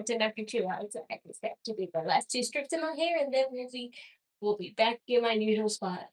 to Knockin Chu Out IG. I just have to do the last two strips in my hair, and then we'll be back in my usual spot.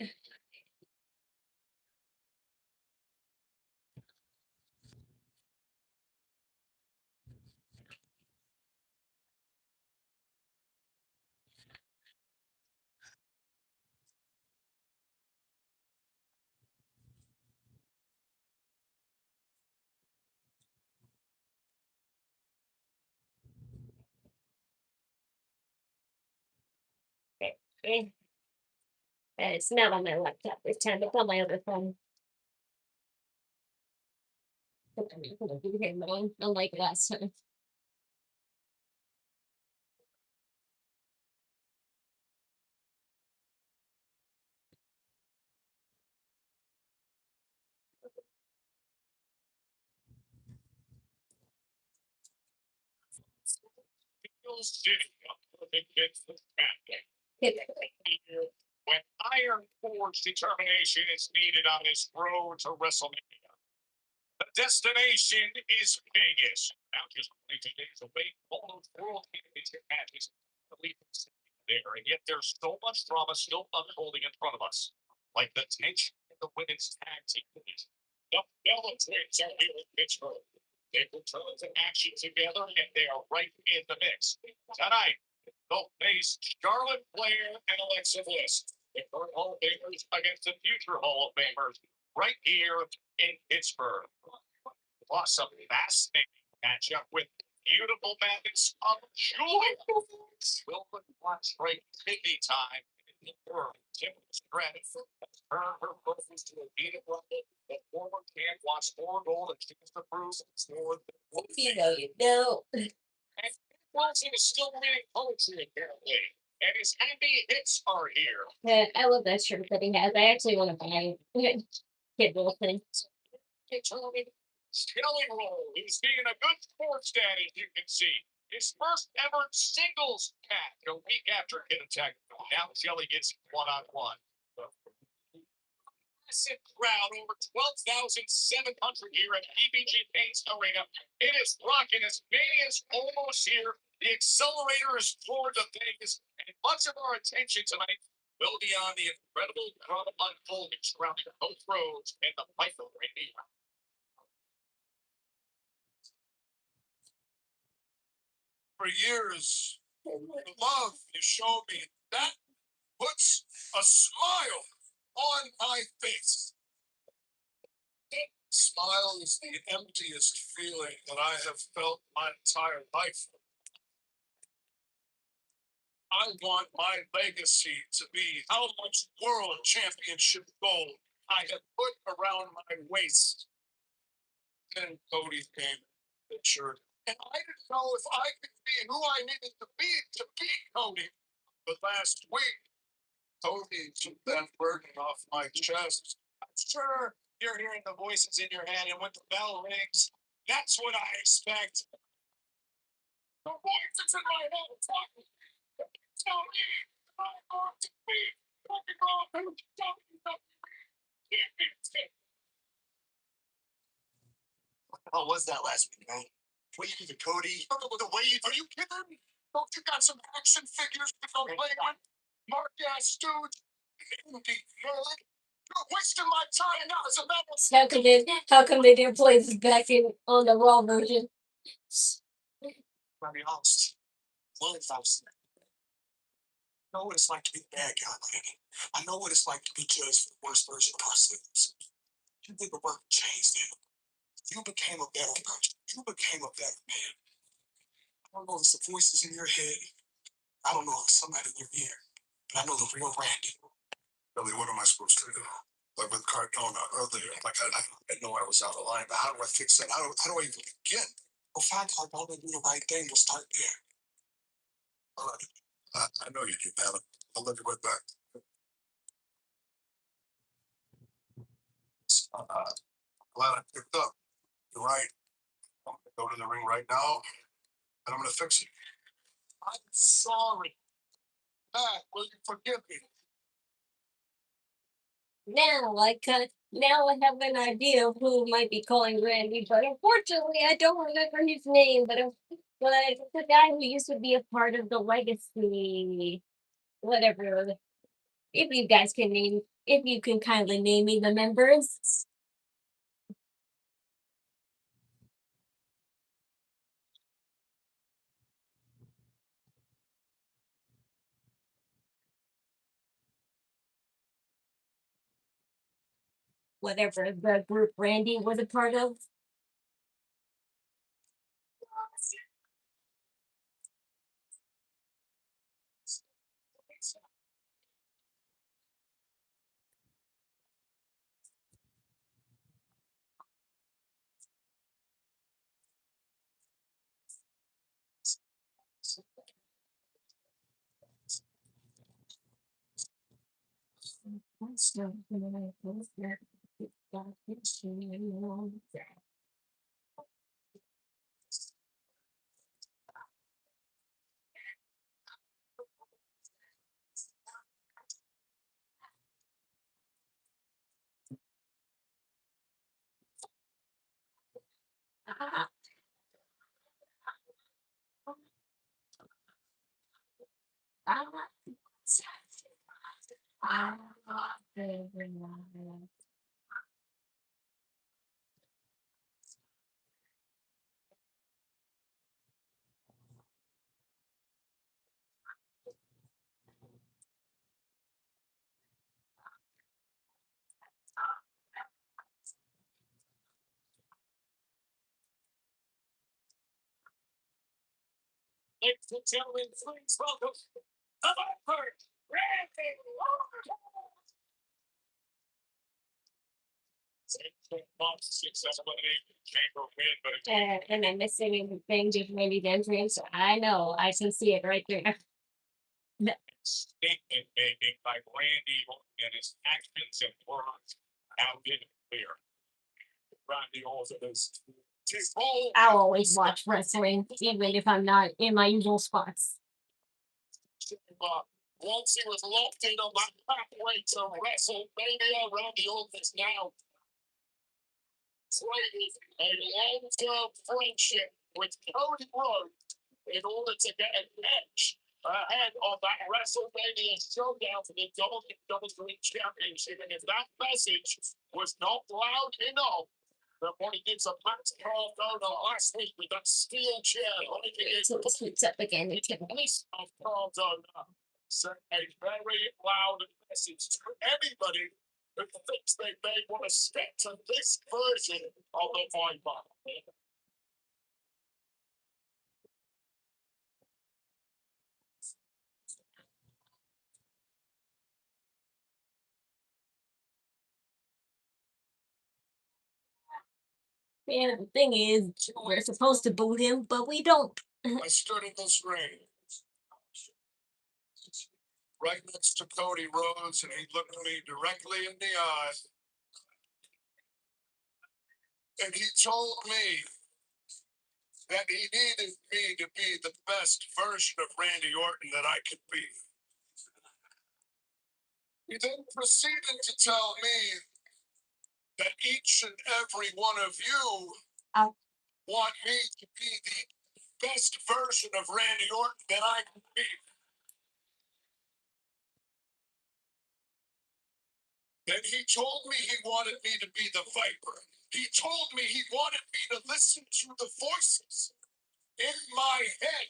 Okay. It's not on my laptop this time. It's on my other phone. Unlike last time. When Iron Forge determination is needed on this road to WrestleMania. The destination is Vegas. Now just 22 days away, all those world championship matches there, and yet there's so much drama still unfolding in front of us, like the tension in the women's tag team. The Bella Twins are here in Pittsburgh. They return to action together, and they are right in the mix. Tonight, they'll face Charlotte Flair and Alexa Bliss, the current Hall of Famers against the future Hall of Famers, right here in Pittsburgh. Plus, a fascinating matchup with beautiful methods of Giulia. Will watch right Tiffany time in the third. Tiffany Stratton turn her focus to a beat rumble. The former can watch more gold and chance to prove it's more than You know, you know. and Watson is still reading poetry apparently. And his happy hits are here. I love that shirt that he has. I actually want to buy it. Kid little thing. Skelly Roll, he's being a good sports dad, as you can see. His first ever singles match a week after Kid Attack. Now Shelly gets one-on-one. Massive crowd, over 12,700 here at PPG Paints Arena. It is rocking as Mania is almost here. The accelerator is toward the Vegas, and much of our attention tonight will be on the incredible drama unfolding surrounding both roads and the fight for Randy. For years, the love you showed me, that puts a smile on my face. Smile is the emptiest feeling that I have felt my entire life. I want my legacy to be how much world championship gold I have put around my waist. Then Cody came picture, and I didn't know if I could be who I needed to beat Cody. But last week, Cody took that burden off my chest. I'm sure you're hearing the voices in your head, and when the bell rings, that's what I expect. The voices in my head talking. Tell me I'm going to be fucking wrong. What the hell was that last week, man? What you did to Cody? The way you are you kidding? Don't you got some action figures to go play on? Mark ass dude. You're wasting my time now as a matter of How come they didn't play this back in on the Raw version? I'll be honest. Lolz. I know what it's like to be the bad guy, Randy. I know what it's like to be judged for the worst version of ourselves. You did the work to change them. You became a better person. You became a better man. I don't know if it's the voices in your head. I don't know if it's somebody in your ear. But I know the real Randy. Billy, what am I supposed to do? Like with Cardona earlier, like I know I was out of line, but how do I fix that? How do I even begin? Well, find Cardona and do the right thing. We'll start there. All right. I know you do, Alan. I'll let you right back. Glad I picked up. You're right. I'm gonna go to the ring right now, and I'm gonna fix it. I'm sorry. Matt, will you forgive me? Now I have an idea of who might be calling Randy, but unfortunately I don't remember his name. But But the guy who used to be a part of the legacy, whatever. If you guys can name, if you can kindly name me the members, whatever the group Randy was a part of. Ladies and gentlemen, please welcome the Viper, Randy Orton. Successful elimination chamber win, but And I'm missing anything just maybe the entrance. I know, I can see it right there. statement making by Randy Orton and his actions and words out in clear. Randy Orton is I'll always watch wrestling, even if I'm not in my usual spots. once he was locked in on that pathway to WrestleMania, Randy Orton is now trading a long-term friendship with Cody Rhodes in order to get an edge ahead of that WrestleMania showdown for the WWE Championship. And if that message was not loud enough, then what he gives a Max Cardona last week with that steel chair, So it switches up again. It's gonna Bliss of Cardona sent a very loud message to anybody who thinks they may want to step to this version of the Viper. Yeah, the thing is, we're supposed to boo him, but we don't. I stood in this ring right next to Cody Rhodes, and he looked me directly in the eye. And he told me that he needed me to be the best version of Randy Orton that I could be. He then proceeded to tell me that each and every one of you Oh. want me to be the best version of Randy Orton that I can be. Then he told me he wanted me to be the Viper. He told me he wanted me to listen to the voices in my head.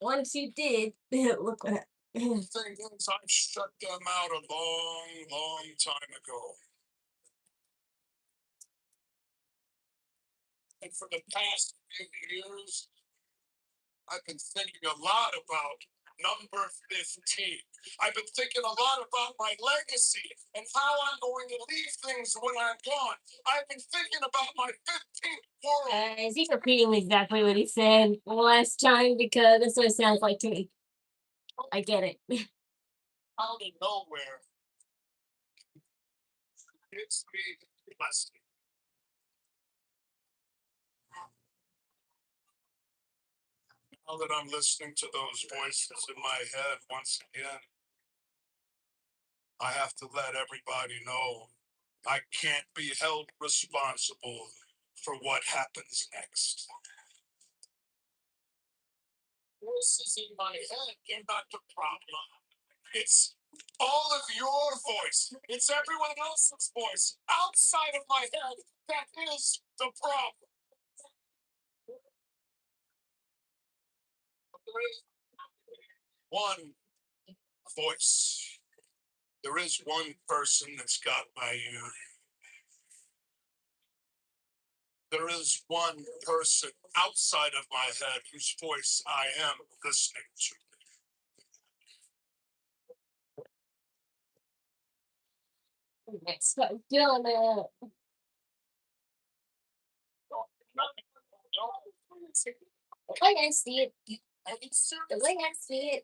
Once you did, look what happened. The thing is, I shut them out a long time ago. And for the past few years, I've been thinking a lot about number 15. I've been thinking a lot about my legacy and how I'm going to leave things when I'm gone. I've been thinking about my 15th world. Is he repeating exactly what he said last time? Because that's what it sounds like to me. I get it. Out of nowhere, it's me blessing. Now that I'm listening to those voices in my head once again, I have to let everybody know I can't be held responsible for what happens next. voices in my head are not the problem. It's all of your voice. It's everyone else's voice outside of my head that is the problem. One voice. There is one person that's got my ear. There is one person outside of my head whose voice I am listening to. Let's start doing it. The way I see it, the way I see it,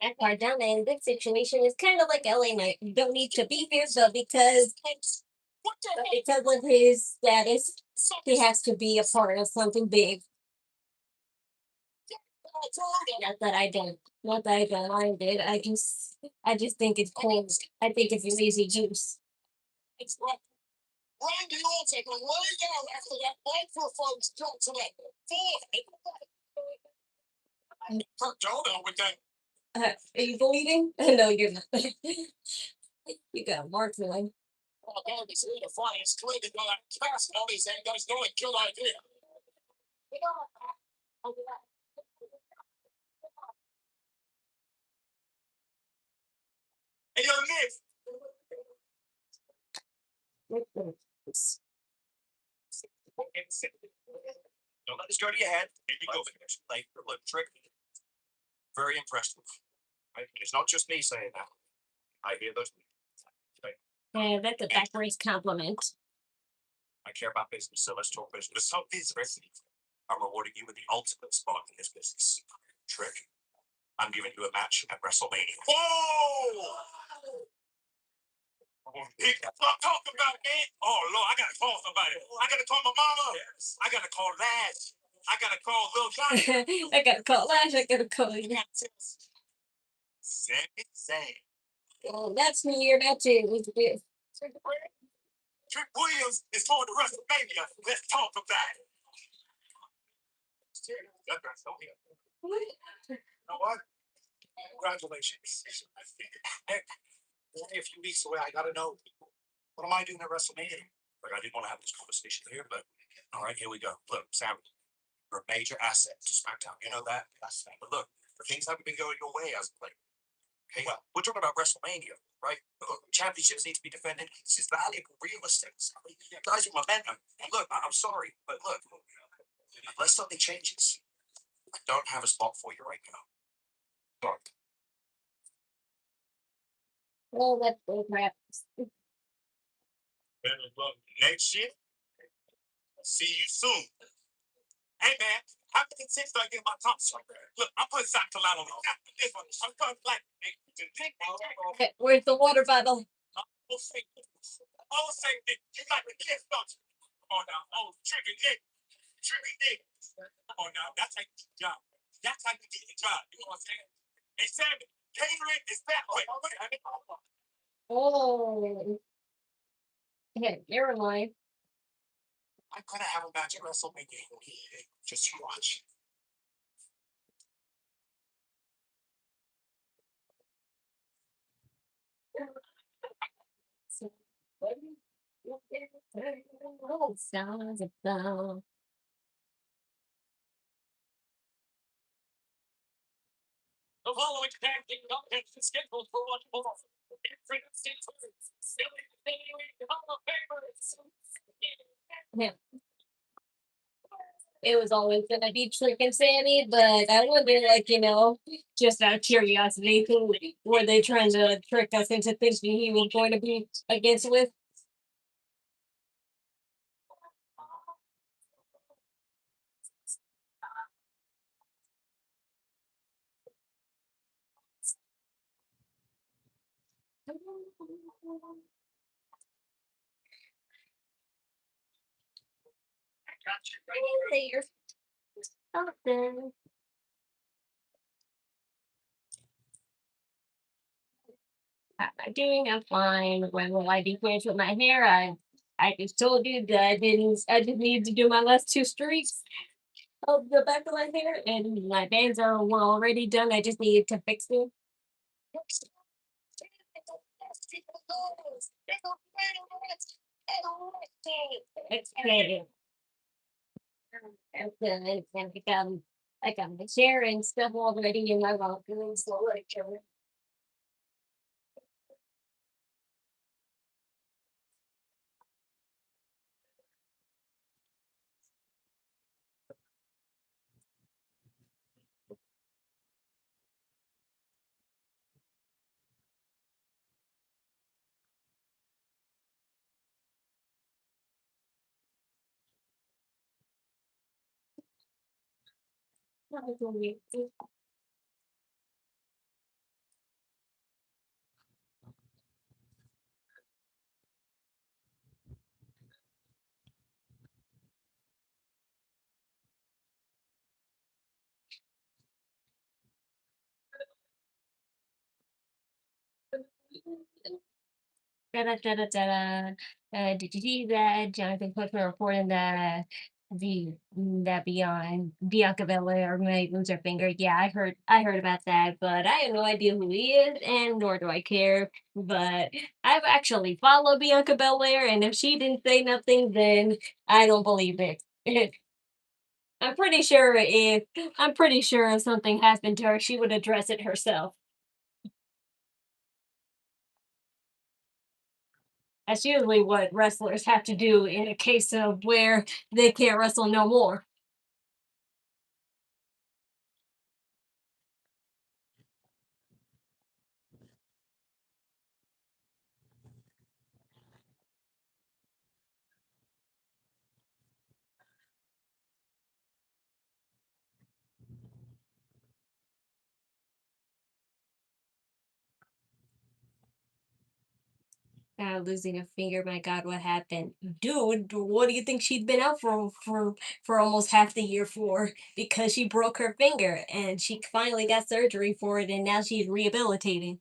at Cardona in this situation is kind of like LA Knight. You don't need to be here, but because of his status, he has to be a part of something big. Not that I don't. Not that I don't mind it. I just think it's cool. I think it's lazy juice. It's right. Randy Orton will lay down after that microphone's dropped to it. Cardona with that. Are you bleeding? No, you're not. You got marks on. Oh, God, this is the funniest clip in the cast. All these guys know a good idea. Hey, yo, Nick. Don't let this go to your head. Here you go. Like, look, trick. Very impressive. Right? It's not just me saying that. I hear those. Yeah, that's a backwards compliment. I care about business, so let's talk business. So business. I'm rewarding you with the ultimate spot in this business. Trick. I'm giving you a match at Wrestlemania. Whoa! Stop talking about it. Oh Lord, I gotta call somebody. I gotta call my mama. Yes. I gotta call Lash. I gotta call Lil Johnny. I gotta call Lash. I gotta call you. Say. Oh, that's me. You're not too. Trick Williams is going to WrestleMania. Let's talk about it. You know what? Congratulations. Heck, only a few weeks away. I gotta know, what am I doing at WrestleMania? Like, I didn't want to have this conversation here, but all right, here we go. Look, Sam, you're a major asset to SmackDown. You know that? But look, the things haven't been going your way as of late. Okay, well, we're talking about WrestleMania, right? Look, championships need to be defended. This is valuable real estate. Guys with momentum. And look, I'm sorry, but look, unless something changes, I don't have a spot for you right now. Sorry. Oh, that's bull crap. Next year, see you soon. Hey man, how can it I get my top shot? Look, I'm putting South Carolina on this one. I'm going black. Okay, where's the water bottle? I'll say this. You like the gift, don't you? Come on now. Oh, tripping Nick. Tripping Nick. Come on now. That's how you get the job. That's how you get the job. You know what I'm saying? Hey, Sammy, catering is that way. Oh. Yeah, you're lying. I'm gonna have a match at WrestleMania. Just you watch. Sounds about. The following tag team contest is scheduled for one more. Yeah. It was always gonna be Trick and Sammy, but I wonder, like, just out of curiosity, who were they trying to trick us into thinking he was going to be against with? There. Something. How am I doing? I'm fine. When will I be finished with my hair? I just told you that I just need to do my last two streaks. of the back of my hair, and my bangs were already done. I just needed to fix them. Okay. And I got my chair and stuff already in my mouth, and so like da da da da. Did you see that Jonathan Coachman reporting that that beyond Bianca Belair might lose her finger? Yeah, I heard about that, but I have no idea who he is, and nor do I care. But I've actually followed Bianca Belair, and if she didn't say nothing, then I don't believe it. I'm pretty sure if something happened to her, she would address it herself. That's usually what wrestlers have to do in a case of where they can't wrestle no more. Losing a finger, my God, what happened? Dude, what do you think she'd been out for almost half the year for? Because she broke her finger and she finally got surgery for it and now she's rehabilitating.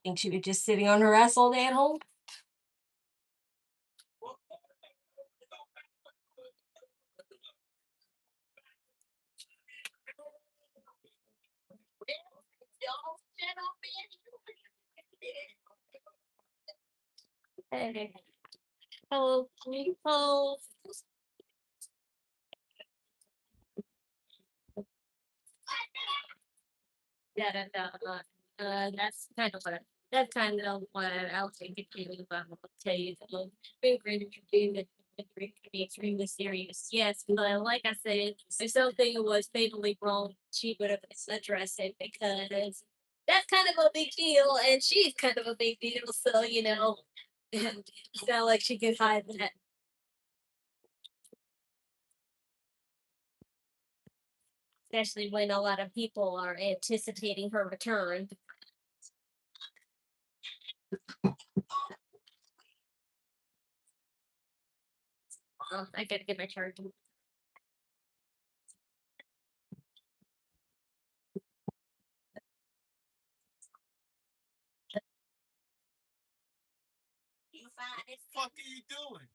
Think she was just sitting on her ass all day at home? Hey. Hello, hello. Yeah, that's kind of what I'll take it to. I'll tell you, been great introducing the three can be extremely serious. Yes, but like I said, if something was fatally wrong, she would have addressed it because that's kind of a big deal, and she's kind of a big deal. So it's not like she can hide that. Especially when a lot of people are anticipating her return. I gotta get my charge. Fuck are you doing?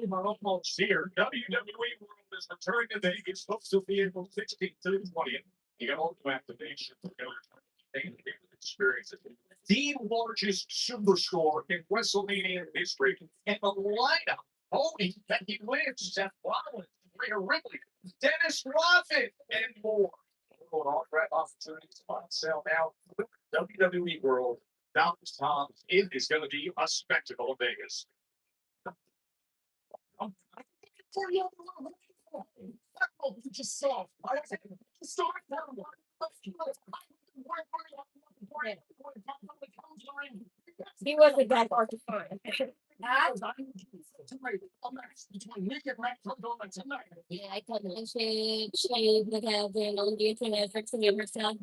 We're almost here. WWE World is returning to Vegas. Hopes to be April 16th to the 20th. You got all new activations. Experiences. The largest superstore in WrestleMania history. And the lineup. Holy Becky Lynch, Seth Rollins, Rhea Ripley, Dennis Rodman, and more. All right, opportunities on sale now. WWE World. Tom, it is going to be a spectacle in Vegas. Just soft. He wasn't that hard to find. Yeah, I couldn't. She would have been on the internet fixing herself.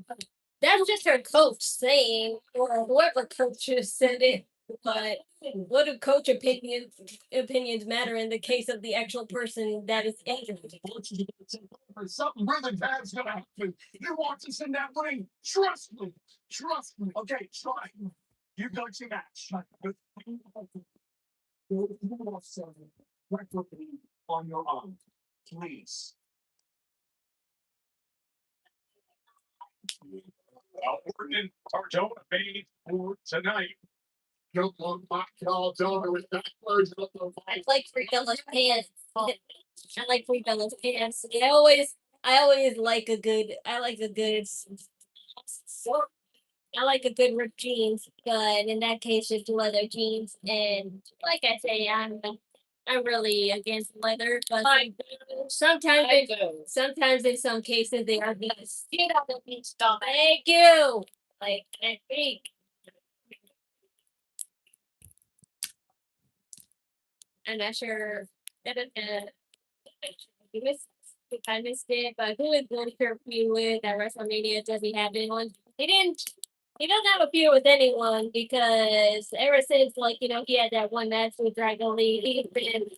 That's just her coach saying, or whoever coaches said it. But what do coach opinions matter in the case of the actual person that is injured? Something really bad's gonna happen. You want us in that ring? Trust me. Trust me. Okay, try. You go to match. preferably on your arm, please. Orton Cardona made for tonight. Good luck, Mark Cardona, with that version of the I like free Bella's pants. I like free Bella's pants. I always like a good. I like a good. I like a good ripped jeans, but in that case, it's leather jeans. And like I say, I'm really against leather, but sometimes in some cases they are nice. Get on the beach, dog. Thank you. Like I think. I'm not sure. You missed, if I missed it, but who is going to feud with at WrestleMania? Does he have anyone? He didn't. He doesn't have a feud with anyone because ever since, like, he had that one match with Dragon Lee, he's been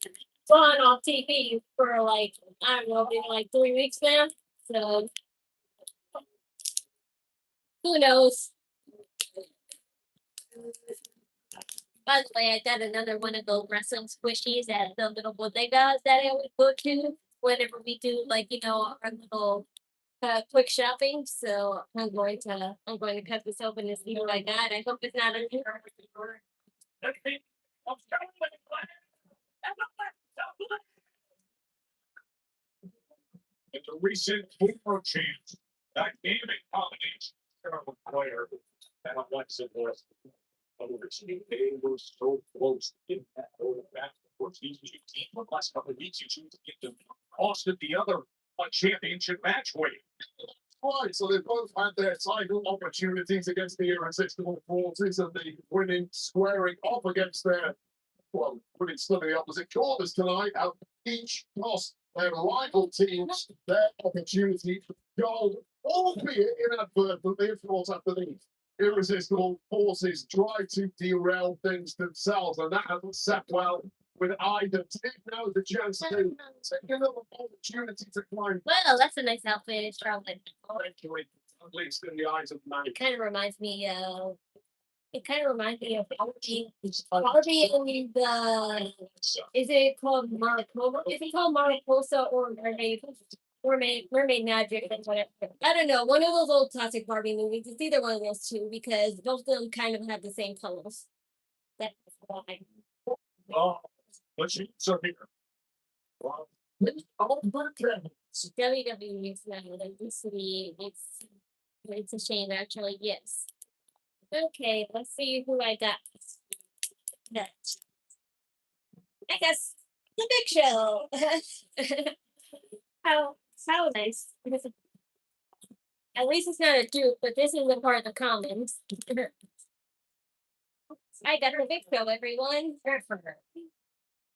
gone off TV for like, I don't know, maybe like 3 weeks now. So who knows? By the way, I got another one of those wrestling squishies at the little bodegas that I always go to whenever we do, like, our little quick shopping. So I'm going to cut this open and see what I got. I hope it's not a In the recent former champs, dynamic combination of player and Alexa Bliss. They were so close in that back. Of course, these two teams for the last couple of weeks, you choose to get them costed the other championship match weight. Right, so they both had their title opportunities against the irresistible forces and the winning squaring off against their, well, putting slightly opposite corners tonight, out each lost their rival teams their opportunity to go, albeit inadvertently, of course, after the irresistible forces try to derail things themselves, and that hasn't sat well with either team. Now the chance to take another opportunity to climb. Well, that's a nice outfit. It's probably. At least in the eyes of man. It kind of reminds me of. It kind of reminds me of Barbie. Barbie and the. Is it called Mariposa? Is it called Mariposa or Mermaid? Mermaid Magic or whatever. I don't know. One of those old classic Barbie movies. It's either one of those two because both of them kind of have the same colors. That's why. Oh, let's see. So here. Well, WWE is not like this city. It's a shame actually. Yes. Okay, let's see who I got. Next. I guess the Big Show. how nice. At least it's not a dupe, but this is a part of the comments. I got the Big Show, everyone. Good for her.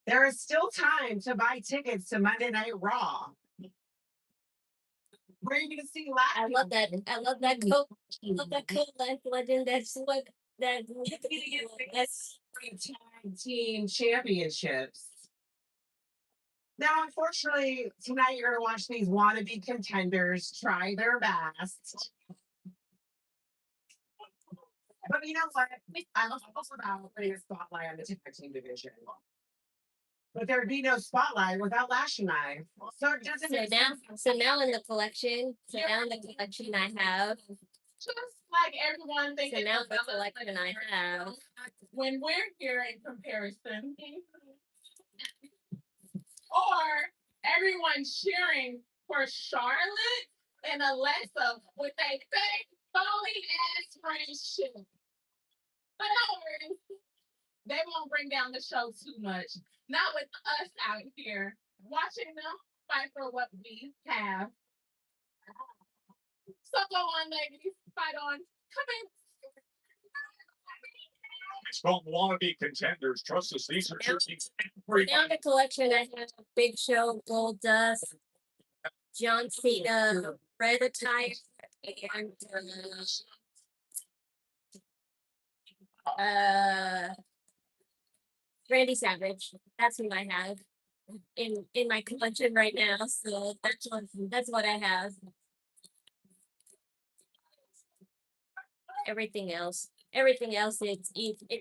There is still time to buy tickets to Monday Night Raw. Where are you going to see live? I love that. I love that coat. I love that coat. Life legend. That's what. That's Tag team championships. Now, unfortunately, tonight you're going to watch these wannabe contenders try their best. But you know what? I'm also about putting a spotlight on the tag team division. But there'd be no spotlight without Lash and I. So it doesn't make sense. So now in the collection, I have. Just like everyone thinking. So now the collection I have. When we're here in comparison, or everyone cheering for Charlotte and Alexa with a fake phony ass friendship. But no worries, they won't bring down the show too much. Not with us out here watching them fight for what we have. So go on, ladies, fight on. Come in. It's called wannabe contenders. Trust us, these are just Now the collection I have Big Show, Gold Dust, John Cena, Red Attire, and Randy Savage. That's who I have in my collection right now. So that's what I have. Everything else Everything else, it's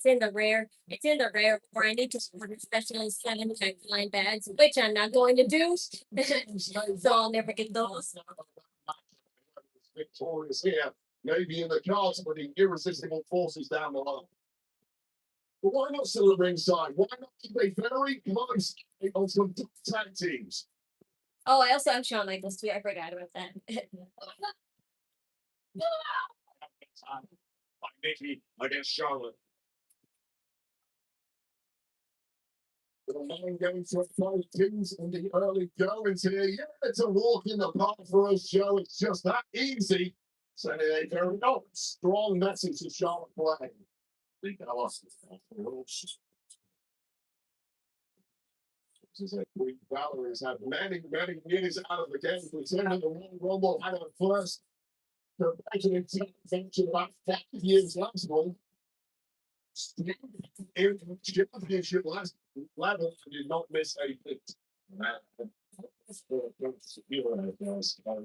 in the rare. It's in the rare where I need to support especially 7 line bags, which I'm not going to do. So I'll never get those. Victorious here, maybe in the cards for the irresistible forces down the line. But why not still at ringside? Why not keep a very close on some tag teams? Oh, I also have Shawn Michaels too. I forgot about that. By Nikki against Charlotte. The man going to 5 teams in the early goings here. Yeah, it's a walk in the park for us, Joe. It's just that easy. Sending a very strong message to Charlotte Flair. Queen Valor has had many years out of the game. Returning the Royal Rumble had her first competitive adventure about 5 years last month. In championship last level and did not miss a beat.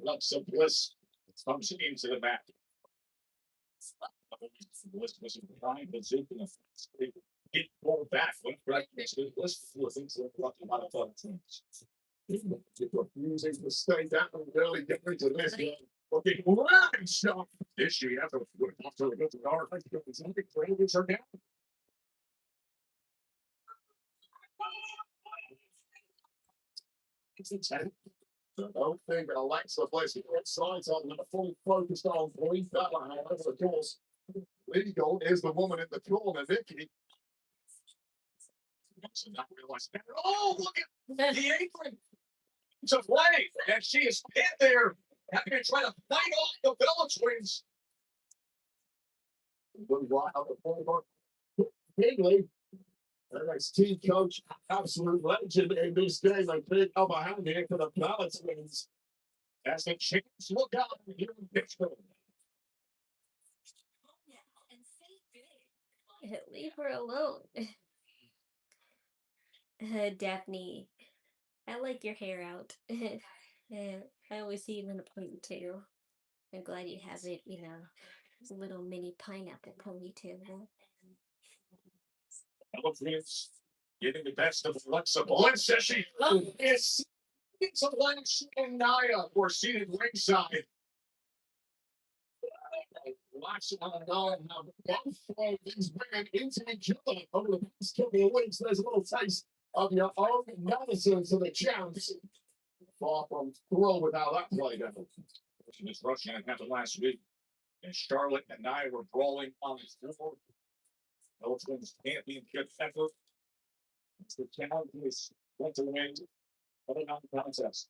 Lots of Bliss comes into the back. Bliss was in prime position. Get more back when Bliss was into a lot of fun things. Refusing to stay down and really get into this game. Okay, right shot. This year, after we go to guard, I think it's something for English or down. I don't think Alexa Bliss sides on fully focused on Queen Valor. However, of course, legal is the woman in the corner, Nikki. Not realize better. Oh, look at the apron to play, and she is hit there, having to try to fight off the Bella Twins. Bigly, NXT coach, absolute legend in this game. A big upper hand here for the Bella Twins. As the Chickens look out here in Pittsburgh. Leave her alone. Daphne, I like your hair out. I always see you in a ponytail. I'm glad you have it, it's a little mini pineapple ponytail. Elephants getting the best of Alexa Bliss as she is. It's a lash and Nia were seated ringside. Lots of Nia have both thrown these women into each other over the past couple of weeks. There's a little taste of your own medicine to the champs. Far from thrilled with how that played out. This Russian happened last week. And Charlotte and Nia were brawling on the floor. Those Twins championship effort. It's the challenge is went to win, but a non-contest.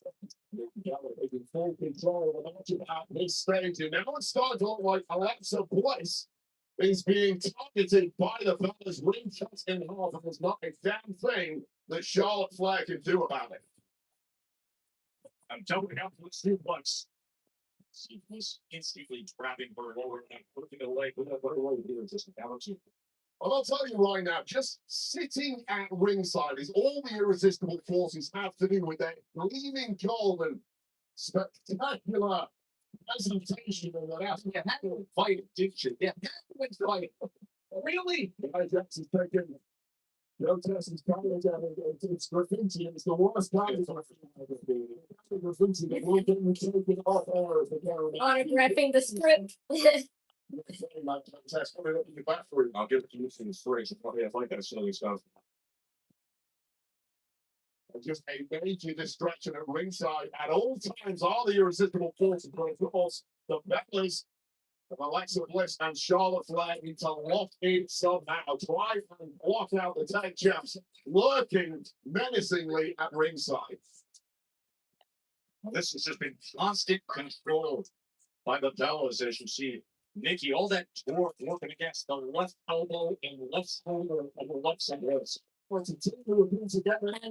Taking full control of the match at this stage. And now it's starting to look like Alexa Bliss is being targeted by the fellas, ring cut in half, and there's not a damn thing that Charlotte Flair can do about it. I'm jumping out for the suplex. She was instantly grabbing her lower and putting away with her lower here, just a galaxy. Well, I'll tell you right now, just sitting at ringside is all the irresistible forces have to do with that gleaming gold and spectacular presentation of that after you had to fight it, didn't you? Yeah, went fight it. Really? Nia Jax is taking protest is coming down. It's graffiti. It's the worst kind of graffiti that will get me taken off honor. Autographing the script. I'll give it to you for the free. Probably have like that silly stuff. Just a major distraction at ringside at all times. All the irresistible forces, but of course, the Becklers of Alexa Bliss and Charlotte Flair need to lock in somehow. Try and block out the tag champs lurking menacingly at ringside. This has just been constant control by the Bellas, as you see. Nikki, all that torque working against the left elbow and left shoulder of the left side. Have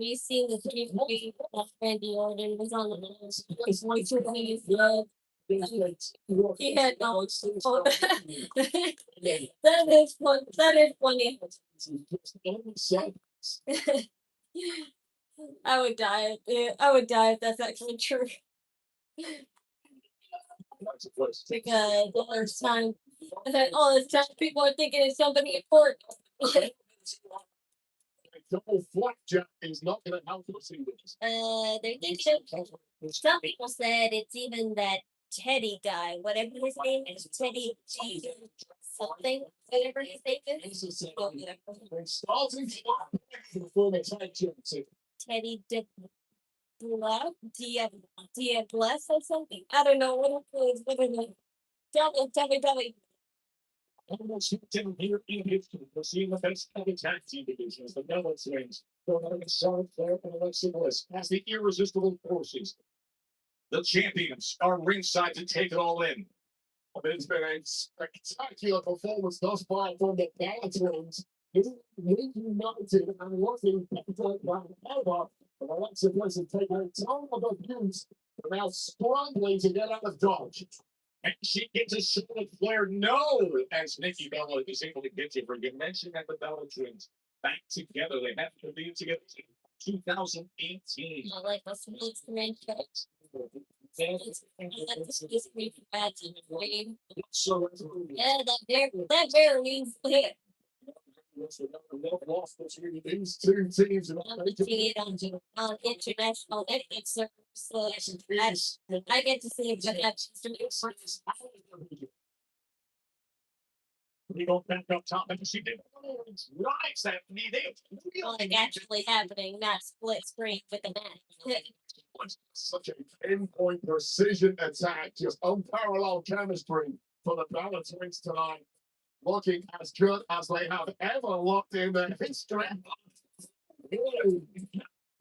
you seen the 3 movies of Randy Orton was on the list? It's one too many love. He had no. That is fun. That is funny. I would die. I would die if that's actually true. Because the first time And then all this time people are thinking it's somebody important. Double flapjack is not going to help us in this. They're thinking. Some people said it's even that Teddy guy, whatever his name is, Teddy G something, whatever his name is. Starting to form a tag team. Teddy Bless or something. I don't know what it is. What it is. Tell me. Almost down here in history, we're seeing the best of the tag team divisions, the Melon Swings, going Charlotte Flair and Alexa Bliss as the irresistible forces. The champions are ringside to take it all in. It's been a spectacular performance thus far from the Balance Rings. United and working by ever. Alexa Bliss has taken a ton of abuse. They're now scrambling to get out of Dodge. And she gets a Charlotte Flair no, as Nikki Bella is able to get to her. You mentioned that the Bella twins back together. They have to be together in 2018. I like what's the yeah, that very means clear. These two teams See it on international Netflix service. I get to see it, but that's we go back up top and she did rise that knee. like actually happening, not split screen with an act. Such a pinpoint precision attack, just unparalleled chemistry for the Balance Rings tonight. Looking as good as they have ever looked in their history. To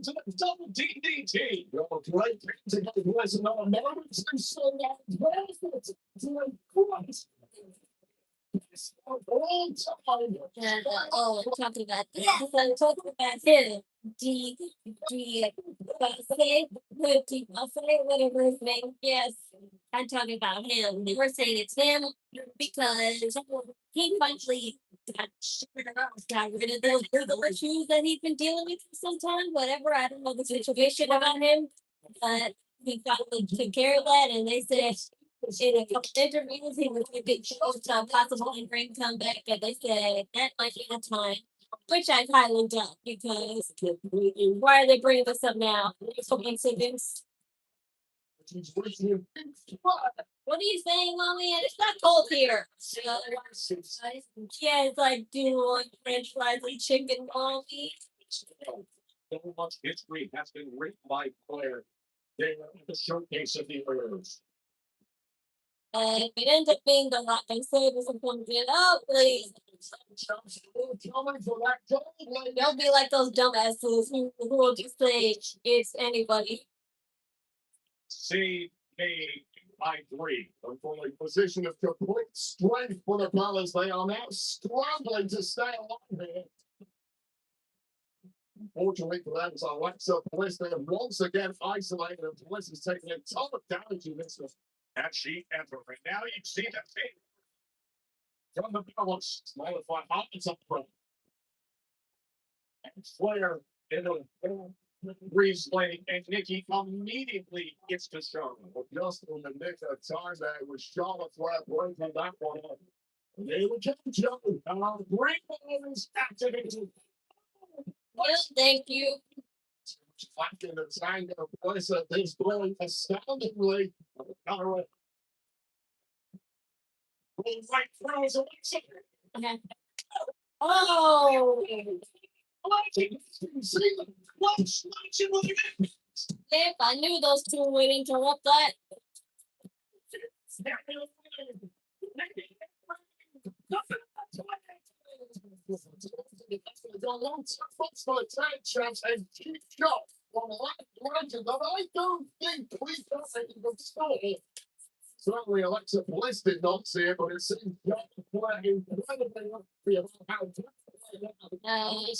the double DDT. Oh, great to get was another moment to show that all time. And talking about this, I'm talking about him. Whatever his name. Yes, I'm talking about him. They were saying it's him because he finally got rid of those legal issues that he's been dealing with for some time. Whatever, I don't know the situation about him, but he finally took care of that, and they said in a couple interviews he was a big show to possible ring comeback, and they said that might be the time. Which I highly doubt because why are they bringing this up now? For incidents. What are you saying, mommy? It's not cold here. Yeah, it's like doing French fries and chicken, mommy. So much history has been written by Flair. They are the showcase of the heroes. If it ends up being the Rock and Saber something, oh please. They'll be like those dumbasses who will just say it's anybody. See me by three. From a position of complete strength for the Bellas, they are now struggling to stay alive here. Unfortunately for them, it's Alexa Bliss. They have once again isolated, and Bliss is taking a ton of damage in this one. And she entered. And now you see that thing from the Bellas. Modified options up front. And Flair into the Breeze Lane, and Nikki immediately gets to Charlotte. Just in the nick of time, that was Charlotte Flair breaking that one up. They were just jumping. Great is activated. Yes, thank you. Flanking the tango place at this point astoundingly. Right throws Alexa. Okay. Oh, if I knew those two would interrupt that. Certainly, Alexa Bliss did not see it, but it seemed incredibly how I'd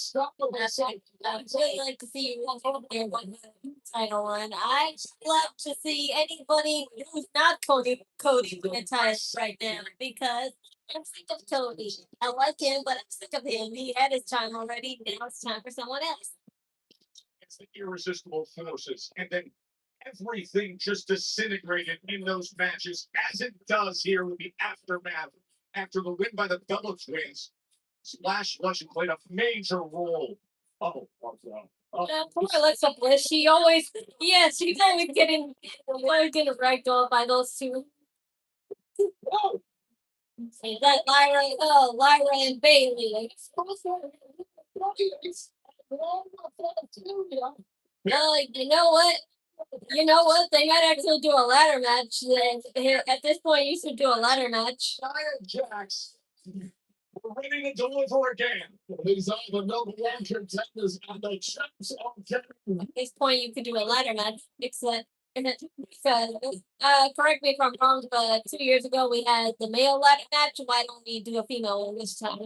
really like to see you walk over there with the title run. I love to see anybody who's not Cody MacIntyre right now because I'm sick of Cody. I like him, but I'm sick of him. He had his time already. Now it's time for someone else. It's the irresistible forces, and then everything just disintegrated in those matches, as it does here with the aftermath after the win by the Bella Twins, Lash played a major role. Poor Alexa Bliss. She's always getting ragged on by those two. Is that Lyra and Bailey? You know what? You know what? They might actually do a ladder match. At this point, you should do a ladder match. Nia Jax, we're ready to deliver again. These are the number one contenders and the champs of At this point, you could do a ladder match. Because, correct me if I'm wrong, but 2 years ago we had the male ladder match. Why don't we do a female one this time?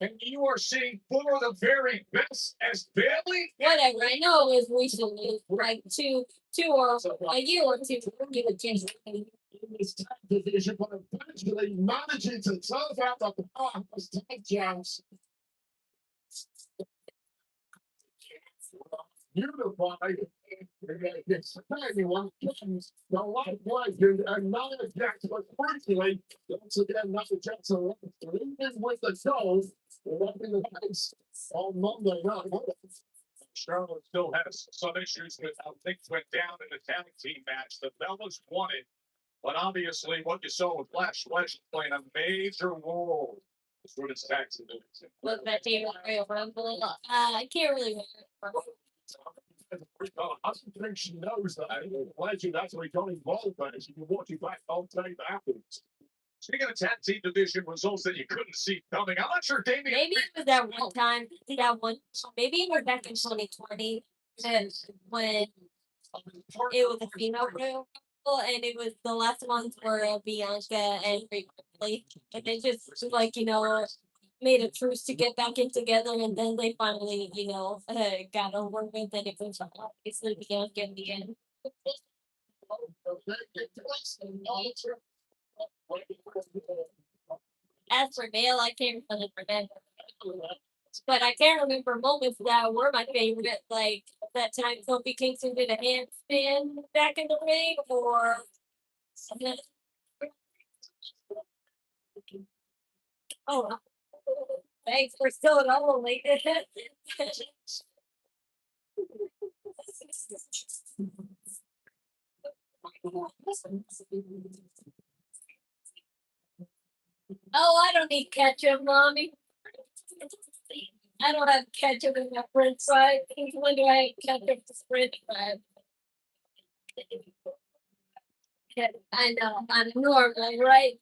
And you are seeing four of the very best as Bailey. Whatever. I know it was recently, like two or a year or two. Give it chance. In this tag division, but eventually managing to tough out the Bahamas tag champs. Unified. Anyone the light legend and Nia Jax was briefly once again Nia Jax leading with the show in the face on Monday night. Charlotte still has some issues with how things went down in the tag team match. The Bellas won it, but obviously what you saw with Lash playing a major role. What is tax in it? Look, that team Royal Rumble. I can't really remember. I don't think she knows that. Legend actually got involved in it. You can watch it back on tape afterwards. Speaking of tag team division results that you couldn't see coming, I'm not sure Damien. Maybe it was that one time. Maybe it was back in 2020 when it was a female Royal Rumble, and it was the last ones were Bianca and Rhea Ripley, and they just made a truce to get back in together, and then they finally got over with it. It was obviously Bianca in the end. As for male, I can't really remember. But I can remember moments that were my favorite, like that time Kofi Kingston did a handstand back in the ring, or oh, thanks for still it all late. Oh, I don't need ketchup, mommy. I don't have ketchup in my French fries. When do I have ketchup to French fries? I know, I'm normal, right?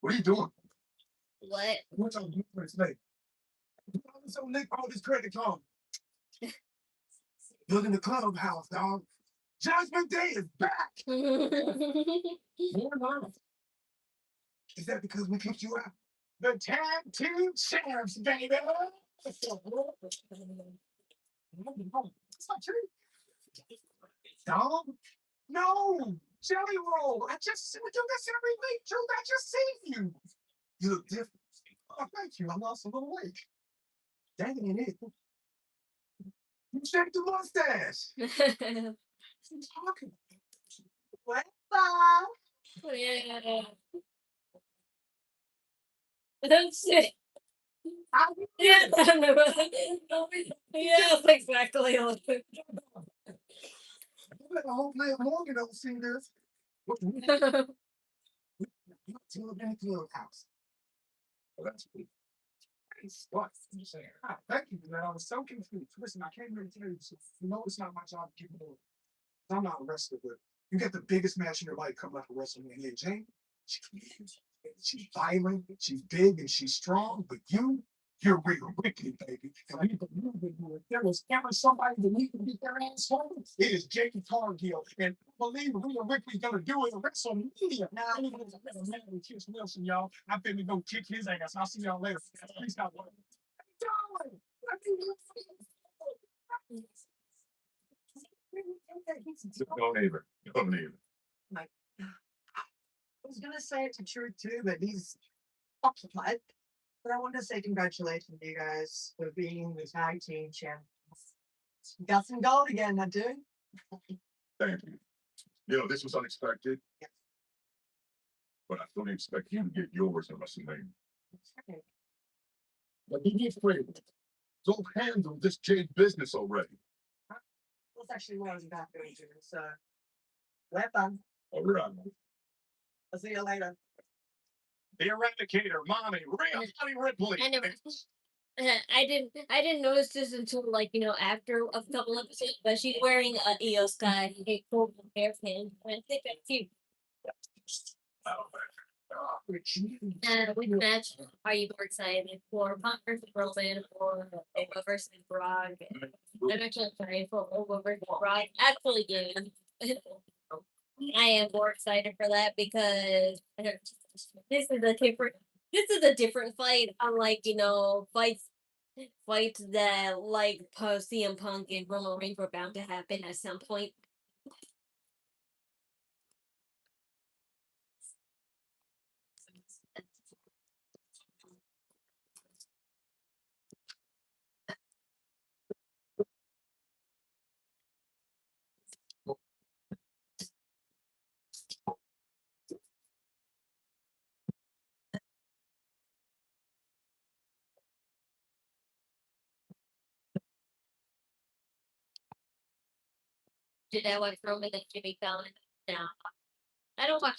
What are you doing? What? What's on his name? So Nick, all this credit card. Look in the clubhouse, dog. Judgment Day is back. Is that because we kicked you out? The tag team champs, baby. It's not true. Dog? No, Jelly Roll. We do this every week, Drew. I just seen you. You look different. Oh, thank you. I lost a little weight. Dang it. You shaved the mustache. What's talking? What? Yeah. That's it. Yeah, yeah, exactly. I hope Liam Morgan don't see this. You to the clubhouse. Well, that's good. What? Thank you, man. I was so confused. Listen, I came here to tell you, so you know it's not my job to give you more. I'm not a wrestler, but you get the biggest match in your life coming up for Wrestlemania. Jane, she's violent, she's big, and she's strong, but you're real wicked, baby. And we believe in you. If there was ever somebody that needed to get their ass home, it is Jacob Cargill. And believe me, Rhea Ripley's gonna do it in WrestleMania. Now, I'm gonna man with Chris Wilson, y'all. I'm finna go kick his ass. I'll see y'all later. Please stop working. No neighbor. No neighbor. I was gonna say it's true too, but he's occupied. But I want to say congratulations to you guys for being the tag team champions. You got some gold again, I do. Thank you. You know, this was unexpected, Yes. but I fully expect you to get yours in WrestleMania. Okay. But you need free. Don't handle this Jade business already. That's actually what I was about to go into. So, we're done. All right. I'll see you later. The Eradicator, Mommy, Rhea, Honey Ripley. I never. I didn't notice this until like after a couple episodes. But she's wearing a Io Sky golden hair pin. I think that's cute. Which match are you more excited for? Punk versus Roman or Ova versus Brock? I'm actually excited for Ova versus Brock. Actually, yeah. I am more excited for that because this is a different. This is a different fight. Unlike fights that like CM Punk and Roman Reigns were bound to happen at some point. Did I watch Roman and Jimmy Fallon? No, I don't watch.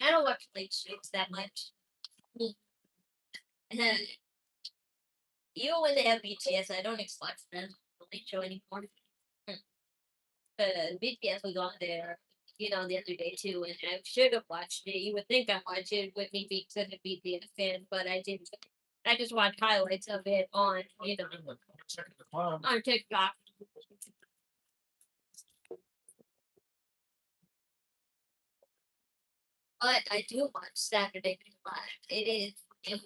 I don't watch late shows that much. Even when they have BTS, I don't expect them on the late show anymore. BTS was on there, the other day too, and I should have watched it. You would think I watched it with me being such a BTS fan, but I didn't. I just watched highlights of it on, on TikTok. But I do watch Saturday Night Live. It is.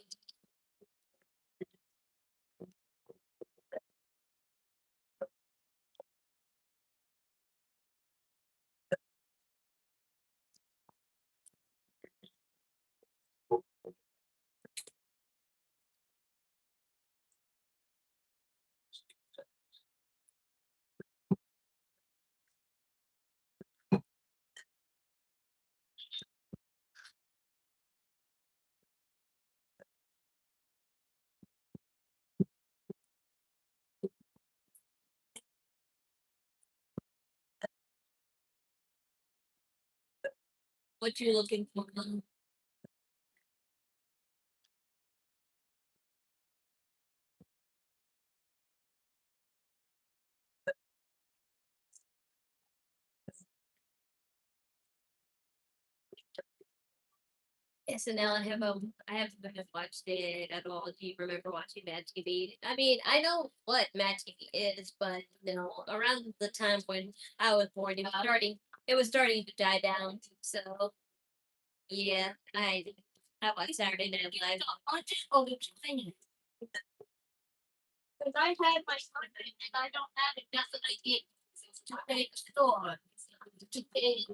What you looking for? SNL. I haven't watched it at all. Do you remember watching Mad TV? I mean, I know what Mad TV is, but around the time when I was born, it was starting to die down. So yeah, I watched Saturday Night Live. Oh, because I had my son and I don't have it. That's what I did. To pay the store. To pay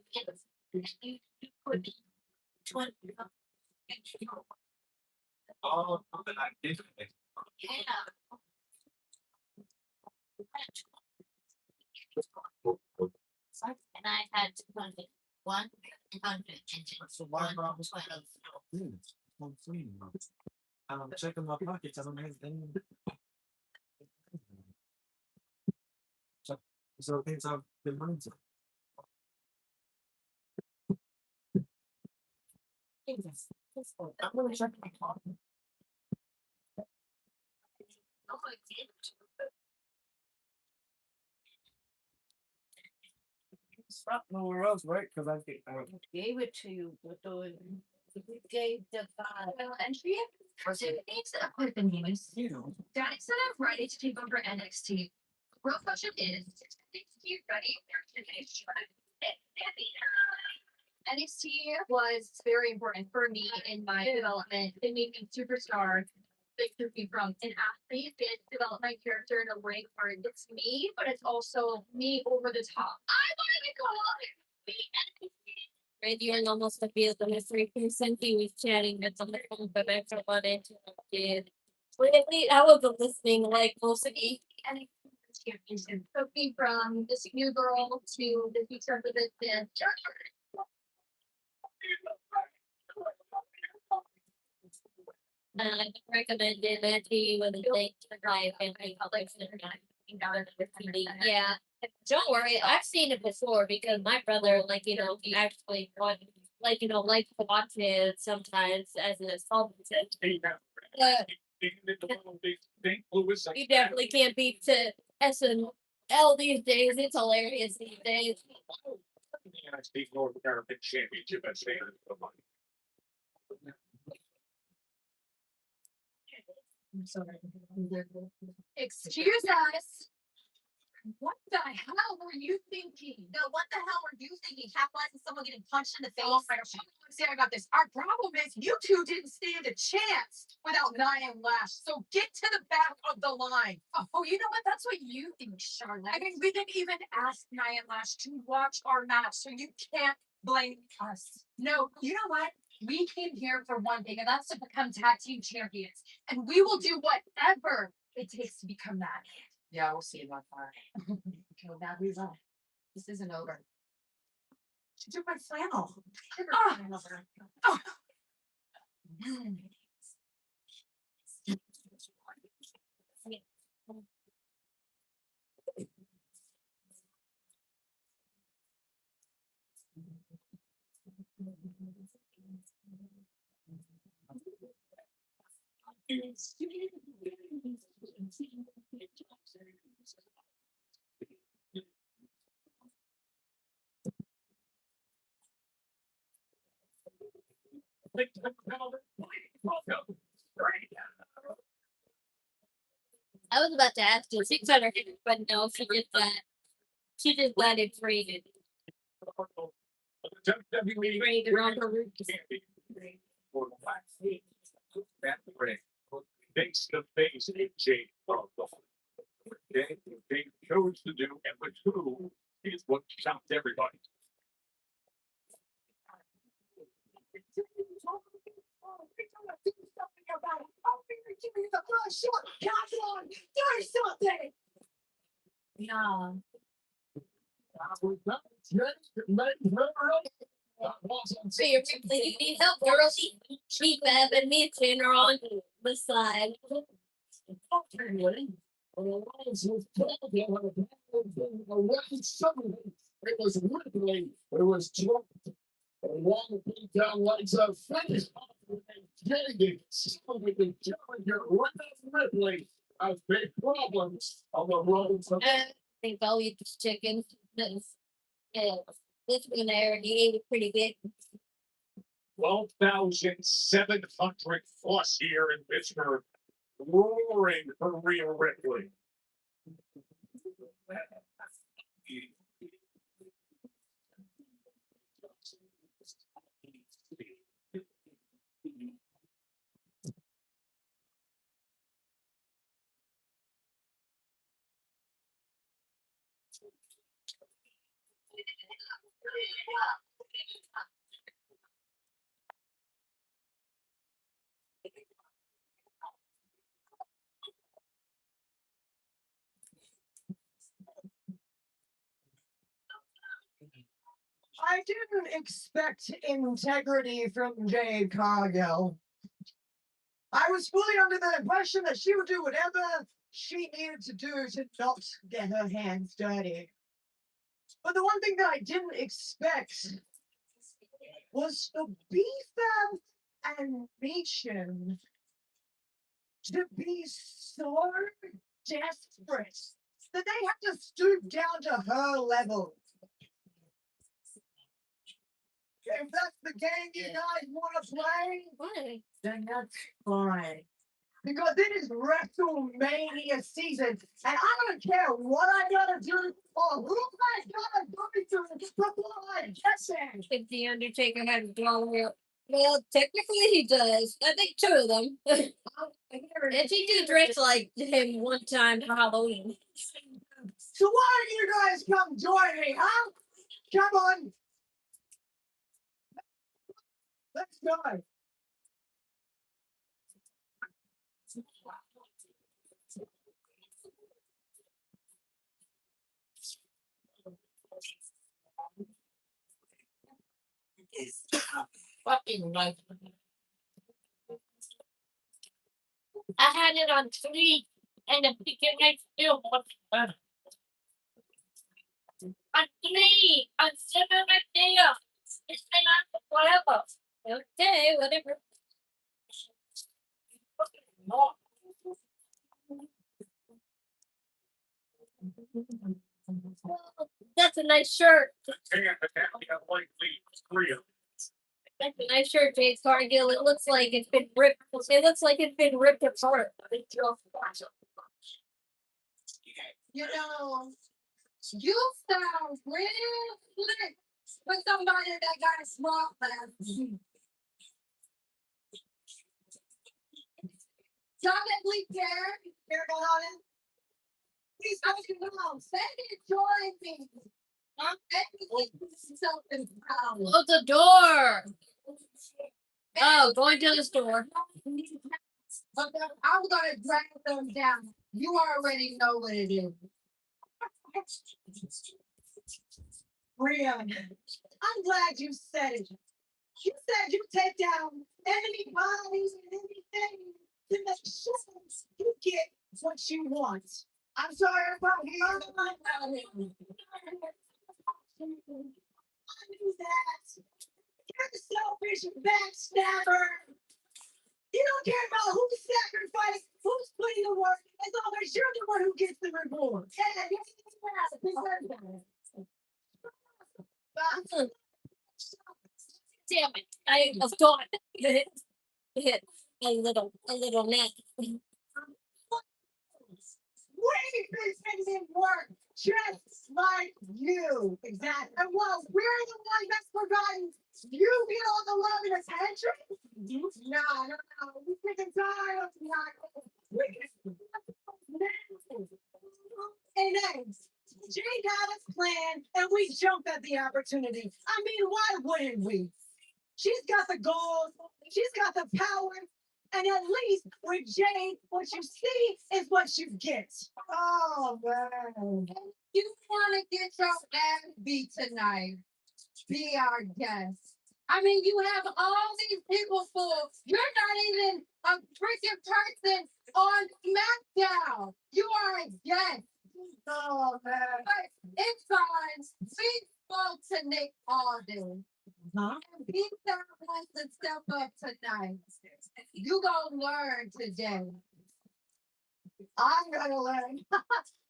you put 20. Oh, I did. Yeah. And I had 200, 100, So why not? I'm clean. I'm checking my pockets. I don't have anything. So things I've been running to. I'm gonna check my pocket. Oh, I did. Stop nowhere else, right? Because I Gave it to you, but gave the entry. So it needs to put the news. That instead of ready to take over NXT, real question is NXT ready for today's NXT was very important for me in my development in making superstar. They took me from an athlete that developed my character in a way where it's me, but it's also me over the top. I want to go on the NXT Randy Orton almost abused him at 3%. He was chatting with the phone, but I forgot interrupted. Really, I wasn't listening like most of you. And championship trophy from this new girl to the future of the business. I recommended that he was late to drive and I published it. Yeah. Don't worry, I've seen it before because my brother, like, he actually likes to watch it sometimes as an assault. But you definitely can't beat to SNL these days. It's hilarious these days. North American Championship at Standard of Money. I'm sorry. Excuse us. What the hell were you thinking? No, what the hell were you thinking? Capitalizing someone getting punched in the face? Oh my gosh, I don't understand about this. Our problem is you two didn't stand a chance without Nia and Lash. So get to the back of the line. Oh, you know what? That's what you think, Charlotte. I mean, we didn't even ask Nia and Lash to watch our match, so you can't blame us. No, you know what? We came here for one thing, and that's to become tag team champions. And we will do whatever it takes to become that. Yeah, we'll see about that. Okay, now we will. This isn't over. She took my flannel. Oh. I was about to ask you 600, but no, she just that. She just let it free. Free the rubber root. Face to face, AJ. They chose to do, and which who is what shocked everybody. Yeah. So you're really you need help, girls. She Bev and me and Tanner on the side. It was Ripley. It was Trump. One beat down legs of finish. Ripley has big problems on the road. I think I'll eat this chicken. This one there, he ate it pretty big. 12,700 plus here in Pittsburgh. Roaring for Rhea Ripley. I didn't expect integrity from Jade Cargill. I was fully under the impression that she would do whatever she needed to do to not get her hands dirty. But the one thing that I didn't expect was for Beefam and Nation to be so desperate that they have to stoop down to her level. If that's the game you guys want to play, Why? then that's fine. Because it is WrestleMania season, and I don't care what I gotta do or who I gotta go to before I get there. I think the Undertaker had a dollar. Well, technically he does. I think two of them. And she did dress like him one time for Halloween. So why don't you guys come join me, huh? Come on. guy. Fucking life. I had it on 3, and the Pikay still wants better. On 3, on 7 right there. It's been on forever. Okay, whatever. No. That's a nice shirt. And the Caveat White leads 3 of That's a nice shirt, Jade Cargill. It looks like it's been ripped. It looks like it's been ripped apart. You know, you sound real slick for somebody that got a small ass. Solidly care. Care about it. Please don't you know. Say it, join me. I'm something proud. Close the door. Oh, going to the store. I'm gonna drag them down. You already know what it is. Rhea, I'm glad you said it. You said you take down enemy bodies and anything to make sure you get what you want. I'm sorry about him. I knew that. You're the selfish backstabber. You don't care about who's sacrificed, who's putting the work, as long as you're the one who gets the reward. Damn it! I was gone. Hit a little net. We've been fixing work just like you. Exactly. And well, we're the ones that's forgotten. You get all the love and attention. No. We sick and tired of not. Hey, names. Jay got us planned, and we jumped at the opportunity. I mean, why wouldn't we? She's got the goals. She's got the power. And at least with Jane, what you see is what you get. Oh, man. You want to get your ass beat tonight? Be our guest. I mean, you have all these people full. You're not even a freaking person on Smackdown. You are a guest. Oh, man. But it's fine. We spoke to Nick Alden. Huh? He's not wants to step up tonight. You gonna learn today. I'm gonna learn.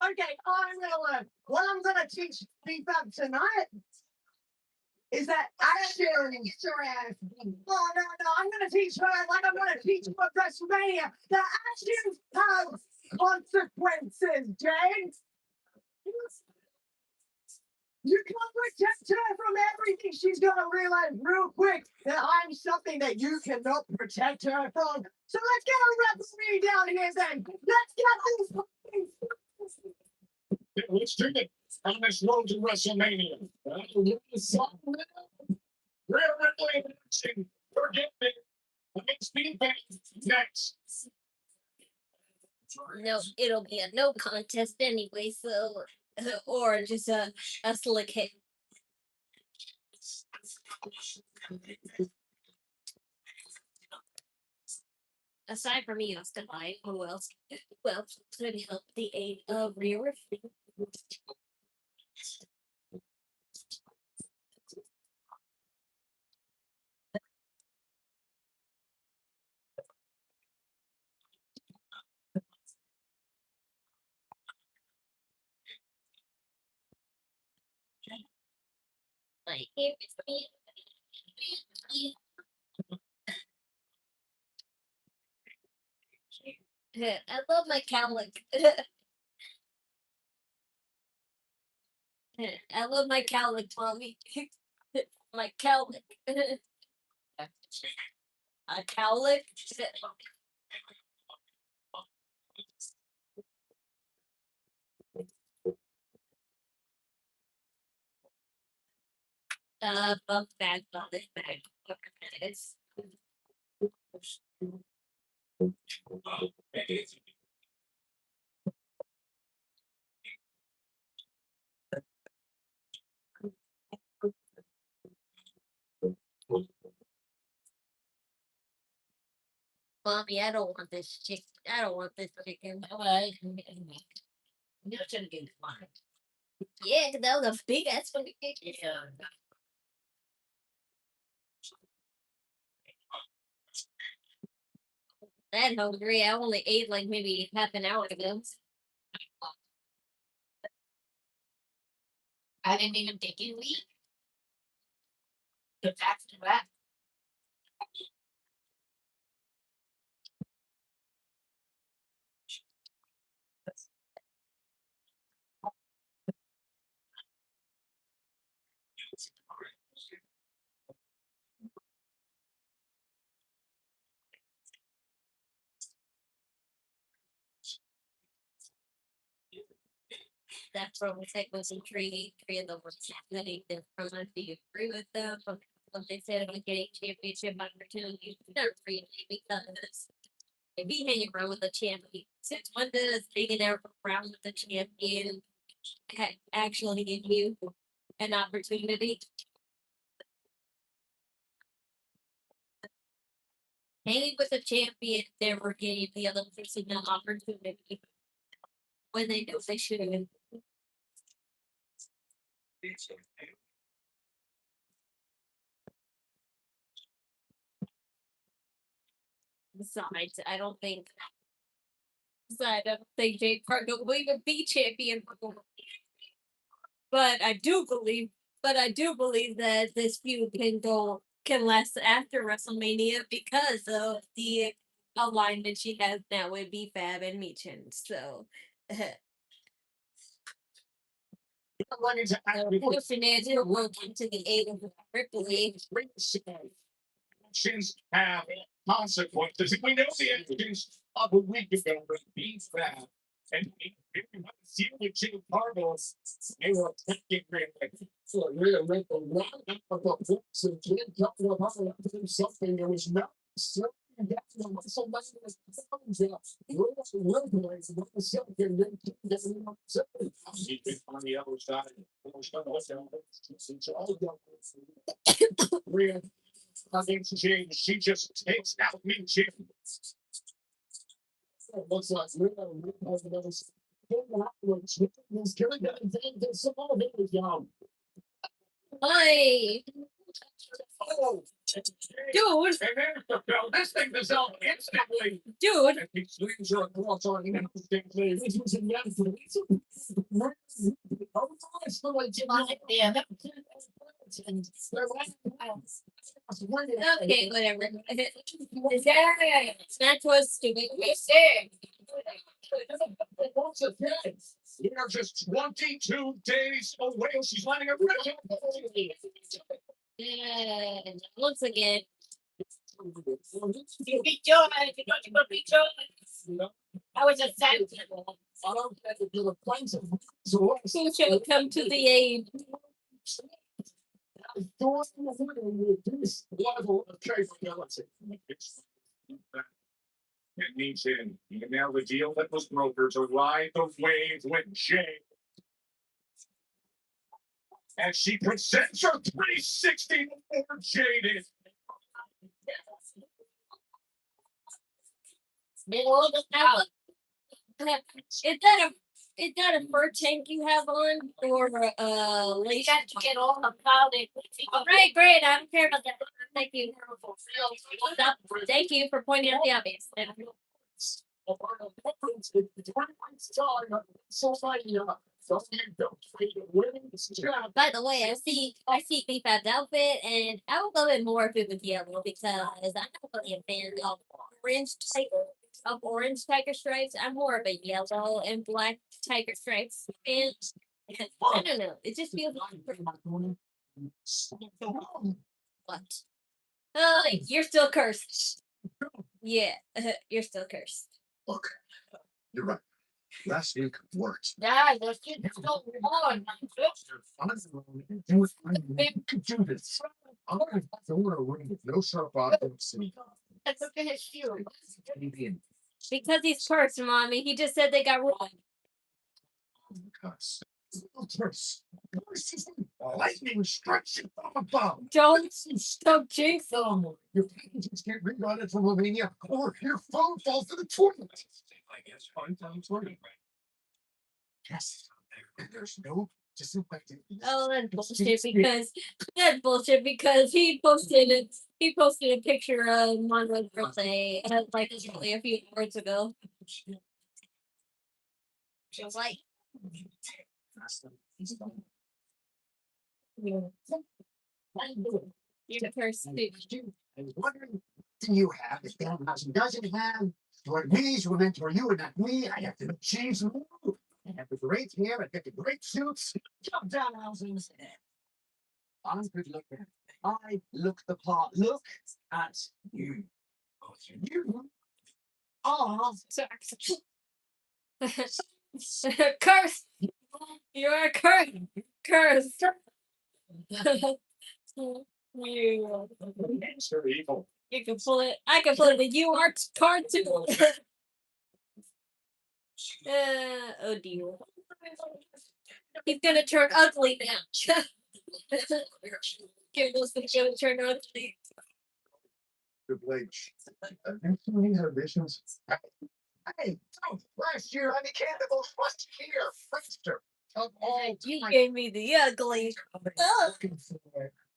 Okay, I'm gonna learn. What I'm gonna teach people tonight is that action. Get your ass beat. Oh no, I'm gonna teach her like I'm gonna teach you at Wrestlemania. The actions have consequences, James. You can protect her from everything. She's gonna realize real quick that I'm something that you cannot protect her from. So let's get a referee down here then. Let's get these. Let's do it on this road to WrestleMania. Forget it. Against Pikay next. No, it'll be a no contest anyway. So, or just a slick hit. Aside from me, Austin, who else? Who else could help the aid of Rhea Ripley? Like, I love my cowlick. I love my cowlick, mommy. My cowlick. A cowlick. Bump bag, bump this bag. Mommy, I don't want this chicken. I don't want this chicken. You're trying to get fine. Yeah, 'cause that was a big ass fucking chicken. Yeah. That hungry. I only ate like maybe half an hour ago. I didn't even take you leave. But that's that. That from tech was intriguing. Three of them were studying them from us. Do you agree with them? What they said about getting championship opportunities. Not really, because if he hanging around with the champion, since when does hanging out around with the champion actually give you an opportunity? Hanging with the champion never gave the other person an opportunity when they know they should. Besides, I don't think. Besides, I don't think Jake Cargill will even be champion. But I do believe. But I do believe that this feud can last after WrestleMania because of the alignment she has now with B-Fab and Michin. So. Unfortunately, it will come to the aid of Ripley. Actions have consequences. We know the actions of a week ago with being fat. And if you want to see what Jim Carlos, they were attacking him. So really make a lot of the books and Jim Carlos do something that was not so. That's not somebody that's on the other side. I think she just takes out me, Jim. Looks like we're Hi, oh, dude, and there's the bell. This thing dissolved instantly. dude. And he swings her across on him instantly. Okay, whatever. Match was stupid. We are just 22 days away. She's lining up. And once again, You beat Joe, if you don't, you gonna beat Joe. I was just saying. who shall come to the aid? It means in. And now the deal that was brokered to ride the wave with Jay. And she presents her 360 before Jaded. Is that a fur tank you have on, or You got to get all about it. Great, great. I don't care about that. Thank you. Stop. Thank you for pointing out the obvious. By the way, I see B5's outfit, and I would love it more if it was yellow because I'm not really a fan of orange tiger stripes. I'm more of a yellow and black tiger stripes. And I don't know. It just feels what? Oh, you're still cursed. Yeah, you're still cursed. Look, you're right. Last week worked. Yeah, there's kids going on. You could do this. I'm gonna throw a ring with no sharp objects. Let's look at his shoe. Because he's cursed, mommy. He just said they got ruined. Lightning strikes you from above. Don't jinx him. Your packages get rerouted from Romania, or your phone falls to the toilet. I guess 5 times working. Yes, and there's no disinfectant. Oh, that's bullshit because he posted a picture of Monroe's birthday like literally a few hours ago. She was like, you're thirsty. I was wondering, do you have this damn house doesn't have? What these were meant for you and not me. I have to change the move. I have the great hair, I get the great suits. Jump down, houses. I'm good looking. I look the part. Look at you. You are Curse! You're a curse! You. so evil. You can pull it. I can pull it. You are card too. Oh dear. He's gonna turn ugly now. Give us the show turn ugly. Good Blake. Have you seen her visions? Hey, last year I became the most trusted here, prankster of all You time. gave me the ugly. Oh.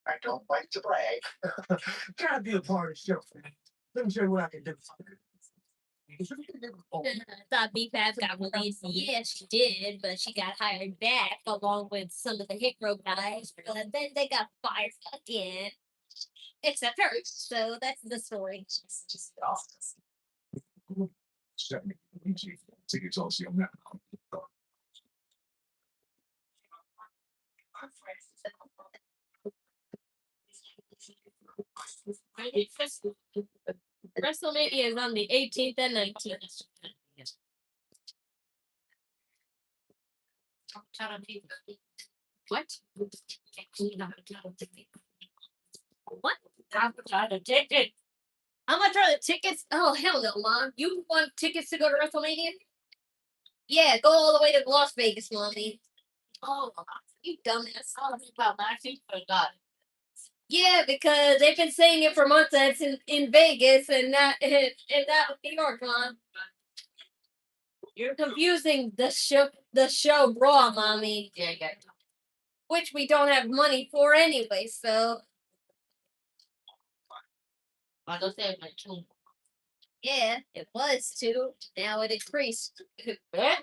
I don't like to brag. Gotta be a part of the show. Let me show you what I can do. Thought BFAB got released. Yes, she did, but she got hired back along with some of the hit row guys. But then they got fired again. Except her. So that's the story. Tickets all see on that. WrestleMania is on the 18th and 19th. What? What? I'm trying to take it. How much are the tickets? Oh, hell no, Mom. You want tickets to go to WrestleMania? Yeah, go all the way to Las Vegas, Mommy. Oh, You dumbass. I was about Maxie, forgot. Yeah, because they've been saying it for months that it's in Vegas and not in New York, Mom. You're confusing the show Raw, Mommy. Yeah. Which we don't have money for anyway, so I don't say my tune. yeah, it was too. Now it increased. Eh?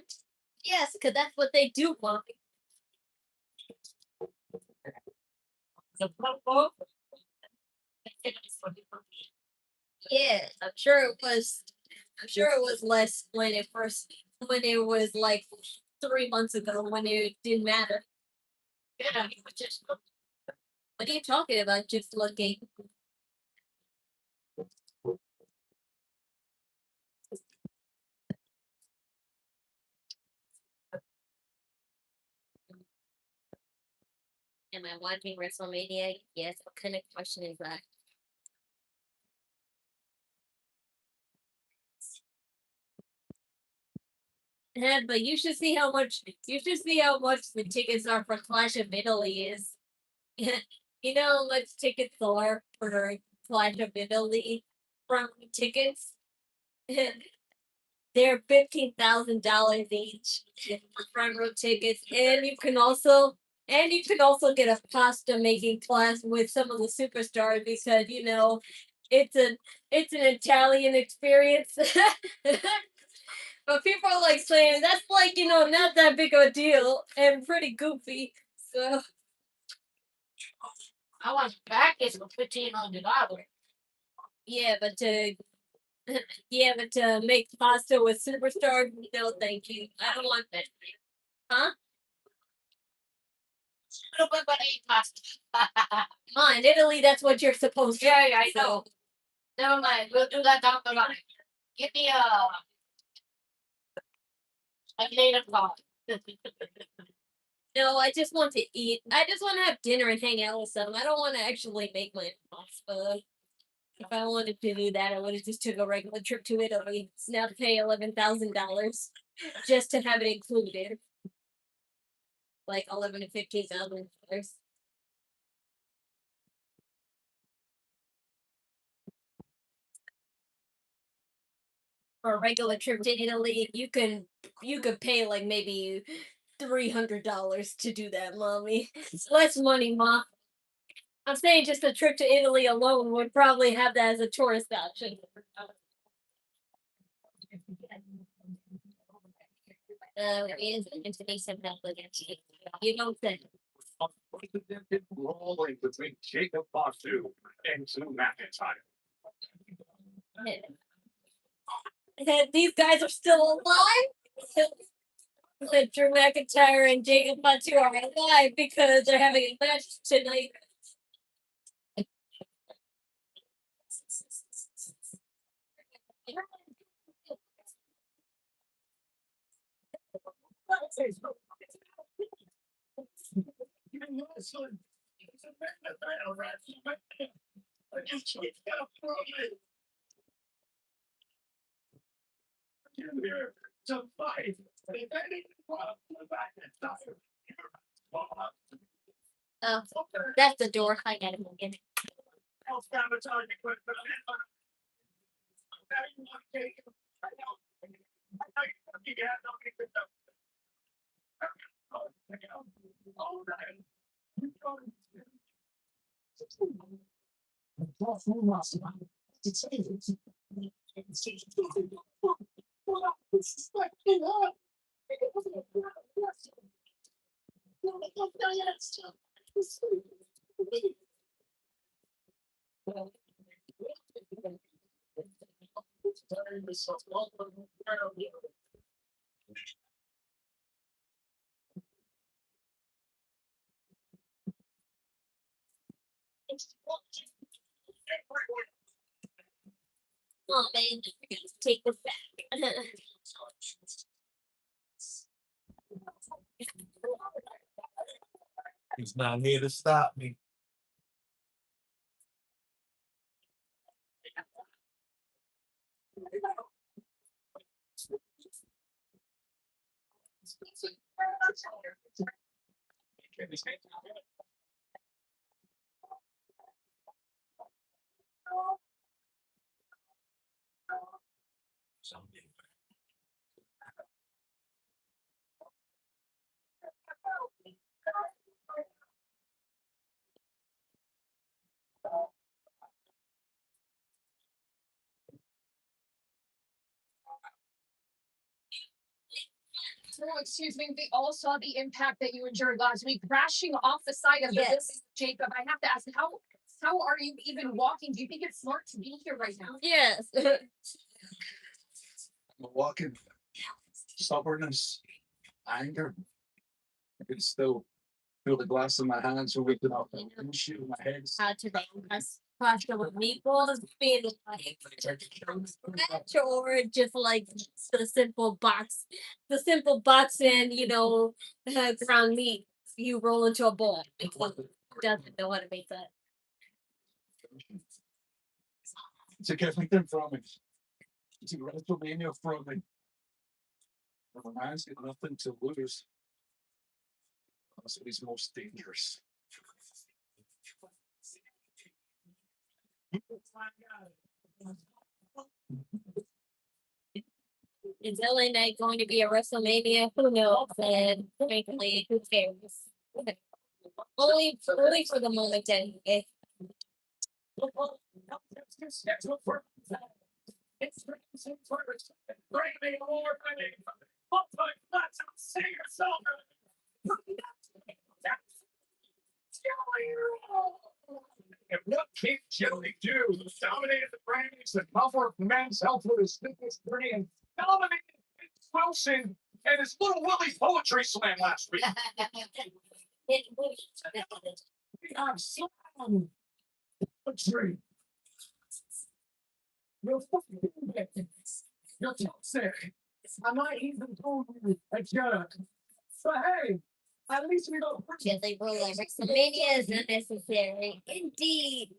Yes, because that's what they do, Mommy. The purple. Yeah, I'm sure it was. I'm sure it was less when it was like 3 months ago when it didn't matter. Yeah, he was just What are you talking about? Just looking. Am I watching WrestleMania? Yes. What kind of question is that? Yeah, but you should see how much the tickets are for Clash of Italy is. You know how much tickets are for Clash of Italy front tickets? They're $15,000 each for front row tickets, and you can also get a pasta making class with some of the superstars because it's an Italian experience. But people are like saying that's like not that big of a deal and pretty goofy. So I want package for $1,500. yeah, but to make pasta with superstars, no, thank you. I don't want that. Huh? But eat pasta. In Italy, that's what you're supposed to. Yeah, I So, know. Never mind. We'll do that down the line. Give me a native card. No, I just want to eat. I just want to have dinner and hang out with them. I don't want to actually make my pasta. If I wanted to do that, I would have just took a regular trip to Italy. Now to pay $11,000 just to have it included, like 11 to $15,000. For a regular trip to Italy, you could pay like maybe $300 to do that, mommy. It's less money, mom. I'm saying just a trip to Italy alone would probably have that as a tourist option. It is information that you don't say. Unprecedented brawling between Jacob Fatu and Drew MacIntyre. These guys are still alive. Drew MacIntyre and Jacob Fatu are alive because they're having a match tonight. Here to fight. Oh, that's the door. I gotta go get it. Oh man, take this back. He's not here to stop me. Someday. Oh, excuse me, we all saw the impact that you endured last week, crashing off the side of the building. Jacob, I have to ask, how are you even walking? Do you think it's smart to be here right now? Yes. I'm walking. Stubbornness, anger. I can still feel the glass in my hands or waking up and shoot my head. How to us pasta with meatballs being like match or just like the simple box and ground meat you roll into a bowl because doesn't know how to make that. Took everything from me. Took Wrestlemania from me. The man's got nothing to lose. That's what he's most dangerous. Is LA Knight going to be a WrestleMania? Who knows? And frankly, who cares? Only for the moment, anyway. And what can Giulia do? Dominated the rankings and covered men's health with his fitness journey and dominated Wilson and his little Willie poetry slam last week. I'm so poetry. You're fucking you're toxic. I might even call you a jerk. But hey, At least we don't. Jelly roll at WrestleMania is unnecessary. Indeed.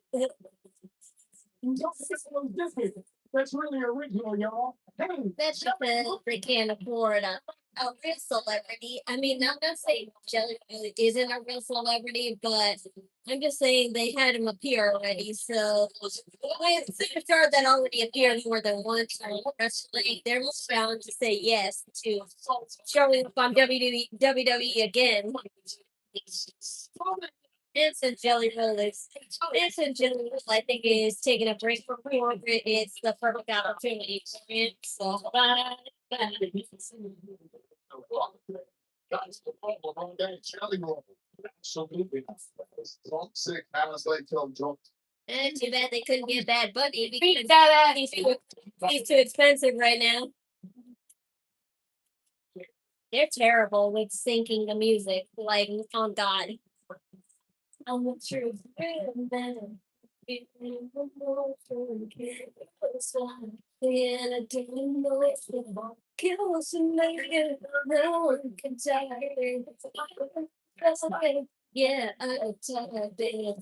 That's really original, y'all. Hey, That's because they can't afford a real celebrity. I mean, I'm not saying Jelly really isn't a real celebrity, but I'm just saying they had him appear already. So with superstars that already appeared more than once on wrestling, they're most bound to say yes to showing up on WWE again. Vincent Jelly Rollers. Vincent Jelly Rollers, I think, is taking a break from corporate. It's the perfect opportunity for it. So, That's the problem on that jelly roll. Absolutely. Drunk, sick, hours late till drunk. and too bad they couldn't get Bad Bunny because he's too expensive right now. They're terrible with syncing the music, like on God. I'm the truth. And I didn't know it's the kills and make no one can die. Yeah, I did.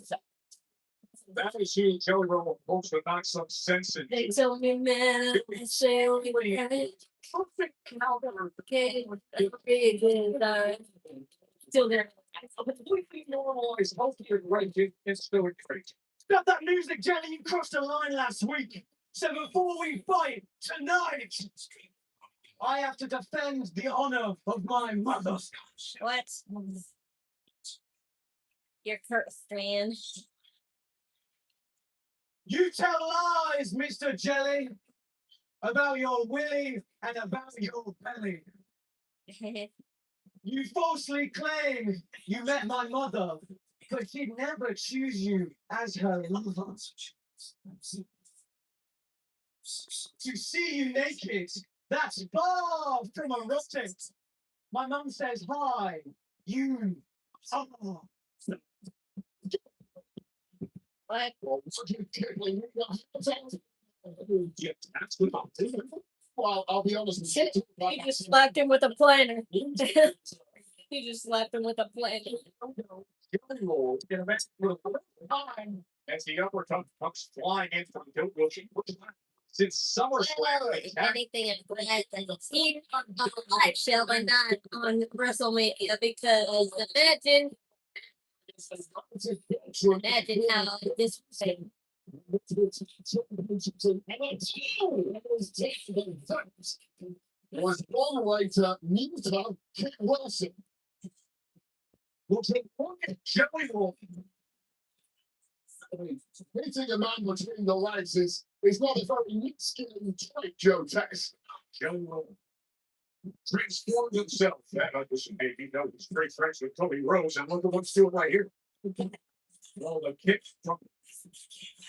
That is you, Jelly Roll, folks, to knock some sense in. They told me, man, I say only right. Perfect counter. Okay, every good time. Still there. Completely normalized, healthier ranking is still crazy. stop that music, Jelly. You crossed the line last week. So before we fight tonight, I have to defend the honor of my mother. What? You're cursed, man. You tell lies, Mr. Jelly, about your willy and about your belly. You falsely claim you met my mother, but she'd never choose you as her lover. To see you naked, that's far from erotic. My mum says hi, you are. What? Well, I'll be honest with you. You just slapped him with a planner. You just slapped him with a planner. As the uppercut comes flying in from Giulia. Since SummerSlam, Well, if anything, I'm glad that it's here on a live show and not on WrestleMania because imagine how this was like. Was moderator Nita Kit Wilson. Will take one Jelly Roll. Hitting a man between the legs is not a very neat skill trait, Joe Tex. Jelly Roll transformed himself. That understand he knows he's great friends with Cody Rose, and look at what's doing right here. Well, the kick from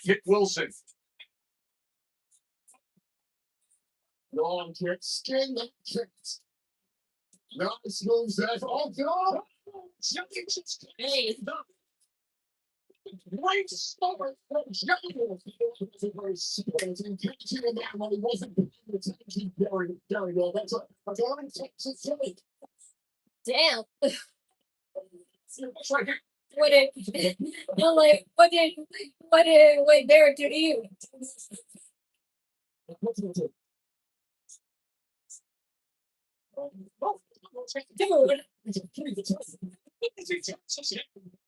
Kit Wilson. Long kick, skin that kicked. Nice moves there. Oh, God! Hey. Great start from Jelly Roll. That's a very surprising catch in that one. He wasn't attacking Jelly Roll. That's a very Texas Jelly. Damn. That's right here. What did I'm like, what did wait Barrett do to you? Dude,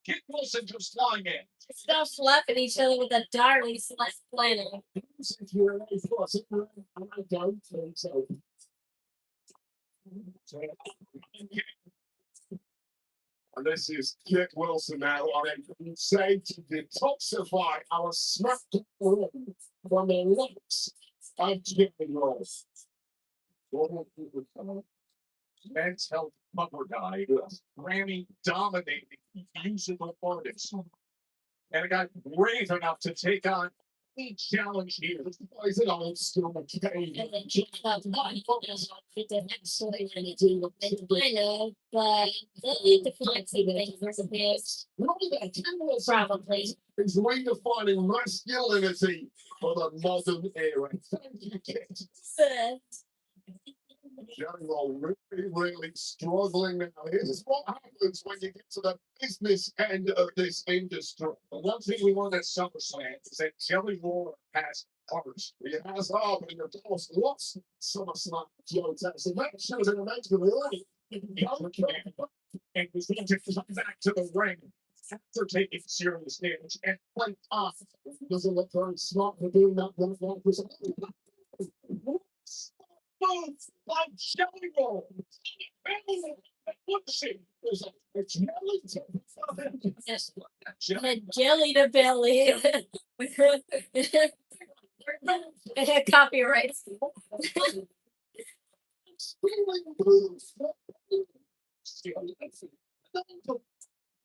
Kit Wilson just flying in. stop slapping each other with a darling slash planner. I don't think so. And this is Kit Wilson now on a crusade to detoxify our Smackdown from the legs of Jelly Roll. Men's Health cover guy, Grammy dominating musical artist. And a guy brave enough to take on any challenge here. Is it all still okay? And then she comes on it didn't actually really do it. I know, but they'll need to find some things for this. Probably. He's redefining masculinity for the modern era. Thank you, Kit. Jelly Roll really struggling now. Here's what happens when you get to the business end of this industry. The one thing we learned at SummerSlam is that Jelly Roll has heart. He has heart, and the boss lost SummerSlam. Joe Jackson. That shows in the match with the and he's going to come back to the ring after taking serious damage and play off. Doesn't look very smart for doing that. Like Jelly Roll. The jelly to belly. Copyright.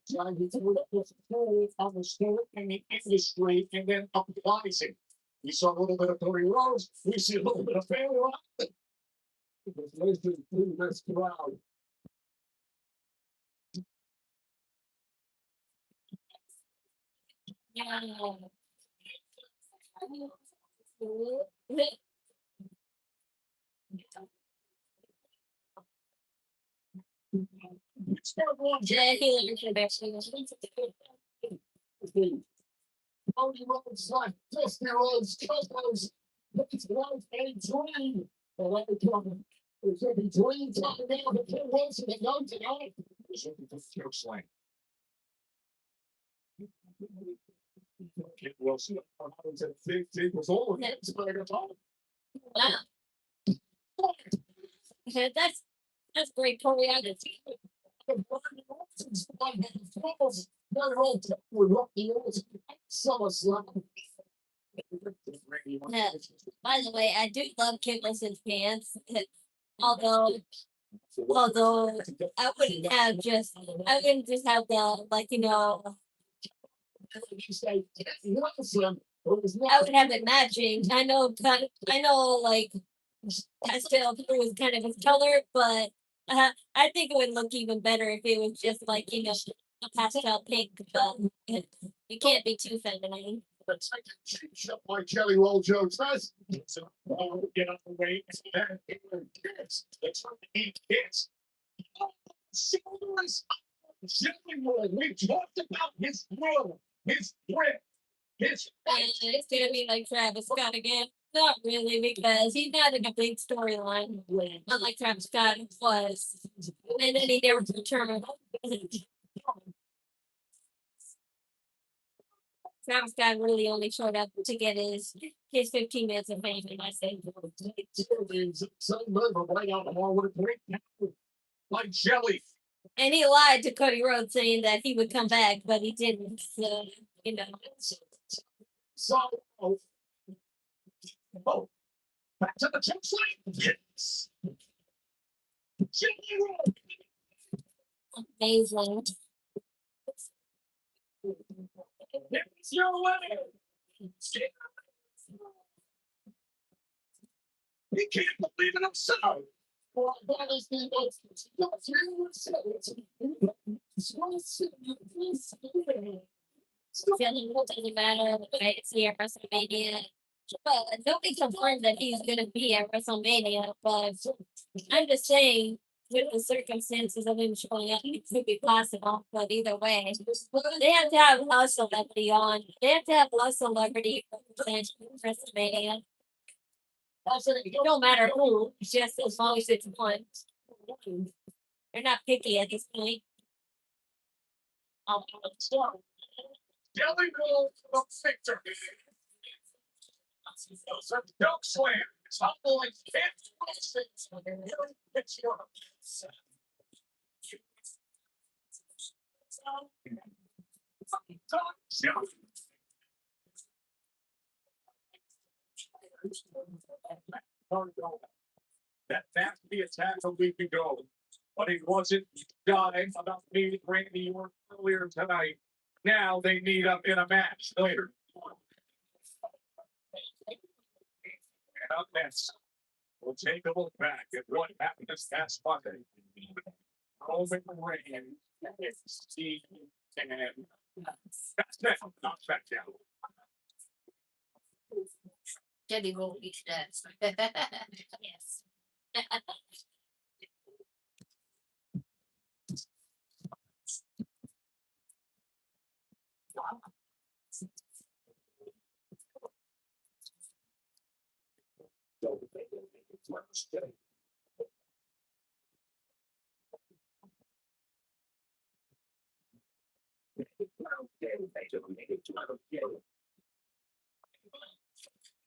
Trying to do it on the store and the industry and then applies it. We saw a little bit of Cody Rhodes. We see a little bit of Family Rock. Let's do this crowd. Yeah, he learned from Becky. Cody Rhodes like Dusty Rhodes, Cosmos. It's like a dream. There's a dream talking about the King Wilson and no tonight. It's a joke slang. Kid Wilson, 150 was all hits, but I got told. Wow. That's great choreography. By the way, I do love Kid Wilson's pants. Although I wouldn't just have the like I would have it matching. I know like pastel blue is kind of his color, but I think it would look even better if it was just like a pastel pink. But you can't be too feminine. My Jelly Roll Joe says, get out the way. Let's eat kids. Jelly Roll, we talked about his throw, his grip, his It's gonna be like Travis Scott again. Not really, because he's not in a big storyline. Unlike Travis Scott was. And then he never returned. Travis Scott really only showed up to get his 15 minutes of fame, and I say. like jelly. And he lied to Cody Rhodes saying that he would come back, but he didn't. So, So, back to the chip slate. Yes. Jelly Roll. Amazing. It's your way. He can't believe it himself. Doesn't matter. Right? It's here at WrestleMania. But nobody confirmed that he's going to be at WrestleMania. But I'm just saying, with the circumstances of him showing up, it could be possible. But either way, they have to have a celebrity on. They have to have a celebrity represent WrestleMania. Also, it don't matter who, just as long as it's one. They're not picky at this point. Jelly Roll for victory. Dog slam. It's humbling. It's your. That fast the attack a week ago, but he wasn't dying about meeting Randy Orton earlier tonight. Now they meet up in a match later. And up next, we'll take a look back at what happened this past Monday. Roman Reigns, Steve, and that's definitely not Smackdown. Jelly Roll each dance. Yes.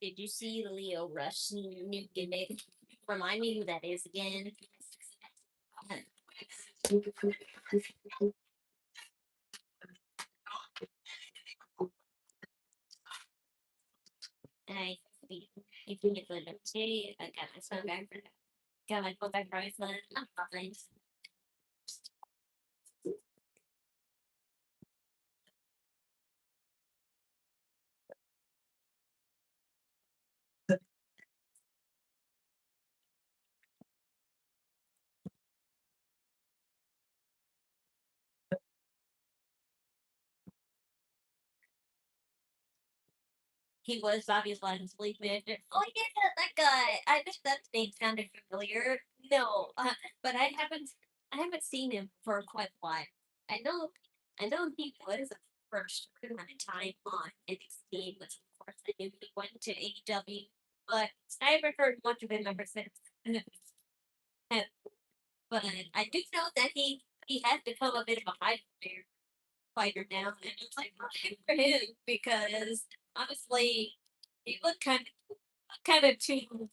Did you see Leo Rush new gimmick? Remind me who that is again. I if you get the city, I got my son back for that. Got my phone back for my son. I'm fine. He was Bobby's last sleep manager. Oh yeah, that guy. I just that name sounded familiar. No, but I haven't seen him for quite a while. I know I know he was for a certain amount of time on NXT, which of course I knew he went to AEW, but I haven't heard much of him ever since. Uh, but I do know that he has become a bit of a high fighter now, and it's like well, good for him because honestly, he looked kind of too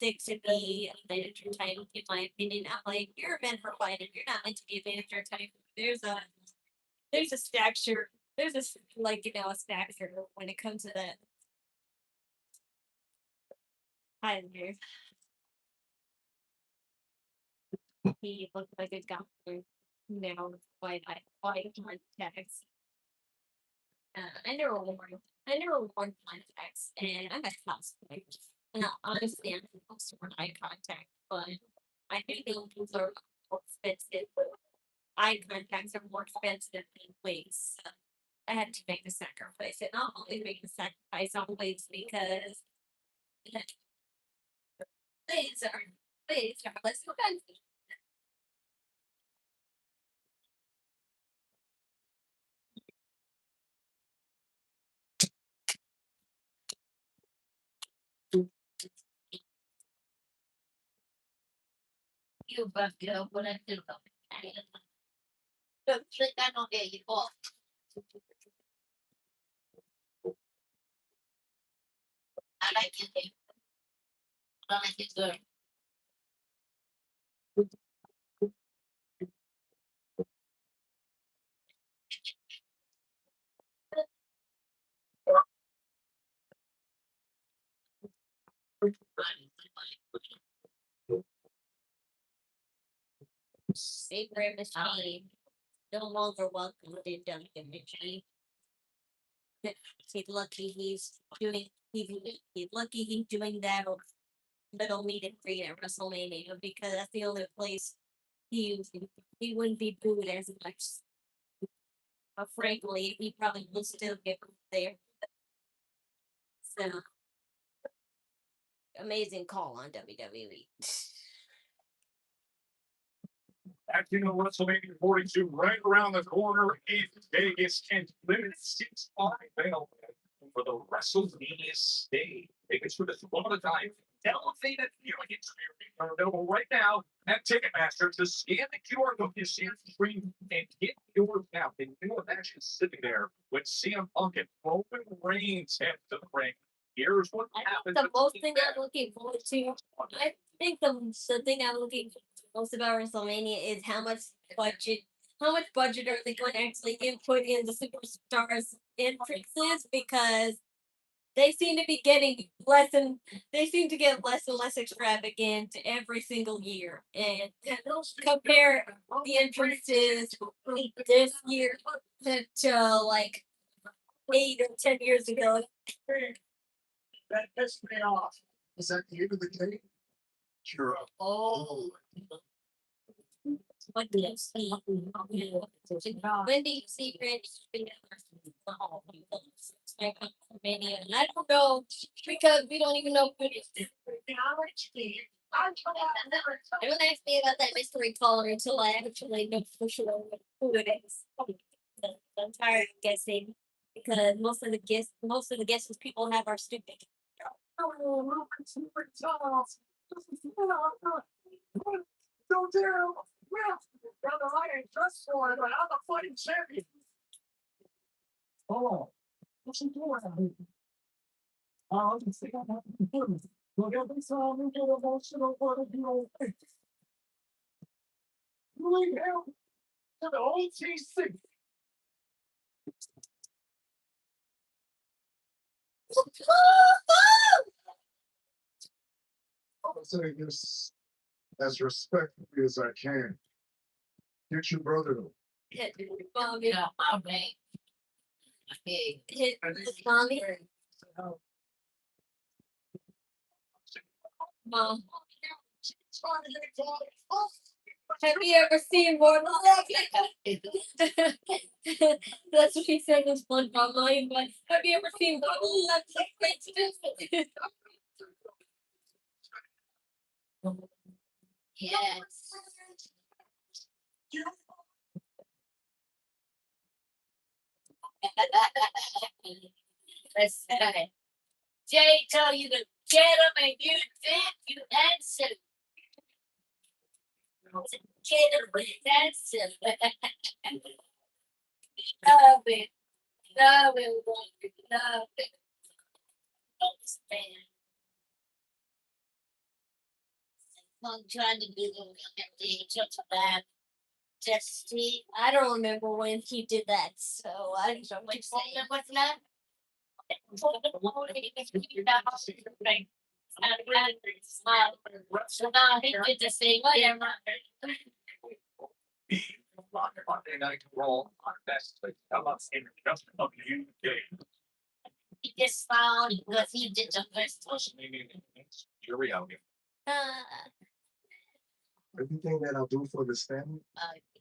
thick to be a manager type, in my opinion. I'm like, you're a man for fighting. You're not meant to be a manager type. There's a stature. There's a like a stature when it comes to that Highlander. He looked like a doctor now with white contacts. I never worn contacts, and I'm a cosplayer. Now, honestly, I'm supposed to wear eye contact, but I do think things are more expensive. Eye contacts are more expensive than wigs. So I had to make the sacrifice, and I'll only make the sacrifice on wigs because wigs are wigs are less expensive. You but you know what I do. Don't think I don't get you off. I like it. I like it good. Favorite machine no longer welcome in Duncan Machine. He's lucky he's lucky he's doing that little meet and greet at WrestleMania because that's the only place he he wouldn't be booed as much. But frankly, he probably would still get booed there. So amazing call on WWE. Back in WrestleMania 42, right around the corner in Vegas, and limited seats are available for the WrestleMania stage. Tickets for this one of a time elevated viewing experience are available right now at Ticketmaster. To scan the QR code you see on the screen and get yours now. And your match is sitting there with CM Punk and Roman Reigns at the ring. Here's what happens. The most thing I'm looking forward to. I think the thing I'm looking most about WrestleMania is how much budget are they going to actually input in the superstars entrances because they seem to be getting they seem to get less and less extravagant every single year. And compare the entrances this year to like 8 or 10 years ago. That pissed me off. Is that the end of the game? Sure. Oh. What do you see? When do you see Randy Mania? I don't know because we don't even know who it is. Don't ask me about that mystery caller until I actually know for sure who it is. I'm tired of guessing because most of the guesses people have are stupid. Don't dare! Brother, I ain't just for it, but I'm a fighting champion. Oh, what's he doing? I just think I'm happy. Look at this, I'm a little emotional, but you know, you ain't hell to the OTC. I'll say this as respectfully as I can. Get your brother though. Hit mommy. Hit mommy. Mom. Have you ever seen more love? That's what he said was fun from mine, but have you ever seen more love like this? Yes. Listen, Jay told you to get him and you did, you answered. Get him and answered. Love it. Love it. Love it. Understand. I'm trying to do the just that. Just see, I don't remember when he did that, so I don't know say. What's that? So now he did the same whatever. Monday night roll on best. How about introduction of you, Dave? He just found because he did the first one. Your reality. Uh, Everything that I do for this family,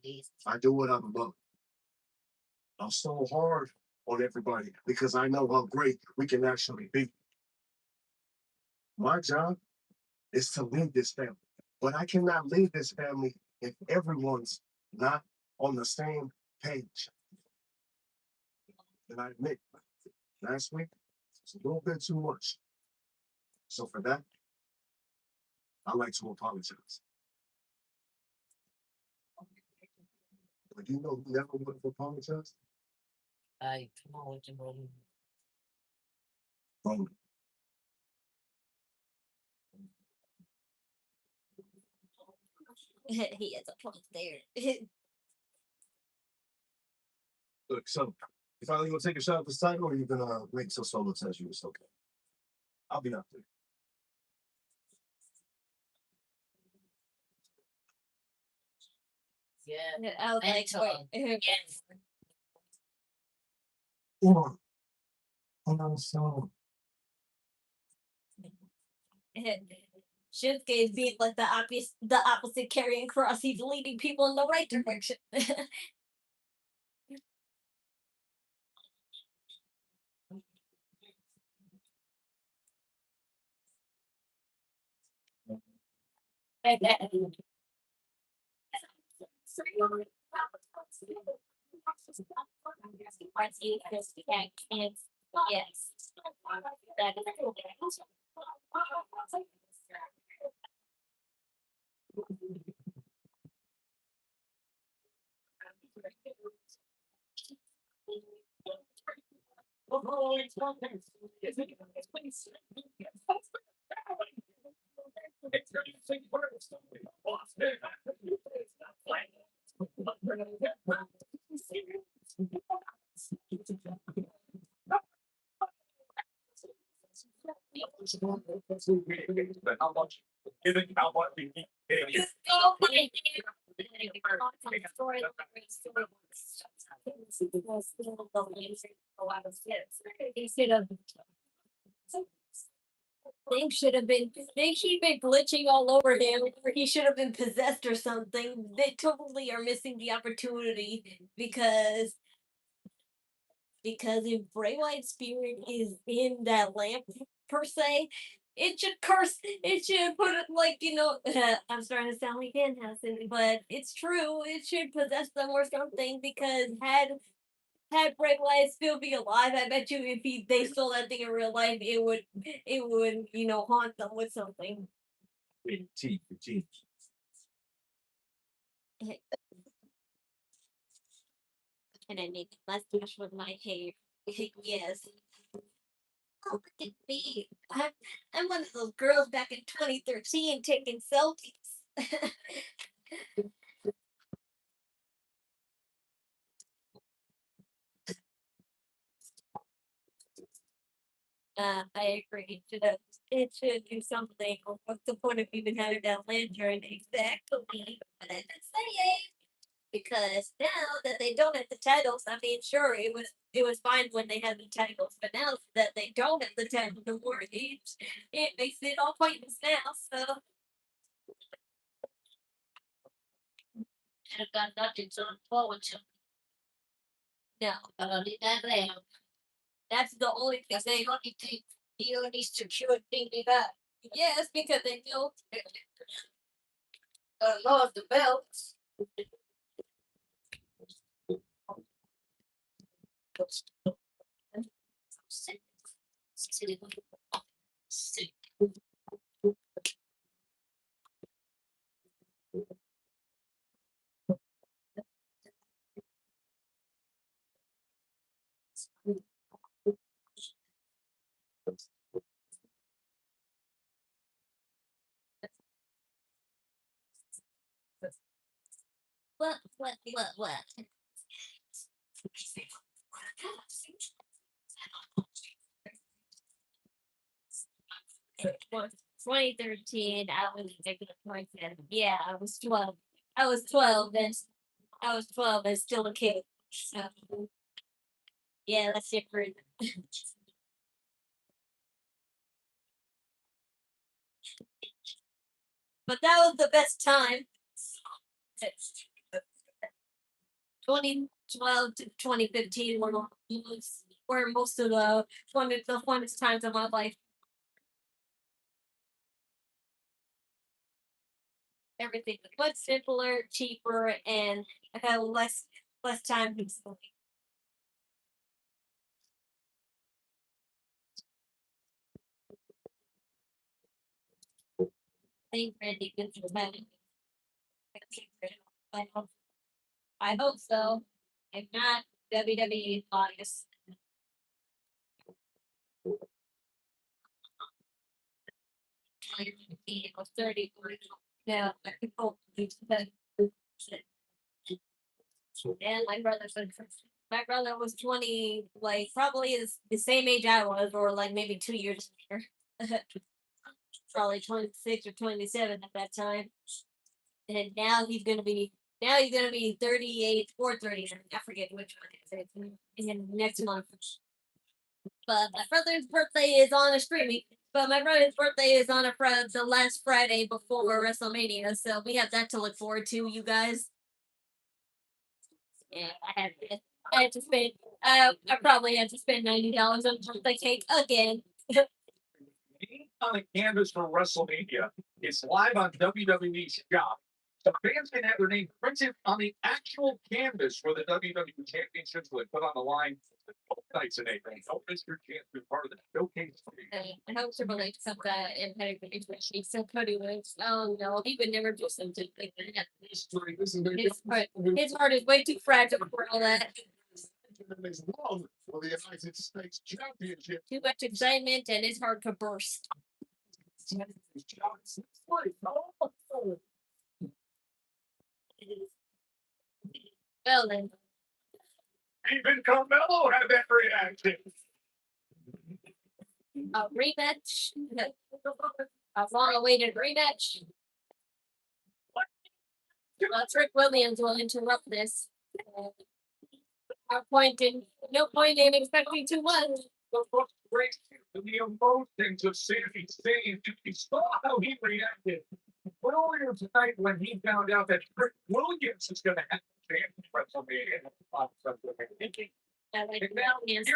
please. I do what I'm about. I'm so hard on everybody because I know how great we can actually be. My job is to lead this family, but I cannot lead this family if everyone's not on the same page. And I admit, last week it's a little bit too much. So for that, I like to apologize. But you know who never would have apologized? I come on with your money. Roman. He has a point there. Look, so you finally gonna take a shot at this title, or you gonna make some solo test you? It's okay. I'll be out there. Yeah, I was like, wait. Yes. Hold on, so Shinsuke is being like the opposite carrying cross. He's leading people in the right direction. Yes. how much? Given how much we need. Things should have been glitching all over him, or he should have been possessed or something. They totally are missing the opportunity because if Bray Wyatt's spirit is in that lamp per se, it should curse. It should put it like I'm starting to sound like Danhausen, but it's true. It should possess them or something because had Bray Wyatt still be alive, I bet you if they stole that thing in real life, it would haunt them with something. Big teeth for teeth. And I make a mustache with my hair. Yes. Oh, look at me. I'm one of those girls back in 2013 taking selfies. I agree. It should do something. What's the point of even having that lantern? Exactly. But I'm just saying. Because now that they don't have the titles, I mean, sure, it was fine when they had the titles, but now that they don't have the titles no more, it makes it all pointless now. So I've got nothing to look forward to. No, leave that there. That's the only thing they only think the only secure thing they got. Yes, because they know lost the belts. What? 2013, I was yeah, I was 12. I was 12 and I was 12 and still a kid. So yeah, that's different. But that was the best time. 2012 to 2015 were most of the funnest times of my life. Everything was much simpler, cheaper, and I had less time to sleep. I think Randy gets dramatic. I hope, I hope so. If not, WWE August. I was 30. Yeah, I could hope that. And my brother was 20, like probably is the same age I was, or like maybe 2 years later. Probably 26 or 27 at that time. And now he's gonna be 38 or 39. I forget which one it is. In next month. But my brother's birthday is on a streaming. But my brother's birthday is on the last Friday before WrestleMania, so we have that to look forward to, you guys. Yeah, I had to spend. I probably had to spend $90 on birthday cake again. On the canvas for WrestleMania. It's live on WWE Shop. So fans can have their name printed on the actual canvas where the WWE Championships will put on the line both nights in April. Don't miss your chance to be part of the showcase. I hope Triple H some guy and Petty He so Cody was. Oh no, he would never do something like that. His heart is way too fragile for all that. For the United States Championship. Too much excitement and his heart could burst. Well then, Even Carmelo had that reaction. a rematch. A long-awaited rematch. Trick Williams will interrupt this. No point in expecting too much. The emotions of Sami Zayn. You saw how he reacted earlier tonight when he found out that Trick Williams is going to have a chance at WrestleMania. I like And now hands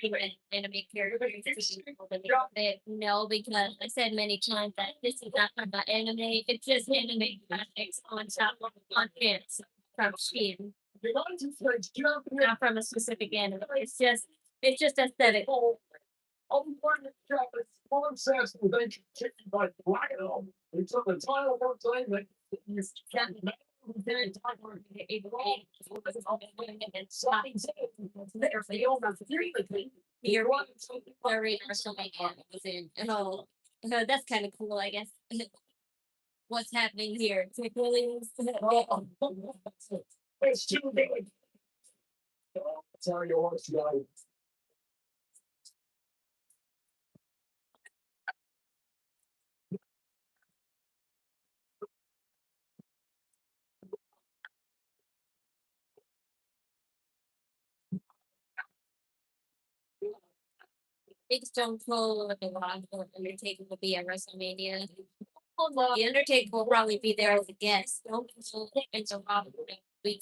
here anime characters. No, because I said many times that this is not about anime. It's just anime graphics on top of pants from Shein, not from a specific anime. It's just aesthetic. Obsessed with ancient chicken by Blacko. He took the title one time that he's You're very or something within. Oh, that's kind of cool, I guess. What's happening here? Tick Williams. It's too big. Sorry, you want to go. Big Stone Cold and Undertaker will be at WrestleMania. The Undertaker will probably be there as a guest. And so probably they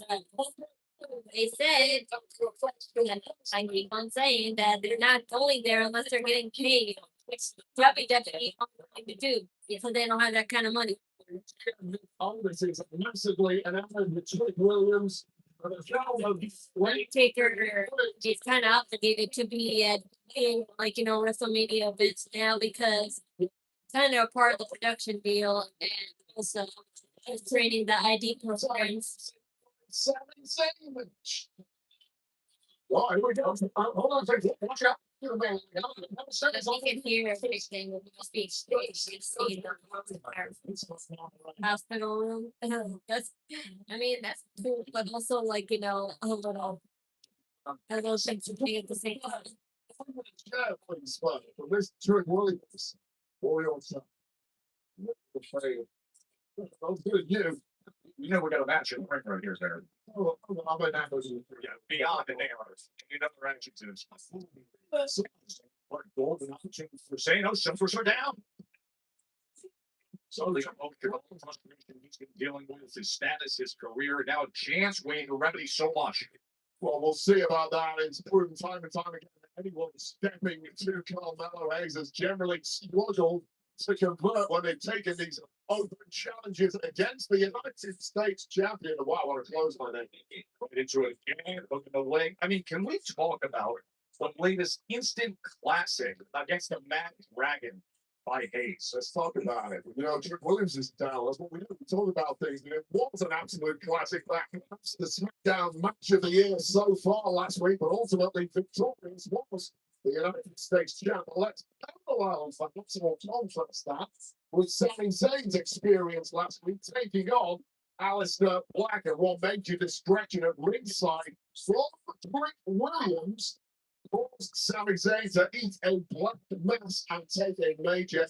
said, I keep on saying that they're not going there unless they're getting paid, which WWE to do, so they don't have that kind of money. All this is massively and Trick Williams. Undertaker is kind of obligated to be at like WrestleMania events now because kind of a part of the production deal and also is training the ID programs. Well, here we go. Hold on a second. Watch out. You can hear everything with the speech. You see the hospital room. That's cool, but also like a little things to be at the same time. This Trick Williams. You. You know we got a match in the ring right here, there. Oh, I'm gonna have those beyond the nailers. Another adjectives. What golden opportunity for saying no, some for down. So the emotional frustration he's been dealing with, his status, his career, now a chance waiting to remedy so much. Well, we'll see about that. It's proven time and time again that anyone stepping into Carmelo Hayes has generally struggled to convert when they've taken these open challenges against the United States champion. Wow, what a close by that. Into it again, look at the leg. I mean, can we talk about the latest instant classic against the Mad Dragon by Hayes? Let's talk about it. Trick Williams is down. That's what we do. We talk about things. And it was an absolute classic. That's the Smackdown match of the year so far last week, but ultimately victorious was the United States champ. Let's parallel for national contrast that with Sami Zayn's experience last week, taking on Alistair Black and what major distraction at ringside from Trick Williams caused Sami Zayn to eat a black mess and take a major.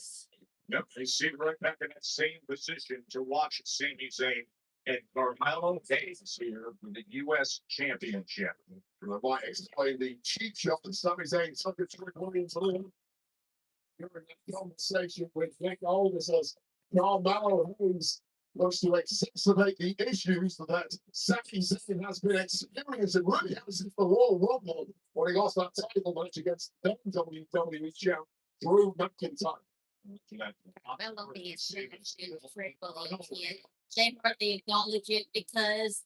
Yep, they sit right back in that same position to watch Sami Zayn and Carmelo Hayes here with the U.S. Championship. I might explain the cheap shot that Sami Zayn took at Trick Williams. You're in that conversation with Nick Aldis as Carmelo Hayes looks to exacerbate the issues that Sami Zayn has been experiencing really ever since the Royal Rumble when he lost that title match against WWE champ Drew MacIntyre. They hardly acknowledge it because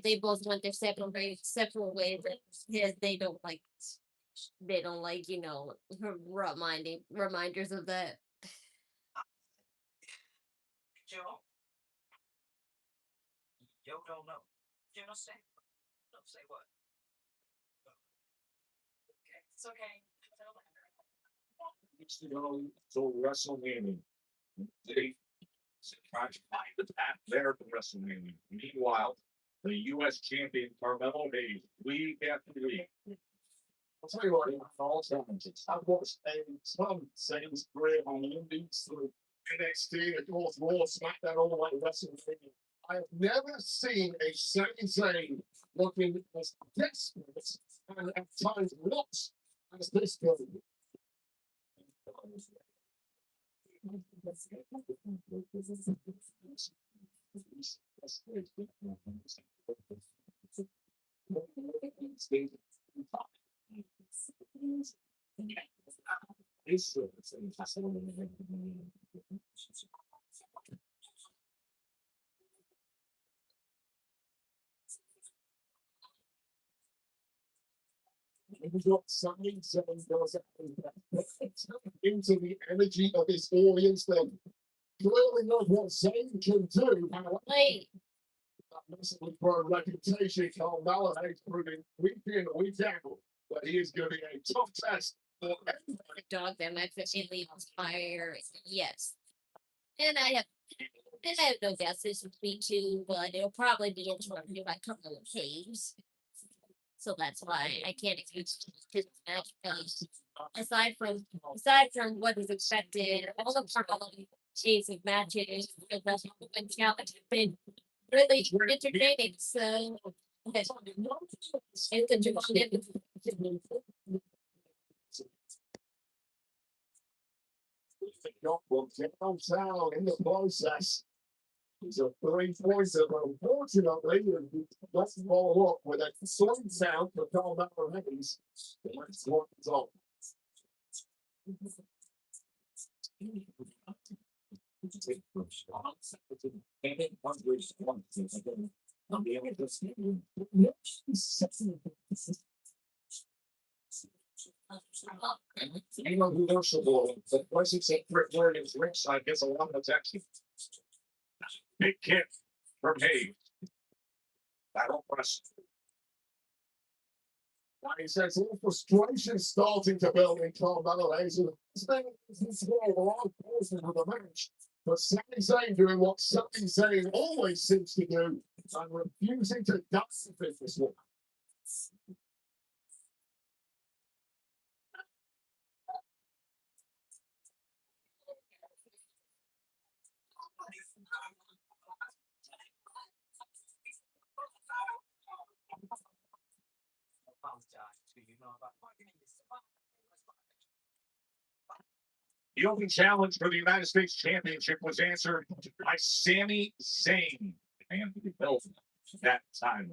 they both went their separate ways. Yeah, they don't like reminders of that. Joe? Joe don't know. Joe don't say. Don't say what? Okay, it's okay. It's to go to WrestleMania. They try to find the path there to WrestleMania. Meanwhile, the U.S. champion Carmelo Hayes, week after week. I'll tell you what, all times, I've watched some Zayn's career on the Indies through NXT, of course, Raw, SmackDown, all the way to WrestleMania. I have never seen a Sami Zayn looking as desperate and at times lost as this guy. Something goes into the energy of his audience. Then clearly knows what Zayn can do. Wait, Massively for a reputation, Carl Malaha's proving week in, week out, but he is going to be a tough test for everybody. dog that might efficiently inspire. Yes. And I have no doubt this will be too, but it'll probably be interrupted by a couple of caves. So that's why I can't expect his match because aside from what is expected, all the qualities of matches and challenge have been really entertaining. So it's entertaining. Will downtown in the process. He's a 3 pointer, but unfortunately, let's roll up with a swing sound for Carl Malaha's. Let's go on. You know who knows the ball? The person said Rick Williams ringside gets a lot of attention. Big kick from Haii. Battle press. He says a little frustration starting to build in Carl Malaha's. He's a long portion of the match. But Sami Zayn doing what Sami Zayn always seems to do and refusing to dust this one. The open challenge for the United States Championship was answered by Sami Zayn. And he held that time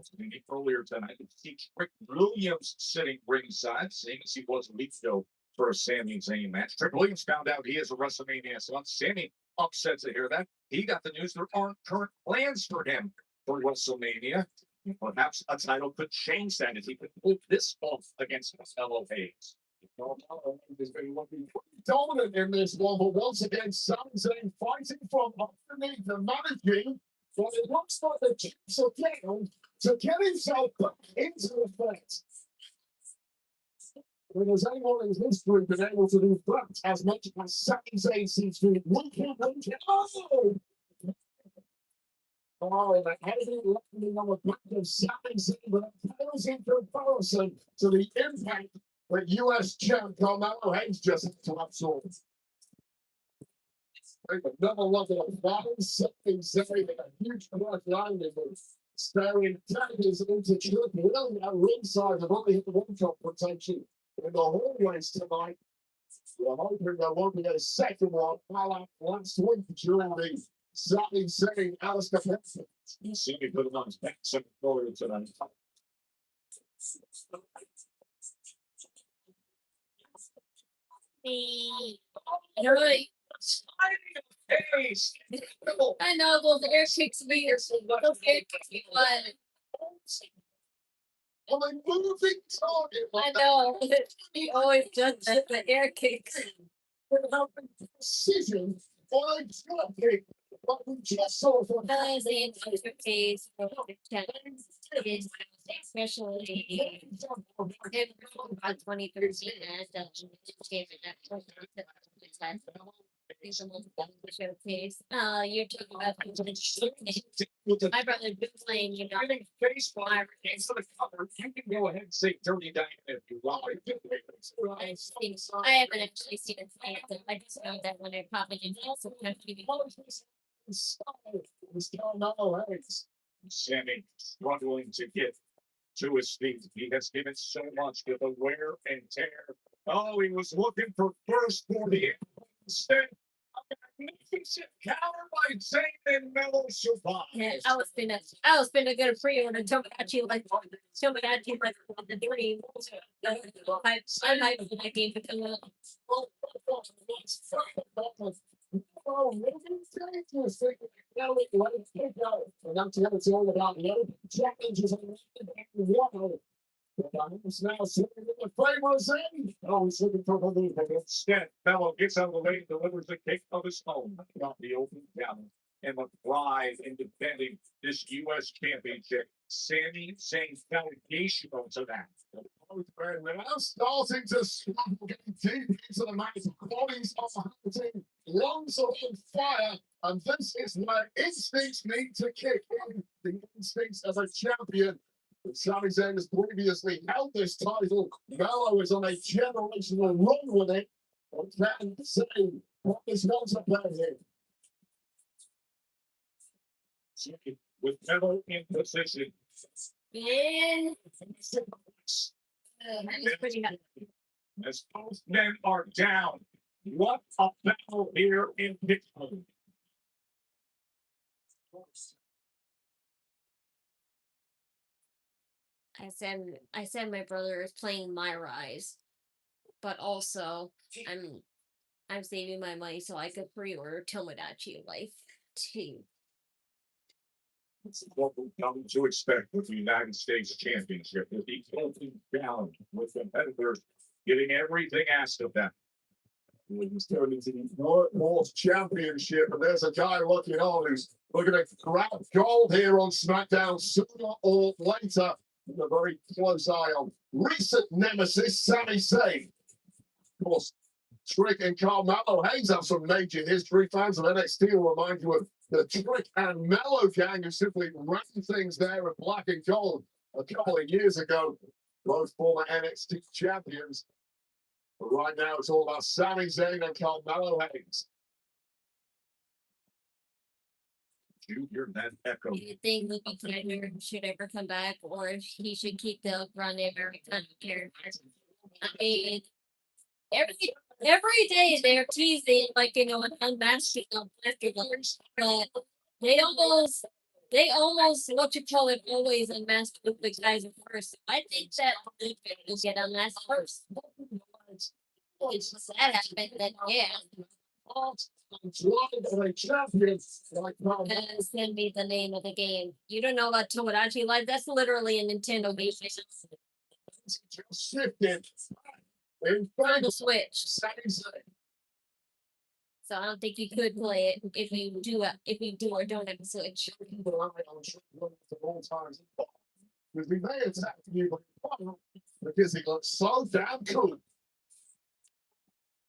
earlier tonight. See Rick Williams sitting ringside, same as he was a week ago for a Sami Zayn match. Trick Williams found out he is a WrestleMania slot. Sami upset to hear that. He got the news there aren't current plans for him for WrestleMania. Perhaps a title could change that if he could pull this off against fellow Hayes. Is very dominant in this one, but once again, Sami Zayn fighting from underneath the managing. But it looks like the chips are down to get himself back into the fight. When there's anyone in history been able to do that as much as Sami Zayn seems to week in, week out. Oh, the heavy lifting on the back of Sami Zayn, but it pales in comparison to the impact that US champ Carmelo Hayes just had to absorb. Another look at a flying Sami Zayn with a huge blood line in the staring daggers into Trick Williams at ringside. Have only hit the one confrontation in the hallways tonight. We're hoping there won't be a second one, like last week during the Sami Zayn Alistair Benson. You see me put him on his back second earlier tonight. Really? Hey, I know those air kicks me. Those air kicks me. on a moving target. I know. He always does that. The air kicks. Precision on a drop kick. But we just saw from That is the entire case for the challenge. Is especially in 2013 as the showcase. You're talking about my brother been playing, you know. Facebook for the cover. You can go ahead and say Dirty Diana if you like. I haven't actually seen it play, but I just know that when it probably didn't also have to be Sami struggling to get to his feet. He has given so much with the wear and tear. Oh, he was looking for first for the state. Magnificent counter by Zayn and Mellow survive. Yeah, I was finna go to pre-order Tomodachi like the dream. I'm hyped for that game to come out. Oh, and I'm telling you about no challenges on the it's now sitting in the famous end. Oh, he's looking for the lead. Instead, Mello gets out of the way and delivers the kick of his own. Got the open down and the pride in defending this U.S. championship. Sami Zayn foundational to that. We're now starting to get deep into the match. Bodies are hunting, lungs are on fire, and this is where instincts need to kick in. The instincts as a champion. Sami Zayn has previously held this title. Mello is on a generational run with it. I can say what is not to play here. With Mello in position. Yeah. That's pretty nice. As both men are down. What a battle here in Pittsburgh. I said my brother is playing my rise, but also I'm saving my money so I could pre-order Tomodachi Life too. It's what we've come to expect with the United States Championship, with the open challenge, with competitors getting everything asked of them. It's turning to the World Championship, and there's a guy looking on who's looking to grab gold here on Smackdown sooner or later. With a very close eye on recent nemesis Sami Zayn. Of course, Trick and Carmelo Hayes have some major history. Fans of NXT will remind you of the Trick and Mello gang who simply ran things there in black and gold a couple of years ago. Both former NXT champions. But right now, it's all about Sami Zayn and Carmelo Hayes. Did you hear that echo? Do you think Luke Snyder should ever come back, or if he should keep the run every time here? I mean, every day they're teasing like unmasking plastic lovers, but they almost what you call it always unmasked with the guys first. I think that Luke will get unmasked first. If that happened, then yeah. Send me the name of the game. You don't know about Tomodachi Life? That's literally a Nintendo game. Shifted. On the Switch. So I don't think you could play it if you do or don't have a Switch. Because we may attack you because he looks so damn cool.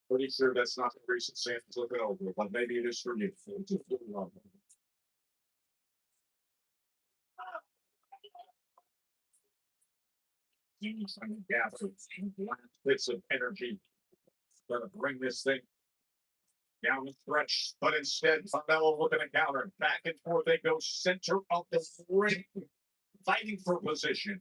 Pretty sure that's not the recent Santa's looking over, but maybe it is for you. Bits of energy gonna bring this thing down the stretch, but instead Carmelo looking to counter. Back and forth they go, center of the ring, fighting for position.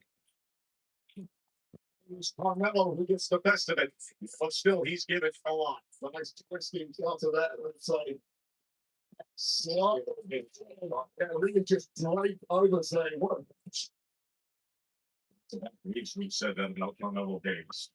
It's Carmelo who gets the best of it, but still he's given a lot. The nice twisting out to that inside. So, we can just drive over saying, what? We said that about Carmelo Hayes.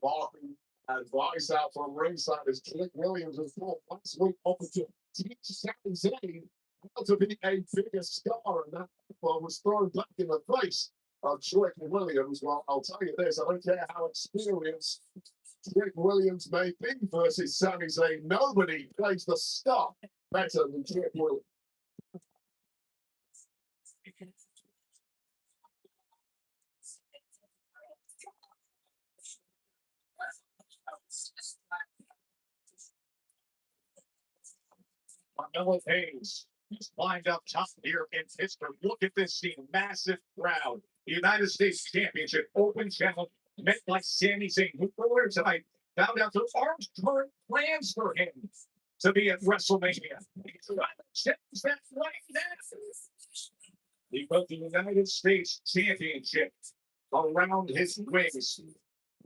Walking advice out from ringside as Click Williams is full last week offered to teach Sami Zayn how to be a bigger star, and that was thrown back in the face of Trick Williams. Well, I'll tell you this, I don't care how experienced Trick Williams may be versus Sami Zayn. Nobody plays the star better than Trick Williams. Carmelo Hayes is lined up top here in Pittsburgh. Look at this scene, massive crowd. The United States Championship Open Challenge met by Sami Zayn, who earlier tonight found out there aren't current plans for him to be at WrestleMania. He's trying to change that right now. He put the United States Championship around his waist.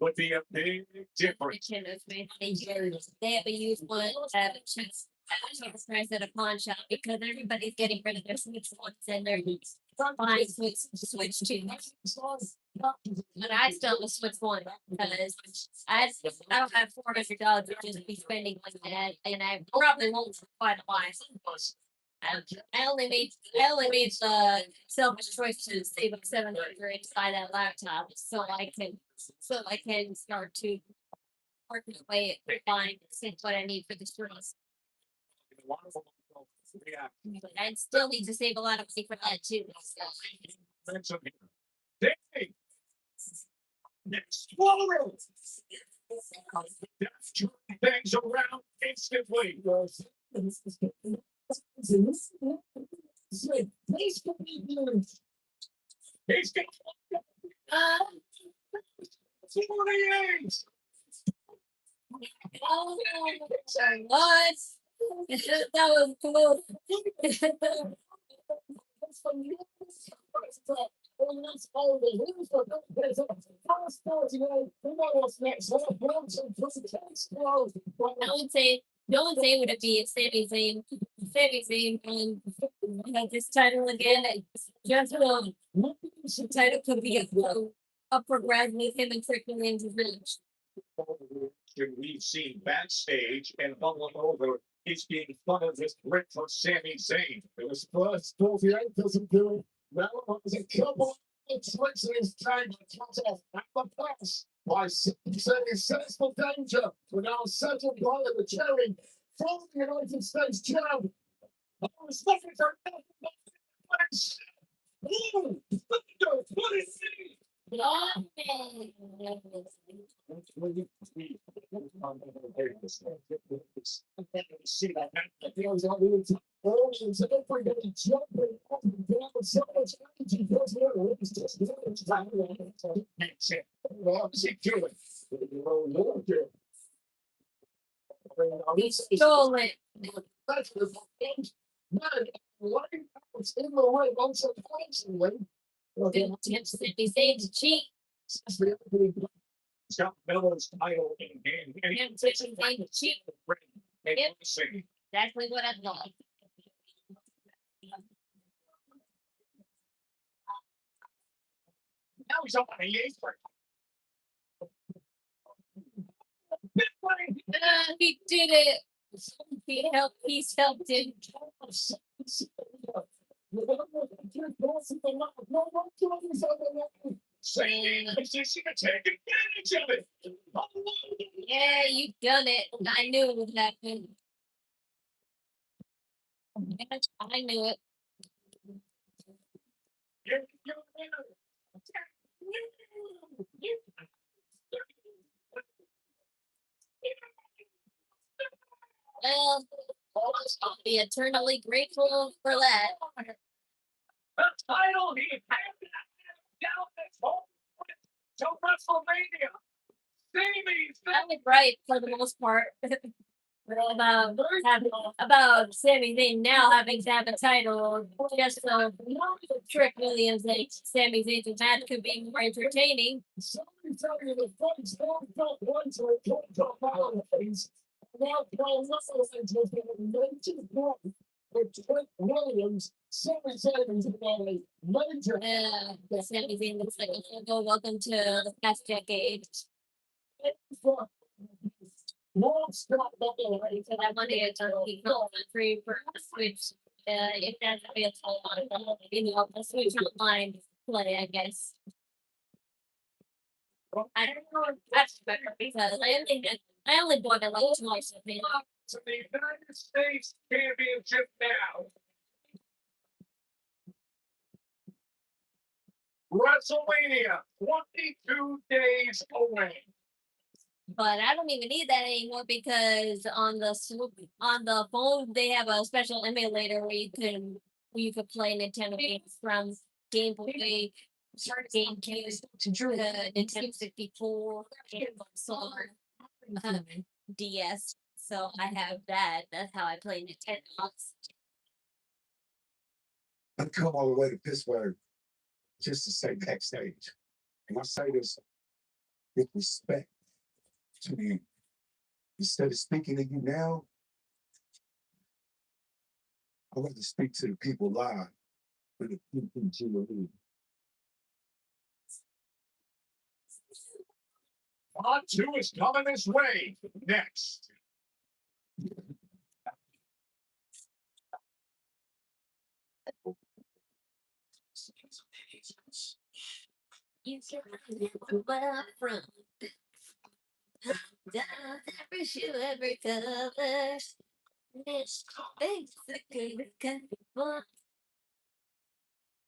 would be a big difference. They have a used one at a cheap price at a pawn shop because everybody's getting rid of their Switch ones and they're buying Switch 2. But I still have a Switch 1 because I don't have $400 to just be spending like that, and I probably won't for quite a while. I only made the selfish choice to save up $700 to buy that laptop so I can start to work my way at buying what I need for the streams. But I still need to save a lot of money for that too. So. Hey! Explode! That's two things around instantly. He's got 48! Oh, what? That was cool. I would say would it be Sami Zayn had this title again. Just the title could be up for grabs with him and Trick Williams' match. We've seen backstage and bubbling over. He's being fun of this Rick for Sami Zayn. It was first 48 doesn't do it. Now it was a couple of switches his time to cut off at the pass by successful danger. We're now settled by the cherry from the United States champ. I was looking for nothing but this. What is it? See that? Stole it. They say to cheat. Scott Bella's title in hand. And Him switching thing to cheat. Yep. Exactly what I thought. Now he's on the apron. He did it. He's helped him. Saying he's gonna take advantage of it. Yeah, you done it. I knew it would happen. I knew it. Well, I'll be eternally grateful for that. The title he had down this whole to WrestleMania. I was right for the most part. About Sami Zayn now having to have a title just so Trick Williams and Sami Zayn's match could be more entertaining. Williams, Sami Zayn Sami Zayn looks like a logo. Welcome to the past decade. So that money is free for Switch. If that's available on the Switch online play, I guess. I don't know if that's better because I only bought it like twice. to the United States Championship now. WrestleMania, 22 days away. But I don't even need that anymore because on the phone they have a special emulator where you could play Nintendo games from Game Boy, GameCube to Nintendo 64, Game Boy, DS. So I have that. That's how I play Nintendo. I've come all the way to Pittsburgh just to say backstage. And I say this with respect to you. Instead of speaking to you now, I'd rather speak to the people live with the people in Giulia. Fatu is coming this way. Next. You can where I'm from. Down every shoe, every color. It's basically the kind of fun.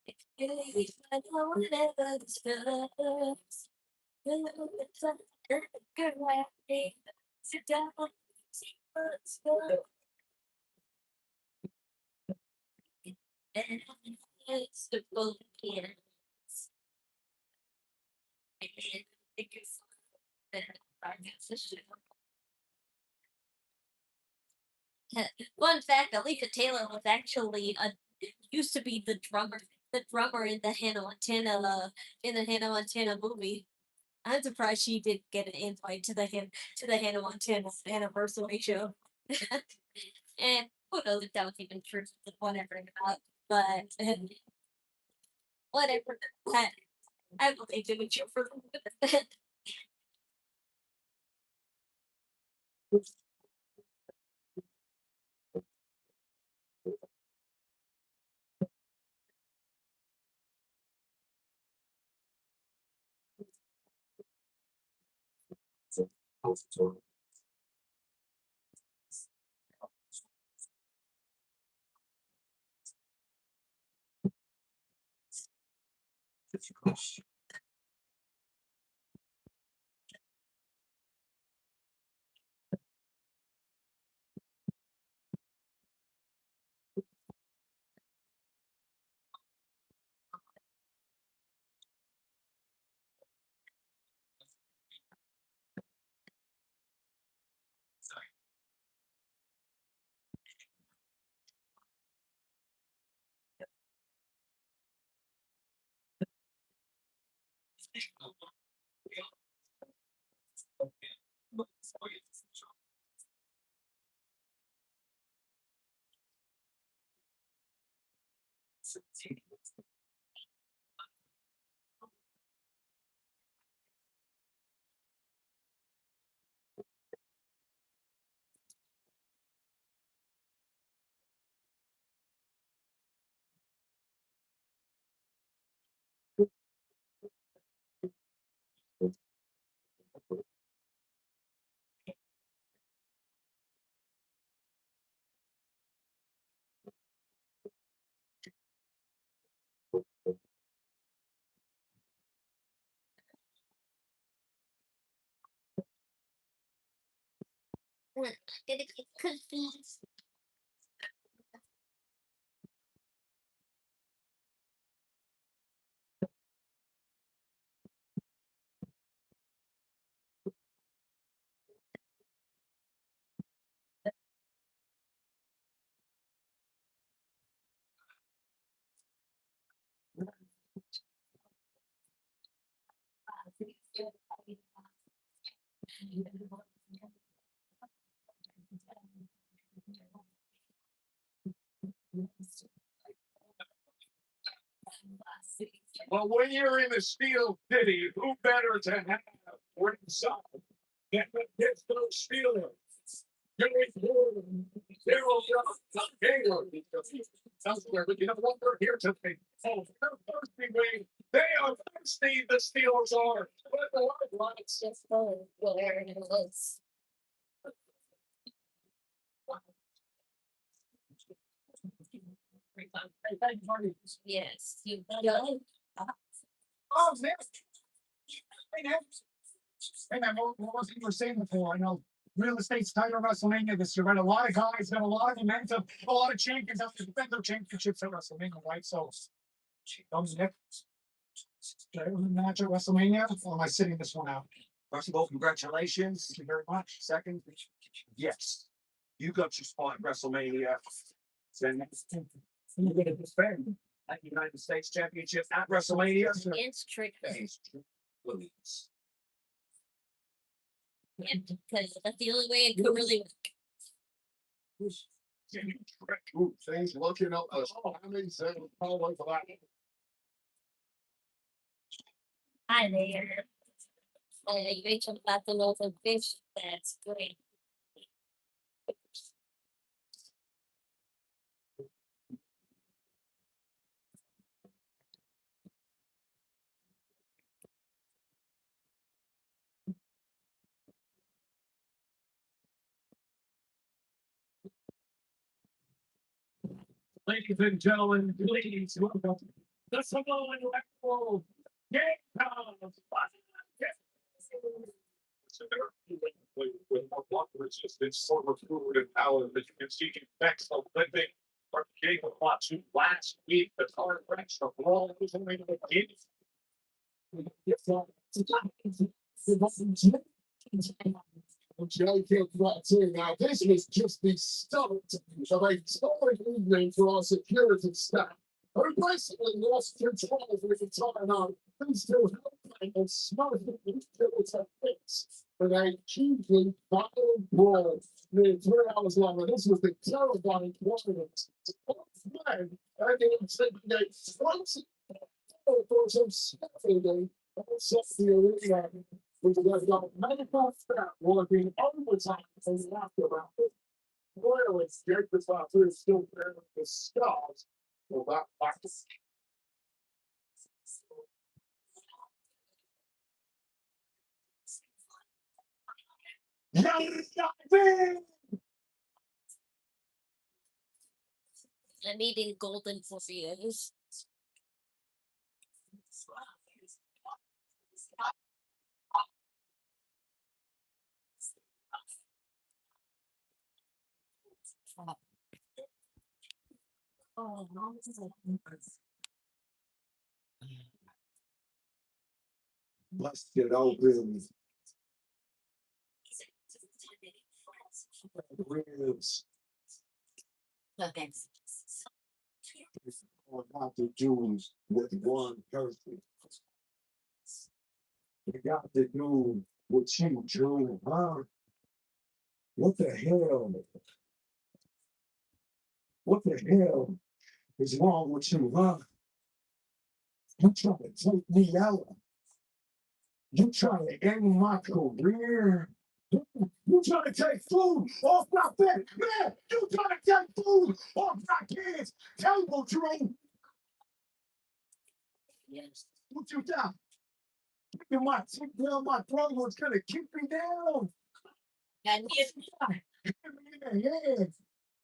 It's like whatever discovers. It's like a girl I think. Sit down, see what's going. And it's the both kids. And it's that I guess the show. Fun fact: Alicia Taylor was actually used to be the drummer in the Hannah Montana movie. I'm surprised she didn't get an invite to the Hannah Montana anniversary show. And who knows if that was even true? Whatever, but whatever. I believe it was true for that. Gonna get confused. Well, when you're in the Steel City, who better to have ringside than the Pittsburgh Steelers? Elsewhere, but you have one word here to think. Oh, they're thirsty, Wayne. They are thirsty, the Steelers are. But the line It's just fun. Whatever it was. Yes, you got it. Oh, man. Hey, man, what was you were saying before? I know real estate's tighter WrestleMania this year, right? A lot of guys got a lot of momentum, a lot of champions have to defend their championships at WrestleMania, right? So, comes next. Match at WrestleMania, or am I sitting this one out? First of all, congratulations. Thank you very much. Second, yes, you got your spot at WrestleMania. Then you're going to defend that United States Championship at WrestleMania. Against Trick. Williams. Yeah, because that's the only way it could really work. Ooh, things looking up. How many seconds? How long for that? Hi there. Rachel Fatu knows a fish. That's great. Ladies and gentlemen, please welcome the Samoan Electoral Gatehouse. With more blood resistance, more fluid and power, as you can see, effects of living from Jacob Fatu last week. The car crash of Raw was only the beginning. Jacob Fatu. Now, this was just the start of a torrid evening for our security staff, who basically lost control of the entire night. They still helping and smoking until fix with a hugely violent brawl nearly 3 hours long. And this was the terrifying climax. Man, I didn't think they frozen for some scaffolding outside the arena. Which has got medical staff working overtime in the aftermath. Clearly, Jacob Fatu is still bearing the scars of that practice. I'm eating golden for years. Oh, no, this is Let's get open. Ribs. okay. All I have to do with one person. You got to do what you do, huh? What the hell? What the hell is wrong with you, huh? You trying to take me out? You trying to end my career? You trying to take food off my bed? Man, you trying to take food off my kids' table, Drew? Yes. What you done? Keeping my tick down my throat was gonna keep me down. And if Hit me in the head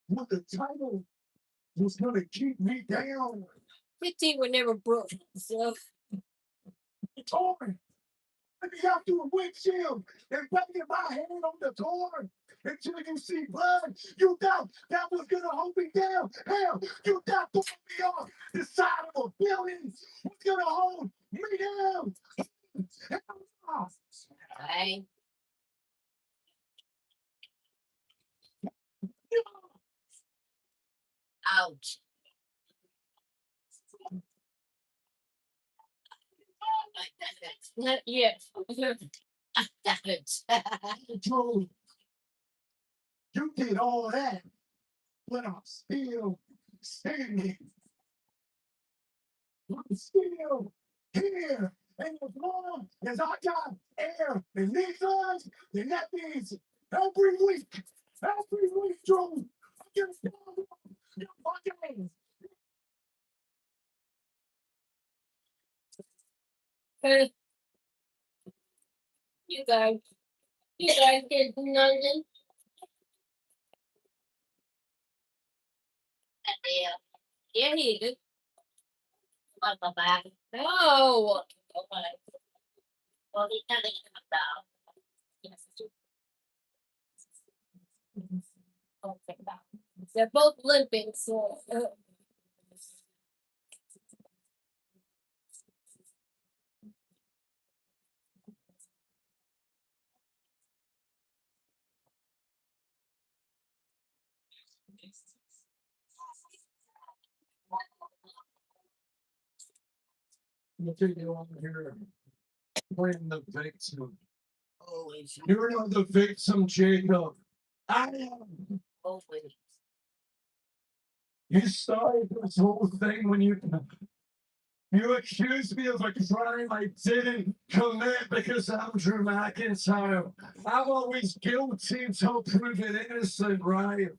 with the title was gonna keep me down. 15 were never broke, so Torn. Let me out through a windshield and banging my head on the door until you see blood. You thought that was gonna hold me down. Hell, you thought throwing me off the side of a building was gonna hold me down. Hell no. I ouch. Not yet. That hurts. Drew, you did all that, but I'm still standing. I'm still here. And as long as I got air in these lungs, then that means every week, Drew, I'm gonna follow your fucking Hey, you guys, you guys did nothing. Yeah, yeah, he did. On the back. No. Well, he kind of come down. Yes. Okay, down. They're both limping, so. You think you want to hear playing the victim You're not the victim, Jacob. I am. Always. You started this whole thing when you accused me of a crime I didn't commit because I'm Drew MacIntyre. I'm always guilty until proven innocent, right?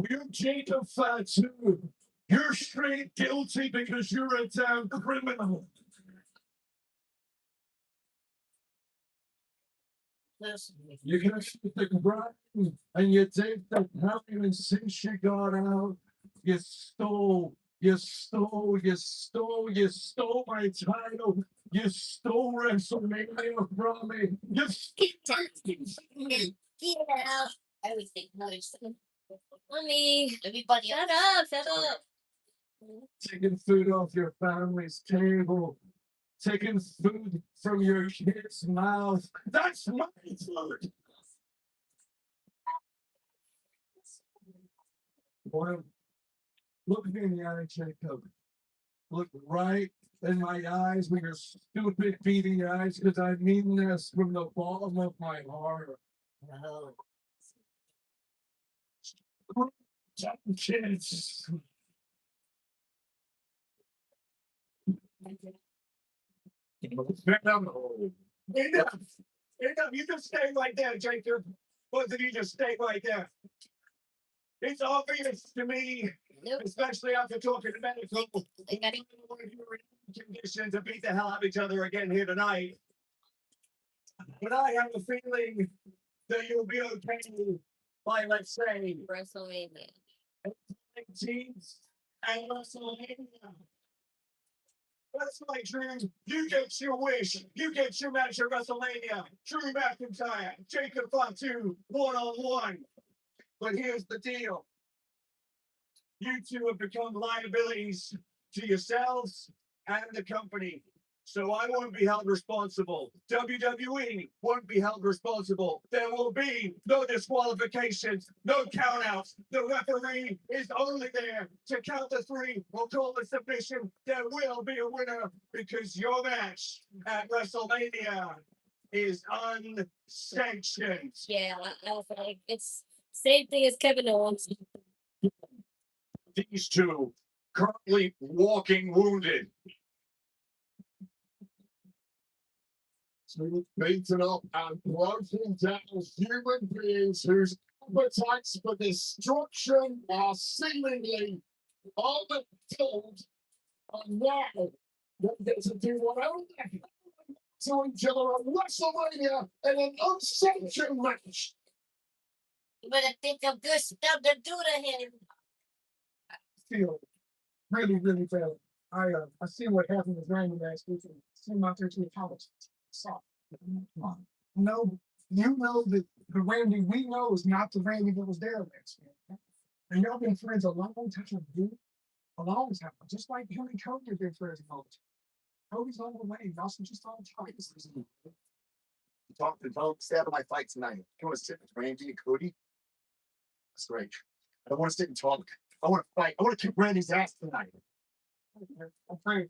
You're Jacob Fatu. You're straight guilty because you're a damn criminal. Listen, You can shoot the crime and you take the crime, and since you got out, you stole my title. You stole WrestleMania from me. You get out. Everything nice. Mommy, everybody, shut up, shut up. taking food off your family's table, taking food from your kid's mouth. That's my food. Boy, look me in the eye, Jacob. Look right in my eyes with your stupid beating eyes, because I mean this from the bottom of my heart. No. Kids. Enough. Enough. You just stay like that, Jacob. Both of you just stay like that. It's obvious to me, Nope. especially after talking to medical, I got it. you're in condition to beat the hell out of each other again here tonight. But I have a feeling that you'll be okay by, let's say, WrestleMania. teams and WrestleMania. That's right, Drew. You get your wish. You get your match at WrestleMania. Drew MacIntyre, Jacob Fatu, 1-on-1. But here's the deal. You two have become liabilities to yourselves and the company. So I won't be held responsible. WWE won't be held responsible. There will be no disqualifications, no countouts. The referee is only there to count the three. We'll call the submission. There will be a winner because your match at WrestleMania is unsanctioned. Yeah, I was like, it's same thing as Kevin Owens. These two currently walking wounded. Beaten up and broken down human beings whose appetites for destruction are seemingly unfilled. And now they get to do whatever they want to each other at WrestleMania in an unsanctioned match. You better think of good stuff to do to him. Feel really, really bad. I see what happened with Randy last week and sent him out there to apologize. So, no, you know that the Randy we know is not the Randy that was there last week. And y'all been friends a long time, dude. A long time. Just like him and Cody have been friends a long time. Cody's on the way. Y'all should just all talk. Talk to don't stay out of my fight tonight. You want to sit with Randy and Cody? That's great. I don't want to sit and talk. I want to fight. I want to kick Randy's ass tonight. I'm afraid.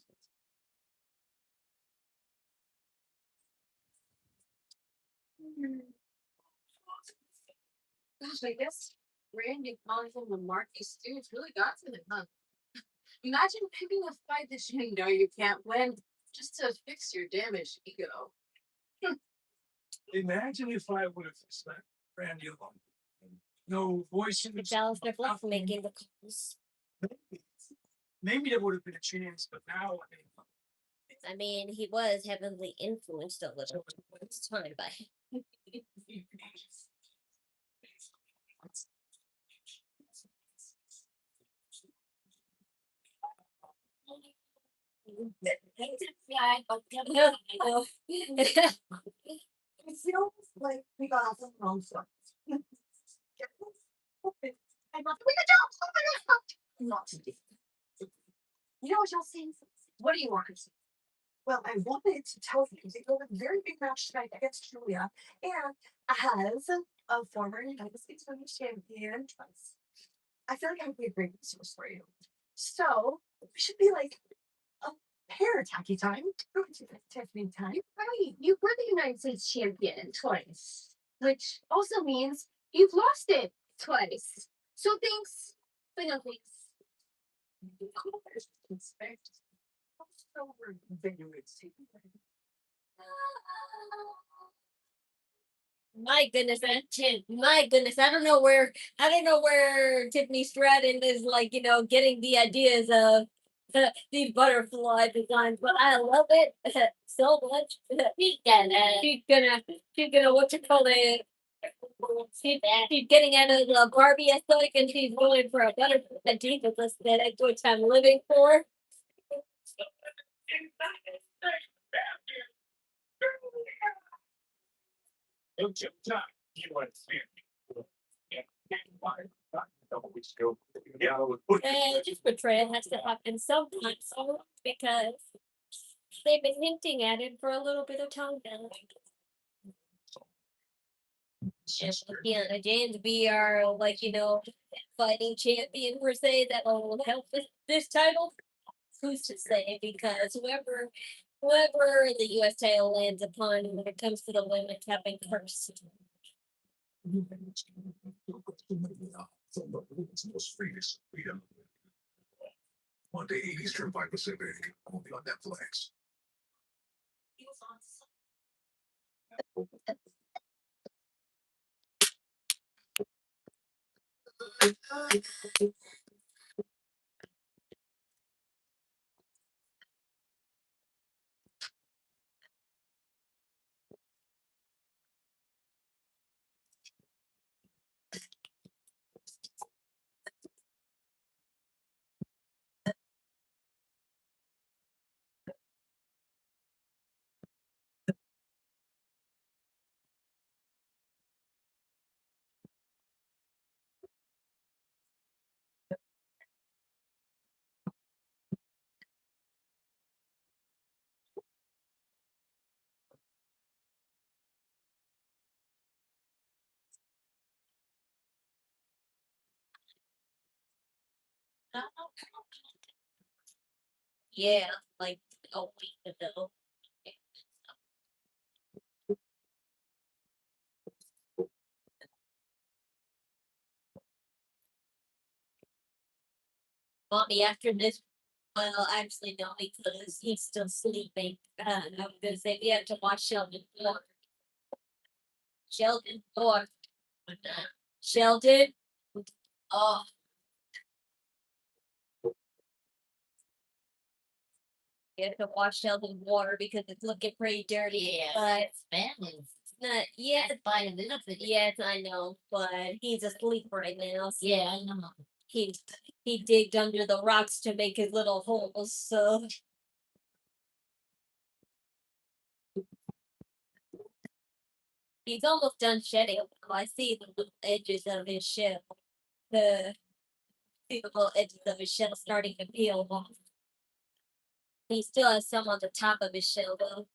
Gosh, I guess Randy calling him the Marcus Stooge really got to him, huh? Imagine picking a fight that you know you can't win just to fix your damaged ego. Imagine if I would have let Randy alone. No voice in the Dallas Fluff making the calls. Maybe there would have been a chance, but now I mean, he was heavily influenced a little this time by It feels like we got off on the wrong foot. I'm not doing a job. Oh my God. Not today. You know what y'all saying? What do you want? Well, I wanted to tell you that you have a very big match tonight against Giulia, and as a former United States Women's Champion, I feel like I would be a great resource for you. So we should be like hair tacky time. Don't do that, Tiffany time. Right, you were the United States champion twice, which also means you've lost it twice. So thanks, but no thanks. My goodness, my goodness, I don't know where Tiffany Stratton is like, getting the ideas of these butterfly designs, but I love it so much. She's gonna what you call it? She's getting out of the Barbie aesthetic and she's going for a butterfly Jesus aesthetic, which I'm living for. You went couple weeks ago. Yeah, Just betrayal has to happen sometimes, because they've been hinting at it for a little bit of time now. Kiana James be our fighting champion per se that will help this title. Who's to say? Because whoever the U.S. title lands upon when it comes to the women have been cursed. Most famous freedom. Monday Eastern by Pacific, only on Netflix. Yeah, like a week ago. Mommy, after this, well, actually, no, because he's still sleeping. I'm gonna say we have to watch Sheldon more. Sheldon more. Sheldon. Oh, you have to wash Sheldon water because it's looking pretty dirty. Yeah, but it's not. Yeah, it's fine. Yes, I know, but he's asleep right now. So yeah, I know. He digged under the rocks to make his little holes. So he's almost done shedding. I see the little edges of his shell. The little edges of his shell starting to peel off. He still has some on the top of his shell though.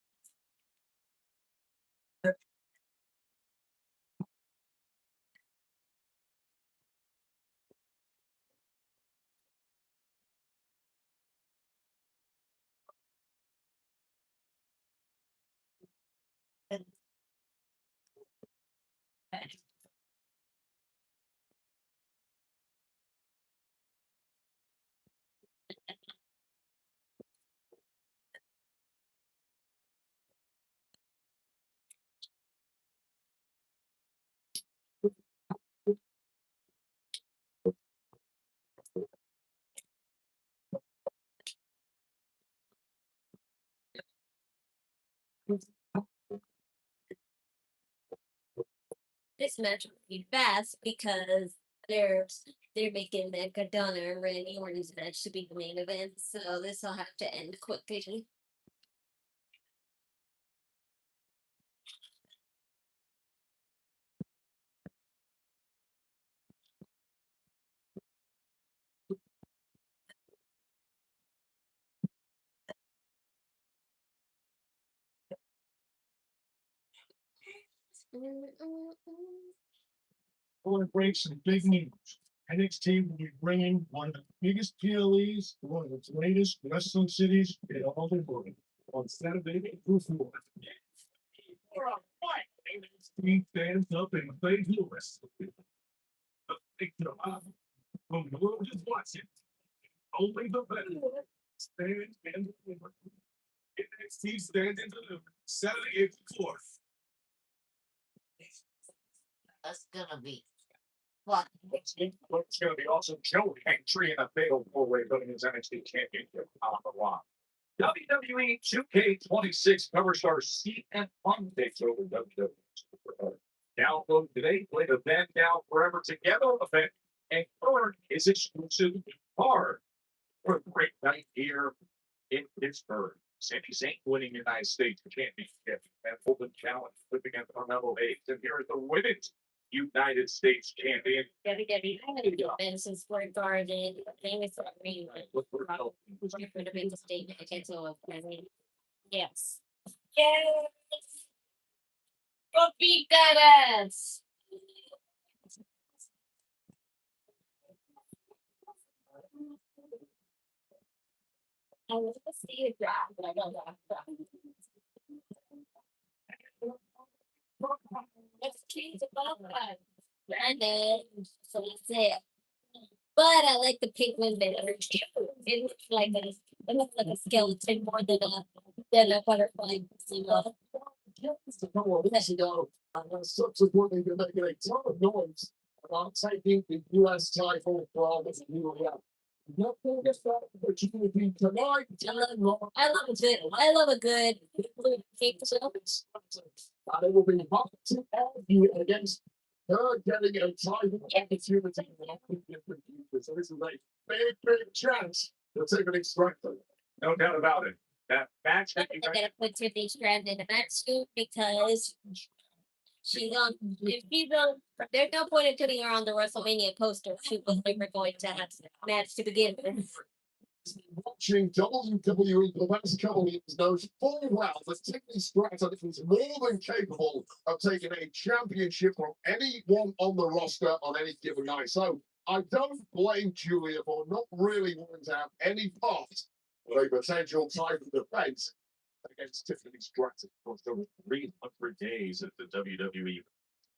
This match will be fast because they're they're making Madonna and Randy Orton's match to be the main event, so this will have to end quickly. I want to break some big news. NXT will be bringing one of the biggest PLEs to one of the greatest wrestling cities in all the world on Saturday, April 4th. NXT stands up in St. Louis. The big drama from the world is watching. Only the better stand and deliver. NXT stands and deliver. Saturday, April 4th. That's gonna be fun. What's going to be awesome? Joe entry in a fatal four-way building his NXT championship on the line. WWE 2K26 cover star CM Punk takes over WWE. Download today, play the Band Down Forever Together event, and earn his exclusive card for a great night here in Pittsburgh. Sami Zayn winning the United States Championship and open challenge, flipping at Carmelo Hayes. And here is the women's United States champion. WWE Madison Square Garden, famous arena. For the biggest statement against all of President. Yes. Yes. Go beat that ass. I want to see it drop, but I don't know. Let's change about that. And then, so that's it. But I like the pink one better. It looks like a skeleton more than a butterfly. You know? Just a couple of weeks ago, subsequently been making a ton of noise about taking the U.S. title from Giulia. Nothing is that opportunity tonight. I love a good pink show. And it will be hard to argue against her getting a title opportunity in the different future. So this is a big chance for Tiffany Stratton. No doubt about it. That match that you I'm gonna put Tiffany Stratton in the match too because she's on. If she's on, there's no point in putting her on the WrestleMania poster. She was never going to have a match to begin with. Watching WWE for the past couple of years knows full well that Tiffany Stratton is more than capable of taking a championship from anyone on the roster on any given night. So I don't blame Giulia for not really wanting to have any part of a potential title defense against Tiffany Stratton. for the 300 days at the WWE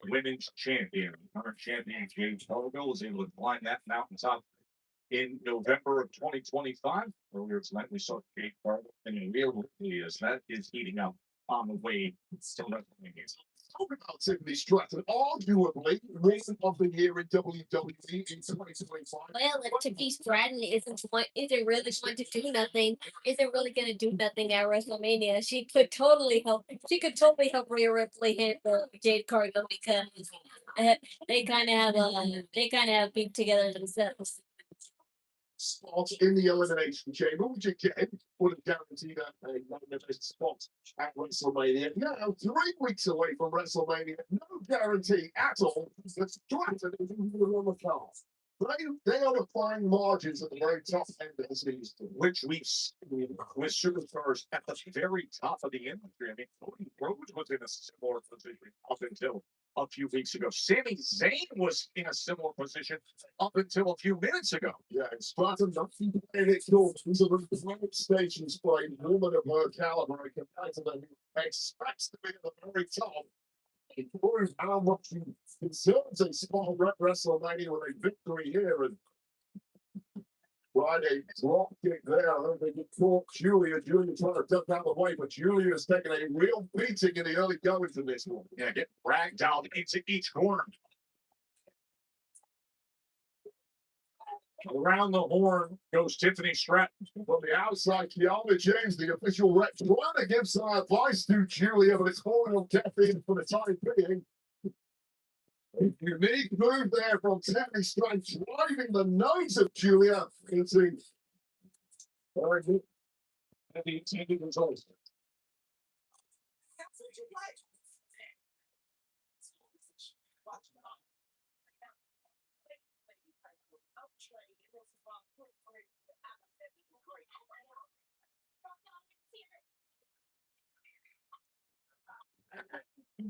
Women's Champion. Current champion James Hogan was able to climb that mountaintop in November of 2025. Earlier tonight, we saw Jake Carter and a real as that is heating up on the way to WrestleMania. Talking about Tiffany Stratton, arguably woman of the year in WWE in 2025. Well, if Tiffany Stratton isn't really going to do nothing, isn't really going to do nothing at WrestleMania, she could totally help. She could totally help Rhea Ripley handle Jade Cargill because they kind of have beat together themselves. Spot in the elimination chamber, which again would have guaranteed a nominated spot at WrestleMania. Now, 3 weeks away from WrestleMania, no guarantee at all that Stratton is even on the card. They are applying margins at the very top end of the season, Which we've seen with superstars at the very top of the industry. I mean, Cody Rhodes was in a similar position up until a few weeks ago. Sami Zayn was in a similar position up until a few minutes ago. Yeah, and Stratton not even playing it cool. She's a great stations playing woman of her caliber compared to them who expects to be at the very top. It proves how much she deserves a spot at WrestleMania with a victory here. And Friday drop kick there. I don't think it caught Giulia. Giulia trying to duck out the way, but Giulia is taking a real beating in the early goings of this one. Yeah, get dragged down into each corner. Around the horn goes Tiffany Stratton. From the outside, Kiana James, the official rep, trying to give some advice to Giulia, but it's holding on caffeine for the time being. A unique move there from Tiffany Stratton, driving the nose of Giulia into very good. And the intended result.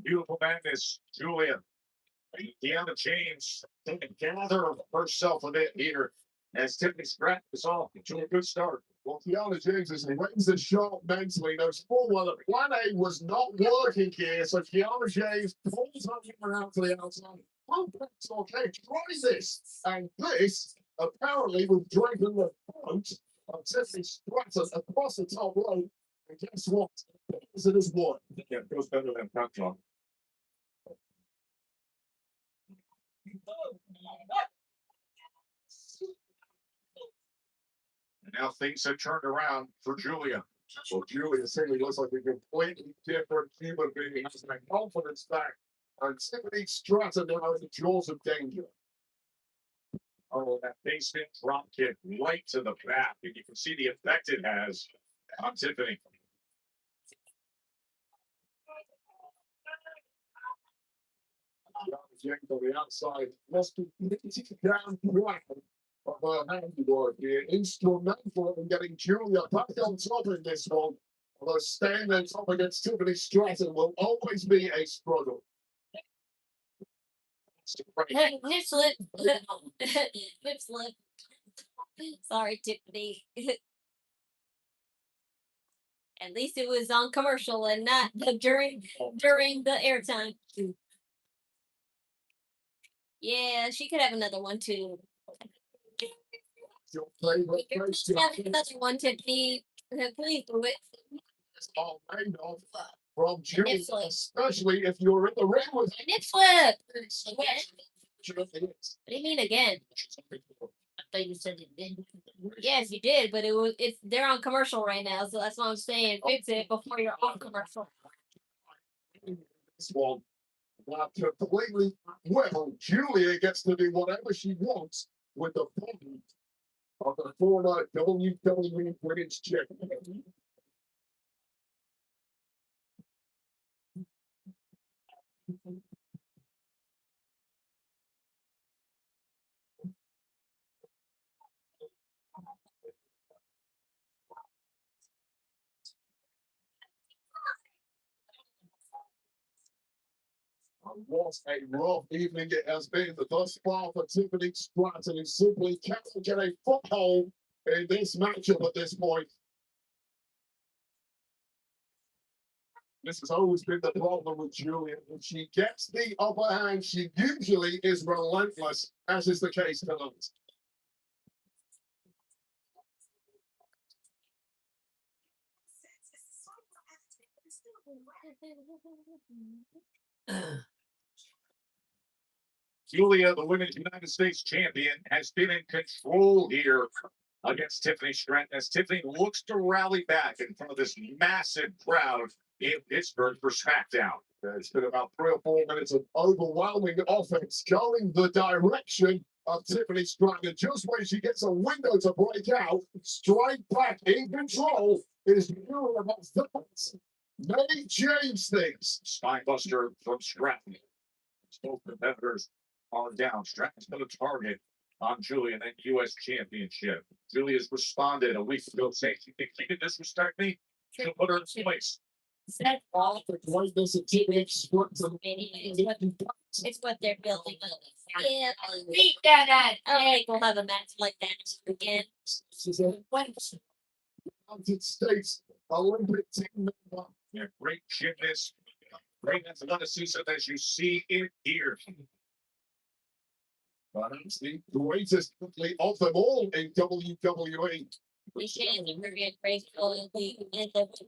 Beautiful madness, Giulia. Kiana James taking gather herself a bit here as Tiffany Stratton is off to a good start. Well, Kiana James is razor sharp mentally. Knows full well that plan A was not working here. So Kiana James pulls her out to the outside. Oh, that's okay. Try this. And this apparently will dragging the front of Tiffany Stratton across the top rope. And guess what? It is one. Yeah, it goes better than Pep Talk. And now things have turned around for Giulia. So Giulia certainly looks like a completely different human being. Has that confidence back. And Tiffany Stratton now in the jaws of danger. Oh, that basement drop kick right to the back. And you can see the effect it has on Tiffany. James on the outside, lost to down right of her handiwork here. Instrumental in getting Giulia back on top in this one. Although staying on top against Tiffany Stratton will always be a struggle. Hey, nip slip. Nip slip. Sorry, Tiffany. At least it was on commercial and not during the airtime. Yeah, she could have another one too. Your favorite place to Have another one, Tiffany. Please do it. is all made of from Giulia, Nip slip. especially if you're in the ring with Nip slip. her. What do you mean again? I thought you said it did. Yes, you did, but they're on commercial right now, so that's what I'm saying. Fix it before you're on commercial. This one, completely well, Giulia gets to do whatever she wants with the body of the former WWE Women's Champion. What a rough evening it has been thus far for Tiffany Stratton, who simply can't get a foothold in this matchup at this point. This has always been the problem with Giulia. When she gets the upper hand, she usually is relentless, as is the case tonight. Giulia, the Women's United States Champion, has been in control here against Tiffany Stratton as Tiffany looks to rally back in front of this massive crowd in Pittsburgh for Smackdown. It's been about 3 or 4 minutes of overwhelming offense going the direction of Tiffany Stratton. Just when she gets a window to break out, straight back in control is Giulia against the May James things. Spinebuster from Stratton. Both competitors are down. Stratton's going to target on Giulia in that U.S. Championship. Giulia's responded a week ago saying she thinks she can disrespect me. She'll put her in place. All the greatness of Tiffany Stratton. It's what they're building up. Yeah, beat that. I don't think we'll have a match like that again. She's a United States Olympic team member. Yeah, great gymnast. Great athleticism as you see it here. Perhaps the greatest athlete of them all in WWE. We can't forget graceful and the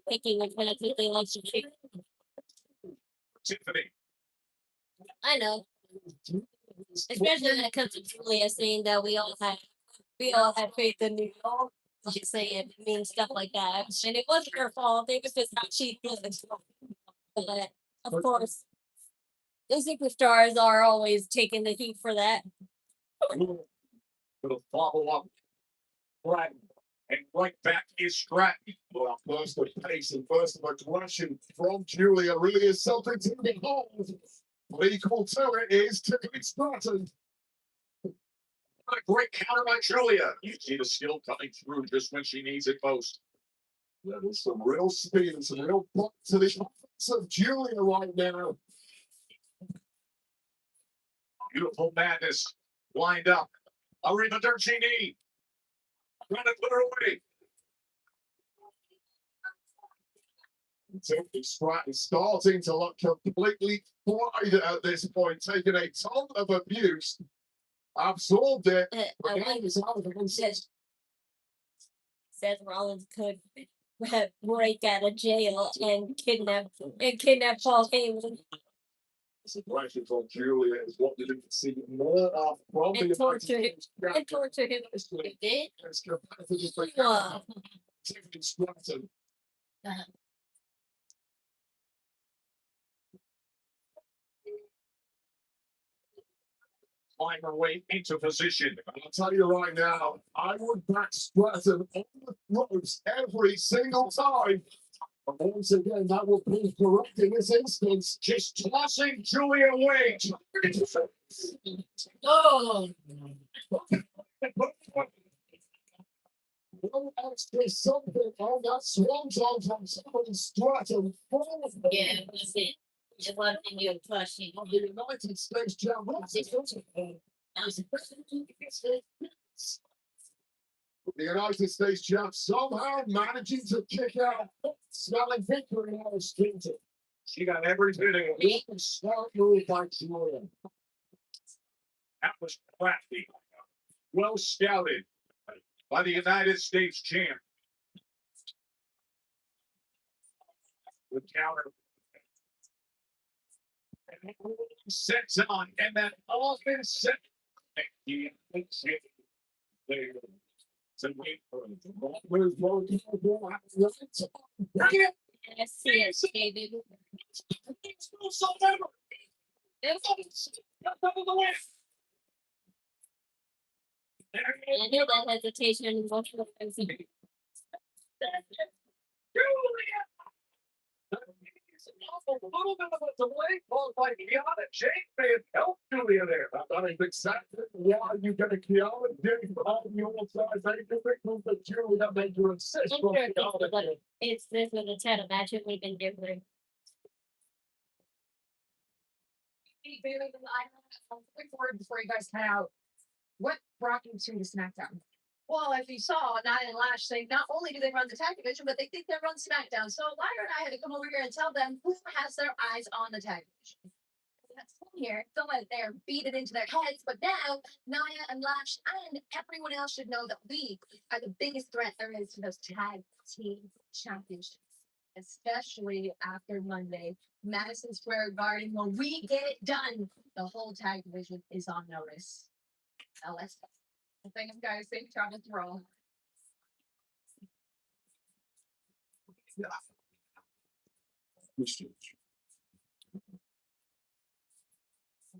picking of minutes they like to treat. Tiffany. I know. Especially when it comes to Giulia saying that we all had faith in New York. Just saying mean stuff like that. And it wasn't her fault. It was just how she feels. But of course, the superstars are always taking the heat for that. Little follow up. Right. And right back is Stratton. Well, burst of pace and burst of aggression from Giulia really is something to behold. But equal to it is Tiffany Stratton. What a great counter by Giulia. You see the skill coming through just when she needs it most. There's some real speed and some real pop to the offense of Giulia right now. Beautiful madness lined up. Arriba Dircini. Trying to put her away. Tiffany Stratton starting to look completely fried at this point, taking a ton of abuse, absorbed it. I like Seth Rollins could break out of jail and kidnap Paul Heyman Situation for Giulia is what did you see more of from and the torture him. And torture him. He did. Wow. Tiffany Stratton. Climb her way into position. I'll tell you right now, I would back Stratton on the ropes every single time. But once again, that will be correct in this instance. Just tossing Giulia away. Oh. One extra something on that swanton from somebody Stratton. Yeah, that's it. Just one thing you're pushing. Of the United States Championship. The United States champ somehow managing to kick out, smelling victory out of Stratton. She got everything. One smart move by Giulia. That was crafty. Well scouted by the United States champ. The counter. Sets on, and that offense set. So wait for it. Where's Roll? I see it, baby. So ever. I knew that hesitation and emotional frenzy. A little bit of a delay caused by Kiana James may have helped Giulia there. That is exactly why you get a Kiana James on the outside. They do it with the Giulia that made you insist I'm from sure Kiana James. it's this with a title match, it would have been different. Quick word before you guys head out. What brought you to the SmackDown? Well, as you saw, Nia and Lash say not only do they run the tag division, but they think they run SmackDown. So Lyra and I had to come over here and tell them who has their eyes on the tag division. That's here. Don't let it there beat it into their heads. But now, Nia and Lash and everyone else should know that we are the biggest threat there is to those tag team championships, especially after Monday, Madison Square Garden. When we get it done, the whole tag division is on notice. Now let's go. Thanks, guys. Safe travels to Raw.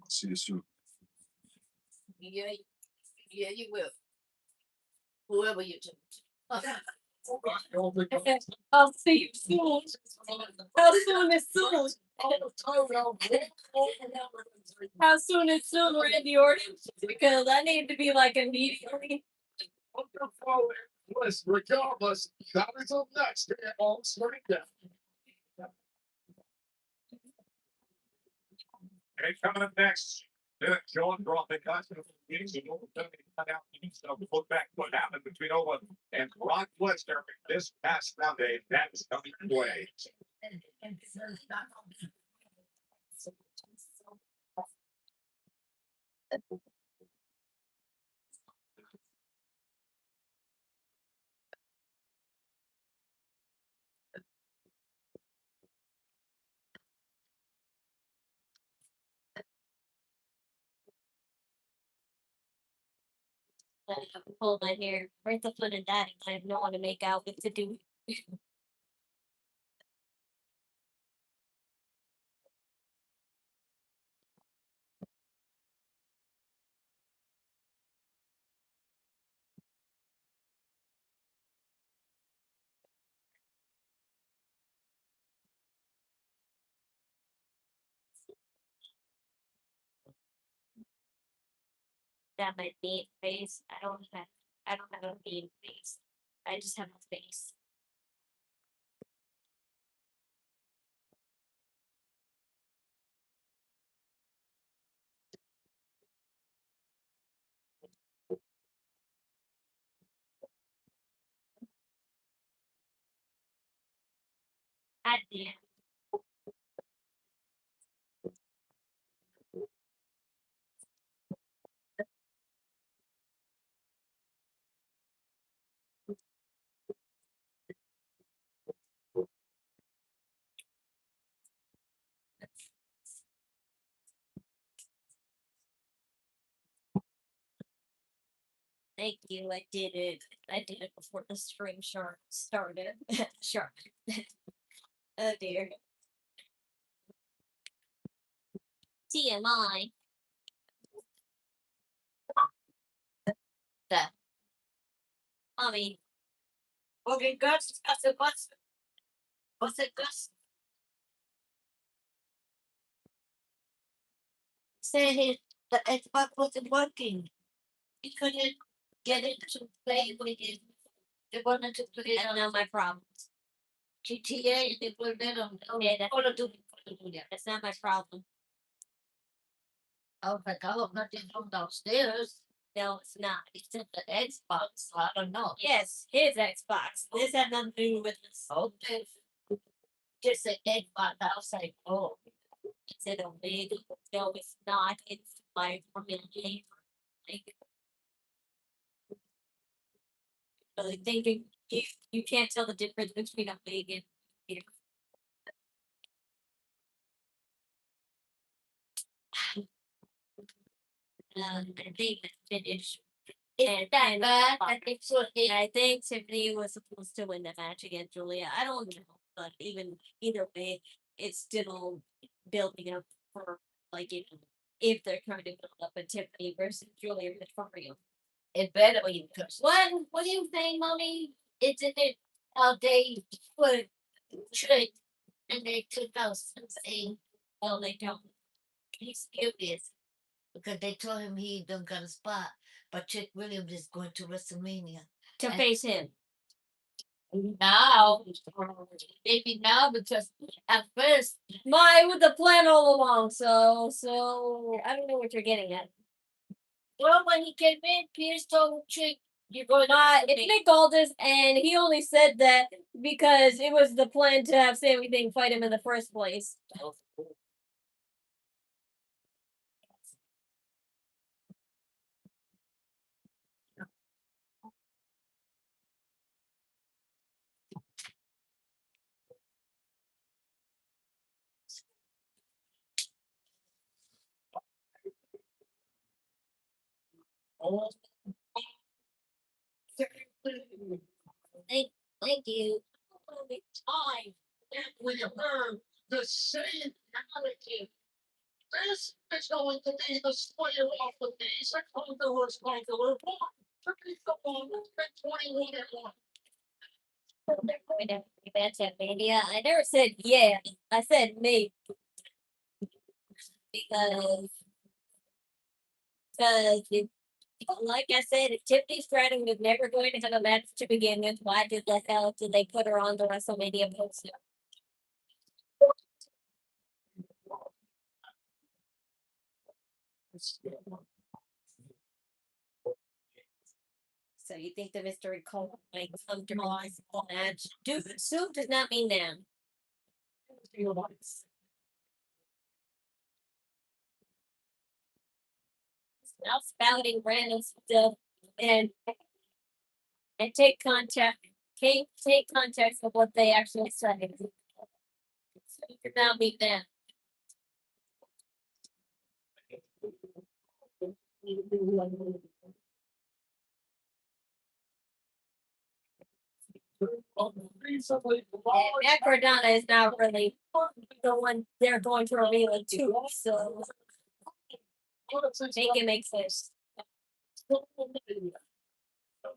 See you soon. Yeah, you will. Whoever you do. I'll see you soon. How soon is soon? How soon is soon, Randy Orton? Because I need to be like immediately. Wonderful. Bliss, regardless, that is up next here on SmackDown. Okay, coming up next, John brought the costume meetings and cut out the look back what happened between Owen and Brock Lesnar this past Sunday. That is coming your way. I have to pull my hair right the foot of that. I don't want to make out what to do. That my mean face. I don't have a mean face. I just have a face. I did. Thank you. I did it. I did it before the stream shark started. Shark. Oh dear. TMI. That. Mommy. Okay, Gus. I said, what's it, Gus? Said the Xbox wasn't working. He couldn't get it to play with it. They wanted to put it on my problems. GTA, they put it on. Okay, that's Call of Duty. That's not my problem. Oh, but I hope nothing from downstairs. No, it's not. It's in the Xbox. So I don't know. Yes, his Xbox. This had nothing to do with this. Okay. Just an Xbox. I was like, oh, is it a big? No, it's not. It's my formula game. Really thinking you can't tell the difference between a big and here. I think it's finished. And that bad? I think so. I think Tiffany was supposed to win the match against Giulia. I don't know, but either way, it's still building up for like if they're trying to build up a Tiffany versus Giulia for real. It better be because what do you think, mommy? It's in it how they put trick and they took out something. Oh, they don't. He's curious because they told him he don't got a spot, but Chick Williams is going to WrestleMania to face him. Now, maybe now because at first, my with the plan all along. So I don't know what you're getting at. Well, when he came in, Pierce told Chick, "You're going to." It's Nick Aldis, and he only said that because it was the plan to have Sami Zayn fight him in the first place. Thank you. Only time that we heard the same narrative. This is going to be the square off the days that Conqueror's going to report to be the one at 21 and 1. They're going to rematch at Mania. I never said yeah. I said maybe because if, like I said, if Tiffany Stratton was never going to have a match to begin with, why did the hell did they put her on the WrestleMania poster? So you think the mystery cult might come to match? Dude, soup does not mean them. Now spouting random stuff and take contact. Take context of what they actually say. So you can now meet them. Matt Cardona is not really the one they're going to reveal it to, so make it make sense.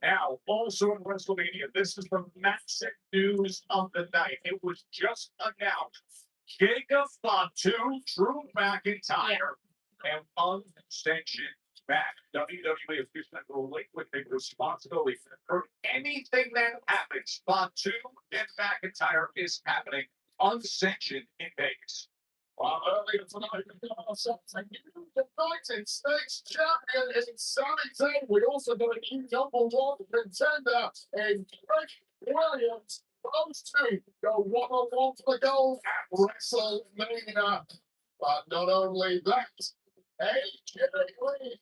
Now, also in WrestleMania, this is the massive news of the night. It was just announced. Jacob Fatu, Drew MacIntyre, and unsanctioned back. WWE is relinquishing responsibility for anything that happens. Fatu and MacIntyre is happening unsanctioned in Vegas. Well, earlier tonight, we got ourselves a new United States champion in Sami Zayn. We also got a new double world contender in Trick Williams. those two go one-on-one for the gold at WrestleMania. But not only that, AJ Lee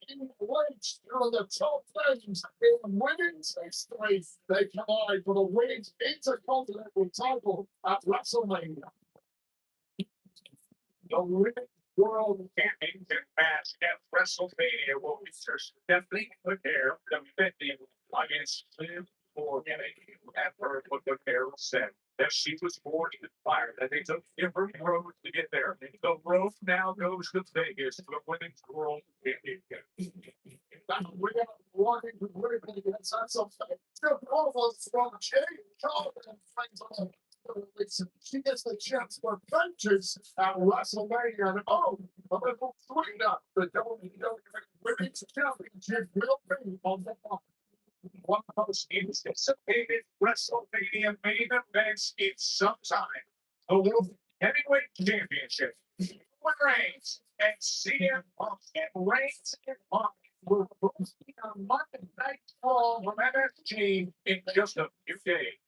and Woods are the top names in women's history. They collide for the women's intercontinental title at WrestleMania. The Women's World Championship match at WrestleMania will feature Stephanie McHare defending against Liv Morgan. At first, what McHare said that she was born in fire, that they took different roads to get there. The road now goes to Vegas for the Women's World Championship. We got wanting to win against us. Still almost from Jay Carter and friends. She gets the chance for punches at WrestleMania. And a little cleanup. The WWE Women's Championship will be on the line. One of the most anticipated WrestleMania main events in some time. The World Heavyweight Championship. Roman Reigns and CM Punk, and Reigns and Punk will hosting on Monday Night Raw from MSG in just a few days.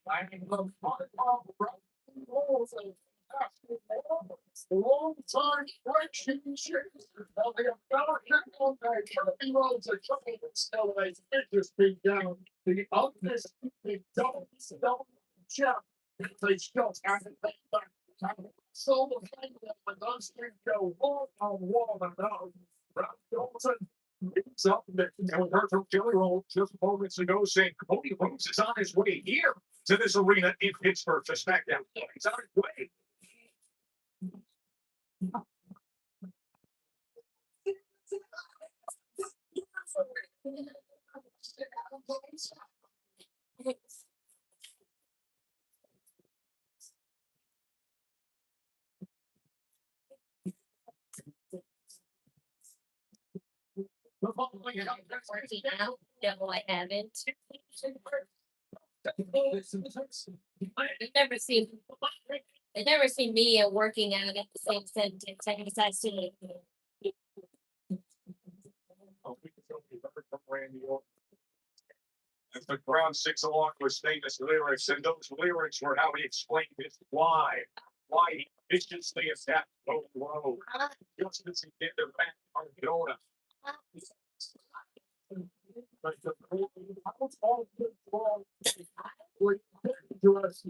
I mean, the long-time relationship of the American on the Kirby Roads are trying to sell as industry down the undisputed double champ. They shot at the back. So the thing that when those two go one-on-one and Brad Dalton It's up and we heard from Jelly Roll just moments ago saying Cody Rhodes is on his way here to this arena in Pittsburgh for Smackdown. He's on his way. No, I haven't. I've never seen me working out at the same sentence. I decided to. Randy Orton. And the crowd sings along with famous lyrics, and those lyrics were how he explained his why he viciously attacked Cody Rhodes just as he did the back on Jonah. But the house all good for to us.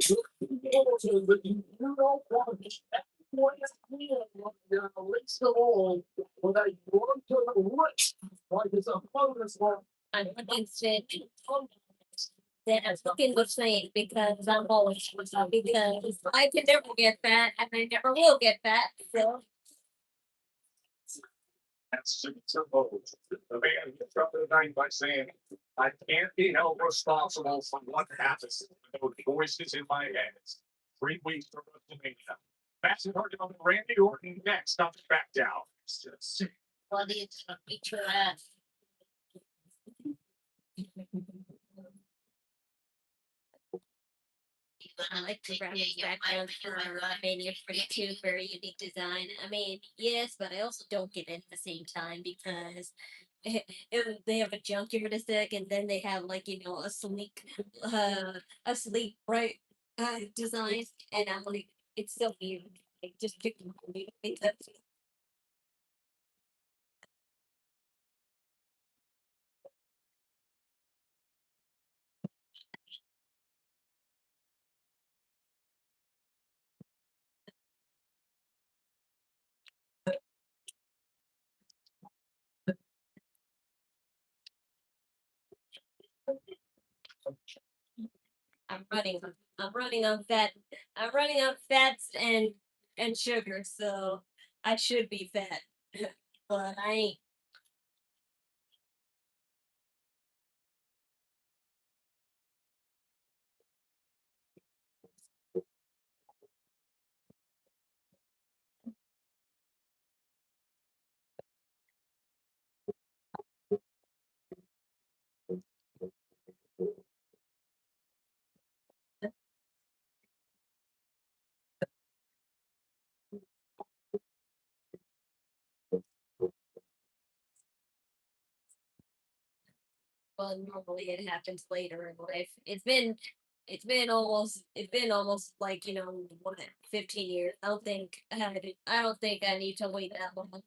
But you don't want least of all when they want to the rich, like it's a bonus one. I'm said that I'm looking the same because I'm always because I can never get fat and I never will get fat. So That's Super Bowl. The man gets up the night by saying, I can't be held responsible for what happens with those voices in my head. 3 weeks from WrestleMania. Massive argument on Randy Orton next on Smackdown. well, it's a picture of I like to wrap background for Mania 42, very unique design. I mean, yes, but I also don't get it at the same time because they have a junkyard aesthetic and then they have like a sleek bright design, and I'm like, it's so weird. Like, just pick because I'm running. I'm running on fat. I'm running on fats and sugar, so I should be fat, but I ain't. but normally it happens later in life. It's been almost like, 15 years. I don't think I need to wait that long.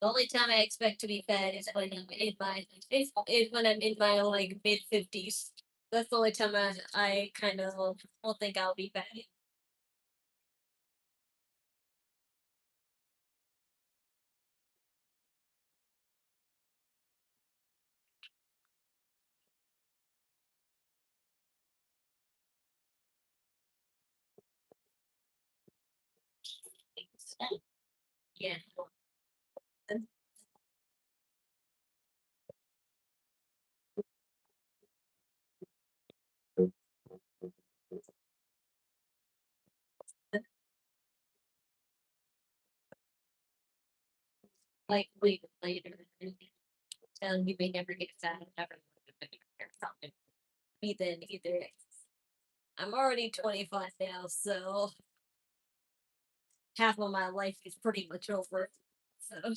The only time I expect to be fat is when I'm in my like mid-50s. That's the only time I kind of won't think I'll be fat. Yeah. Like later. Telling you may never get fat, never something. Me then either. I'm already 25 now, so half of my life is pretty much over. So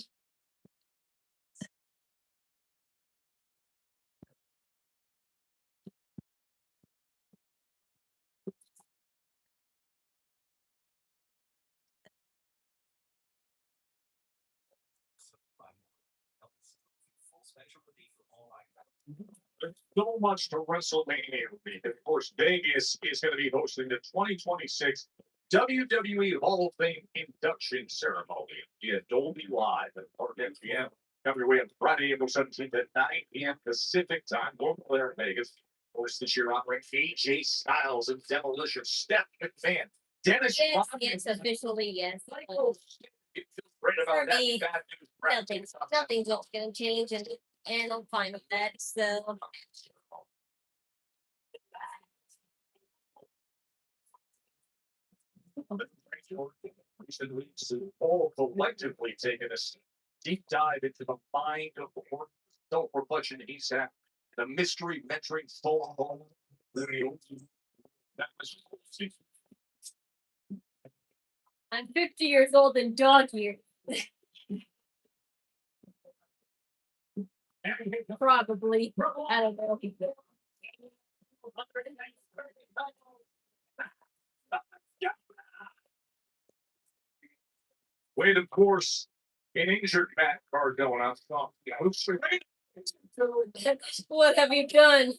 There's so much to WrestleMania. Of course, Vegas is going to be hosting the 2026 WWE Hall of Fame induction ceremony via Dolby Live at Park MGM. Come your way on Friday, April 17th at 9 p.m. Pacific time. Local there in Vegas. Of course, this year honoring AJ Styles and Demolition, Steph McMahon, Dennis yes, Rodman. yes, officially yes. It feels great about For that. me, Bad news. nothing's gonna change, and I'm fine with that. So Recently, all collectively taking a deep dive into the mind of Orton, self-reflection he's at, the mystery mentoring phone call. That was I'm 50 years old and dog years. Probably. I don't know. Wade, of course, an injured Matt Cardona. What have you done?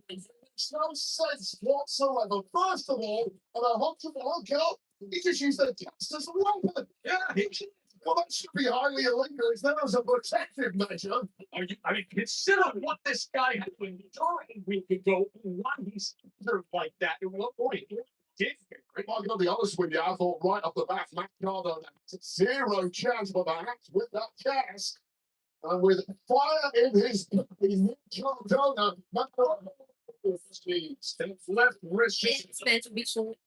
Makes no sense whatsoever. First of all, and I hope to girl, he just used the text as a weapon. Yeah, Well, that should be highly illegal. It's there as a protective measure. I mean, consider what this guy had been doing a week ago. Why he's injured like that? At what point? I'm going to be honest with you. I thought right off the bat, Matt Cardona had zero chance of that with that cast. And with fire in his Cardona, Matt Cardona left wrist. It's meant to be short.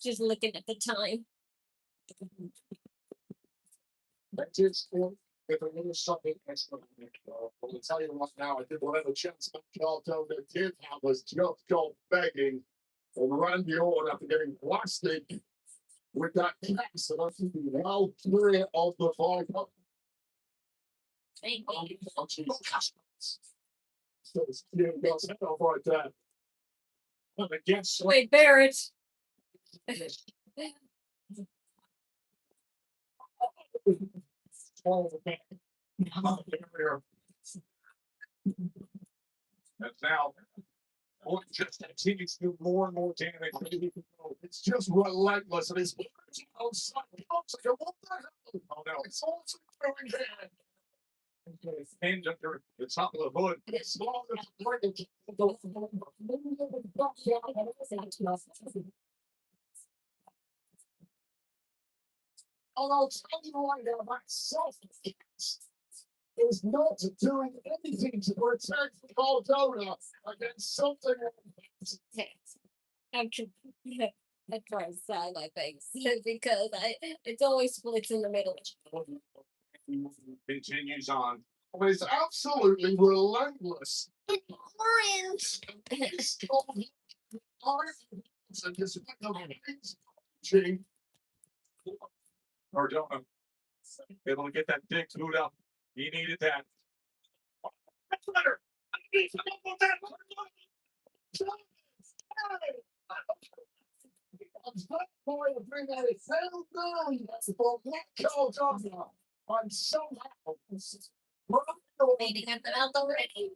Just looking at the time. That is with a little something extra. I'll tell you right now, I think whatever chance Matt Cardona did have was just gone begging. And Randy Orton after getting blasted with that cast, and I think he now clear of the five. Thank you. Oh, Jesus. So it's clear got set off right there. And against Wait, Barrett. And now Orton just continues to do more and more damage. It's just relentless, and it's outside. What the hell? Oh no, It's also going down. it's pinned under the top of the hood. It's long as breaking. And I'll tell you right now, that self-defense is not doing anything to protect Cardona against something like that. I'm tr- I try to side my face because it's always splits in the middle. Continues on. But it's absolutely relentless. Orange. It's called orange. So just amazing. Or don't able to get that big boot up. He needed that. That's better. I need to know that. I'm somehow They got them out already.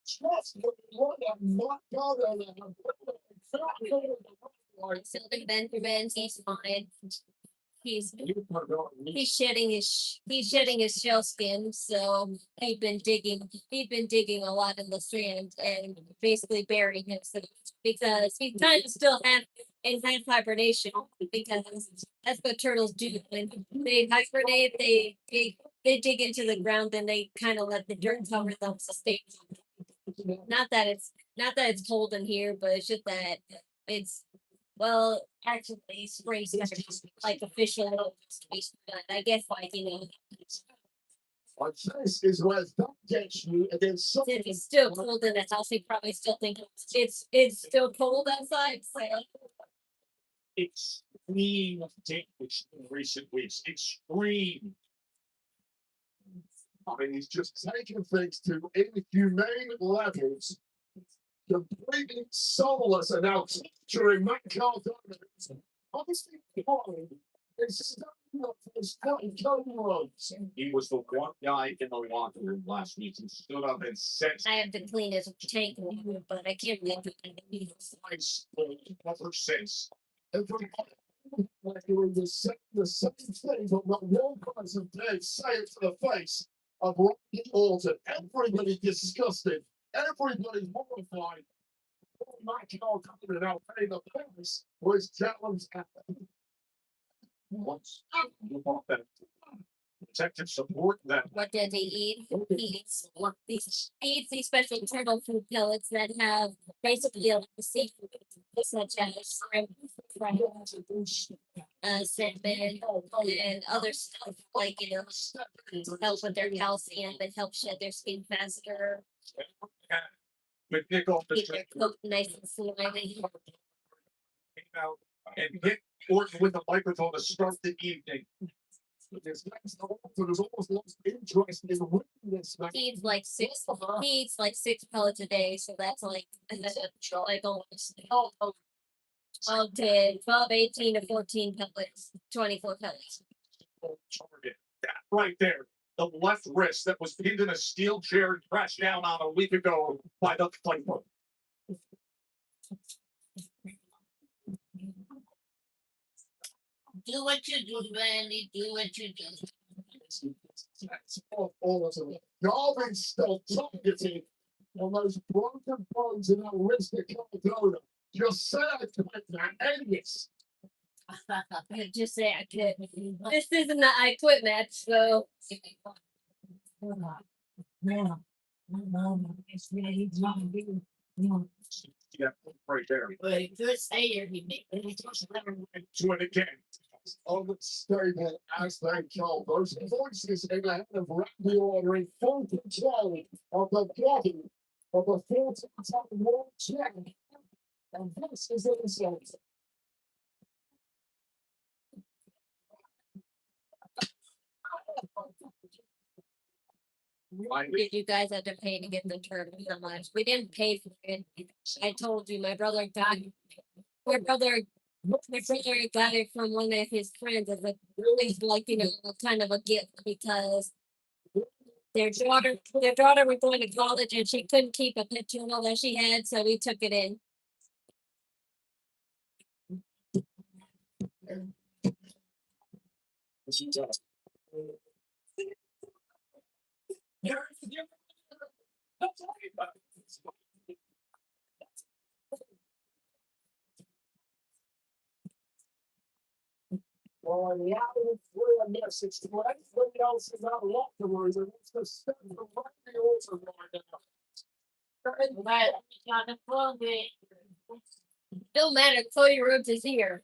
trust what I'm not going So the Ben's he's fine. He's shedding his shell skin, so he'd been digging a lot in the sand and basically burying himself because he kind of still had in hibernation because that's what turtles do when they hibernate. They dig into the ground and they kind of let the dirt cover them to stay. Not that it's cold in here, but it's just that it's well, actually, spring started like officially, but I guess This is where that gets you against if something. it's still cold in the house, he probably still think it's still cold outside. So Extreme damage in recent weeks. Extreme. I mean, he's just taking things to inhumane levels, completely soulless and now torturing mankind. Obviously, it's up for his fucking co-runs. He was the one guy in the locker room last week who stood up and said I have to clean his tank, but I can't get it. twice ever since. Everybody like doing the same thing, but not one person dared say it to the face of Randy Orton. Everybody disgusted. Everybody horrified. Michael coming out paying the price was challenged at Once you want that protective support that What does he eat? He eats these special turtle food pellets that have basically a lot of seafood, such as shrimp, crabs, salmon, and other stuff like to help with their calcium and help shed their skin faster, would pick off the keep their string coat nice and slimy. came out and hit Orton with the microphone to start the evening. There's almost lost interest in winning this match. He eats like six pellets a day, so that's like almost 12, 18 to 14 pellets, 24 pellets. Target. That right there. The left wrist that was pinned in a steel chair and crashed down on a week ago by the fighter. Do what you do, Randy. Do what you do. That's all of it. Garbage still targeting on those broken bones in that wrist that Cardona. Just say I quit that idiots. Just say I quit. This isn't the I quit match, so. Yeah, right there. But good sayer, he made To it again. On the statement as they call those voices in the head of Randy Orton in full control of the body of the 14-time world champion. And this is the result. Did you guys have to pay to get the turtle so much? We didn't pay for it. I told you my brother got it from one of his friends as a like kind of a gift because their daughter was going to college and she couldn't keep a pet turtle that she had, so we took it in. Well, the outlet threw a message to everybody else in that locker room, and it's the step of Randy Orton right now. Don't matter. Cody Rhodes is here.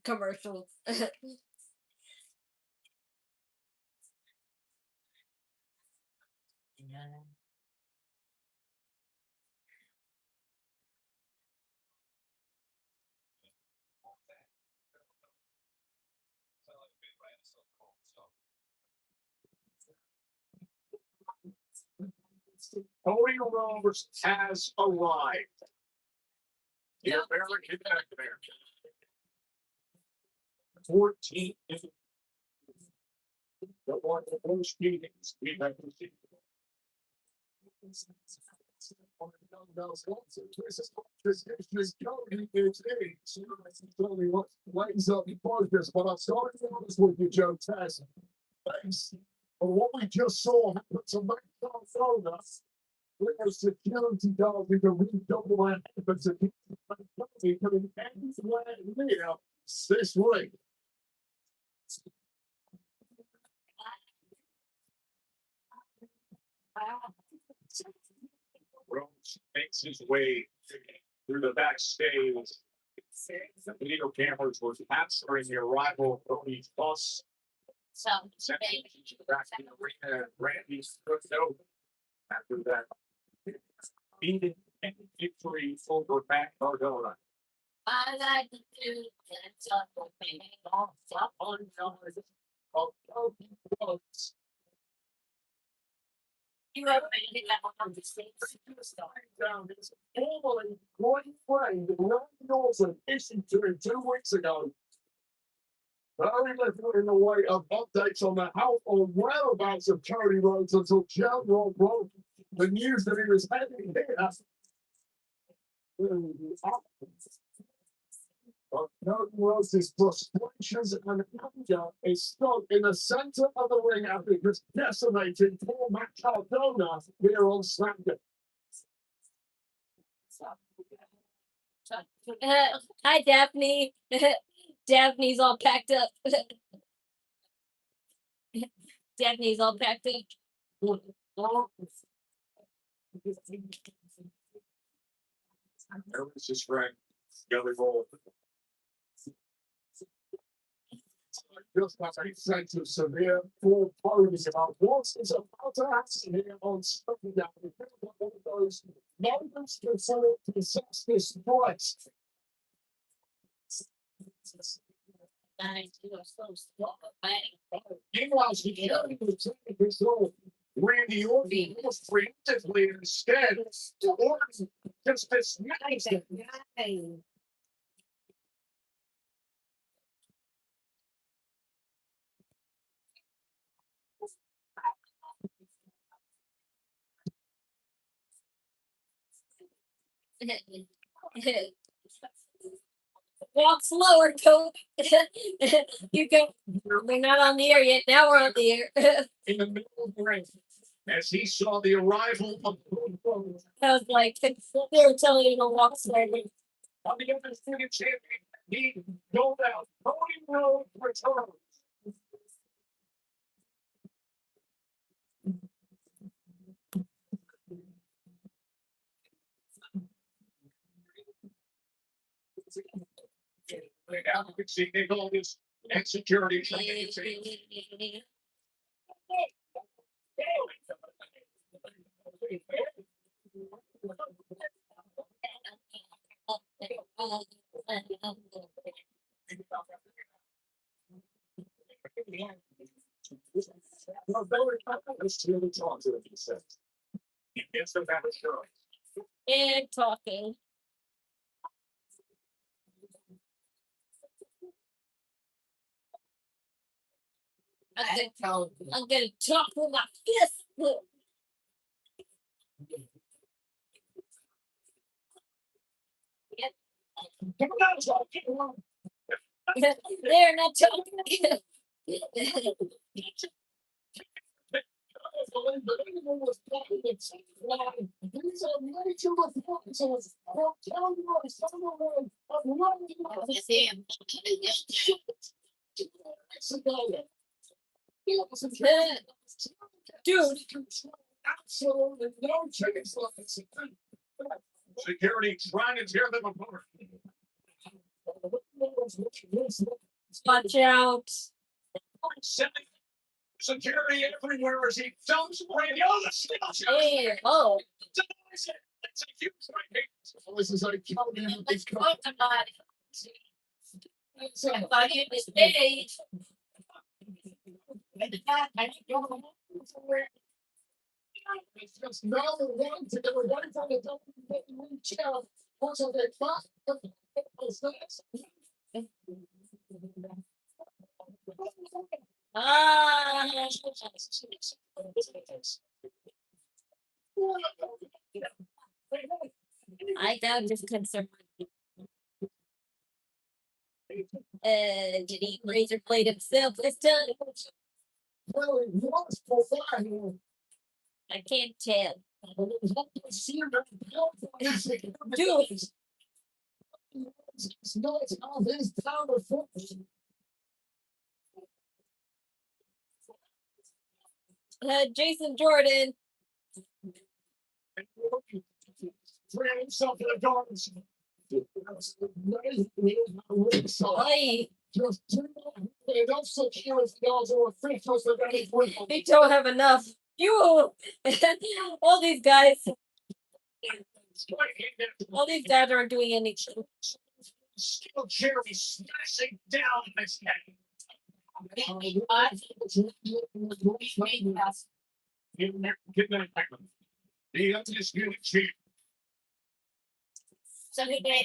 Commercials. Cody Rhodes has arrived. The American Nightmare. 14 the one of the most meetings we've ever seen. But I'm sorry to be honest with you, Joe Tess. Thanks for what we just saw happen to Smackdown. There's security guards who can redouble their efforts to keep the coming anywhere near this ring. Rhodes makes his way through the backstage. The video cameras were capturing the arrival of Cody's bus. So, Back in the arena, Randy Orton. After that, beating and victory over Matt Cardona. I like to do that you were ready on the same Down is formally quite framed and Randy Orton issued to him 2 weeks ago. Very little in the way of updates on the health or whereabouts of Cody Rhodes until General broke the news that he was heading here. But Cody Rhodes' frustrations and anger is stuck in the center of the ring after he was decimating poor Matt Cardona here on SmackDown. Hi, Daphne. Daphne's all packed up. Daphne's all packed up. Everyone's just right. Skelly roll. Just has a sense of severe foreboding about what is about to happen here on SmackDown. One of those moments before disastrous threats. Meanwhile, she carried the taking control. Randy Orton was preemptively instead. Orton just dismissed it. Walk slower, Coke. You go. We're not on the air yet. Now we're on the air. In the middle of the ring, as he saw the arrival of I was like, they were telling you to walk slowly. on the undisputed champion, he rolled out Cody Rhodes returns. Now you can see Nicholas and security training. He gets the back show. And talking. I'm gonna talk with my fist. They're not talking. These are major performances from Cowboy Summerlin of Randy Orton. Dude, Absolutely no chance left. Security trying to tear them apart. watch out. Security everywhere as he dumps Randy. Oh, the skill shot. Hey, oh. Denies it. It's a huge right hand. This is like Let's go tonight. By the stage. It's just no one to the one from the WWE chair. Also, they cross the Ah. I doubt this concern. Did he razor blade himself this time? really lost for fire. I can't tell. Dude, it's not all this powerful. Jason Jordan. Ran himself in the gardens. Haii. Just they don't secure as girls or officials that they They don't have enough. You, all these guys aren't doing anything. Skill Jeremy smashing down this guy. Get that back. The undisputed champ.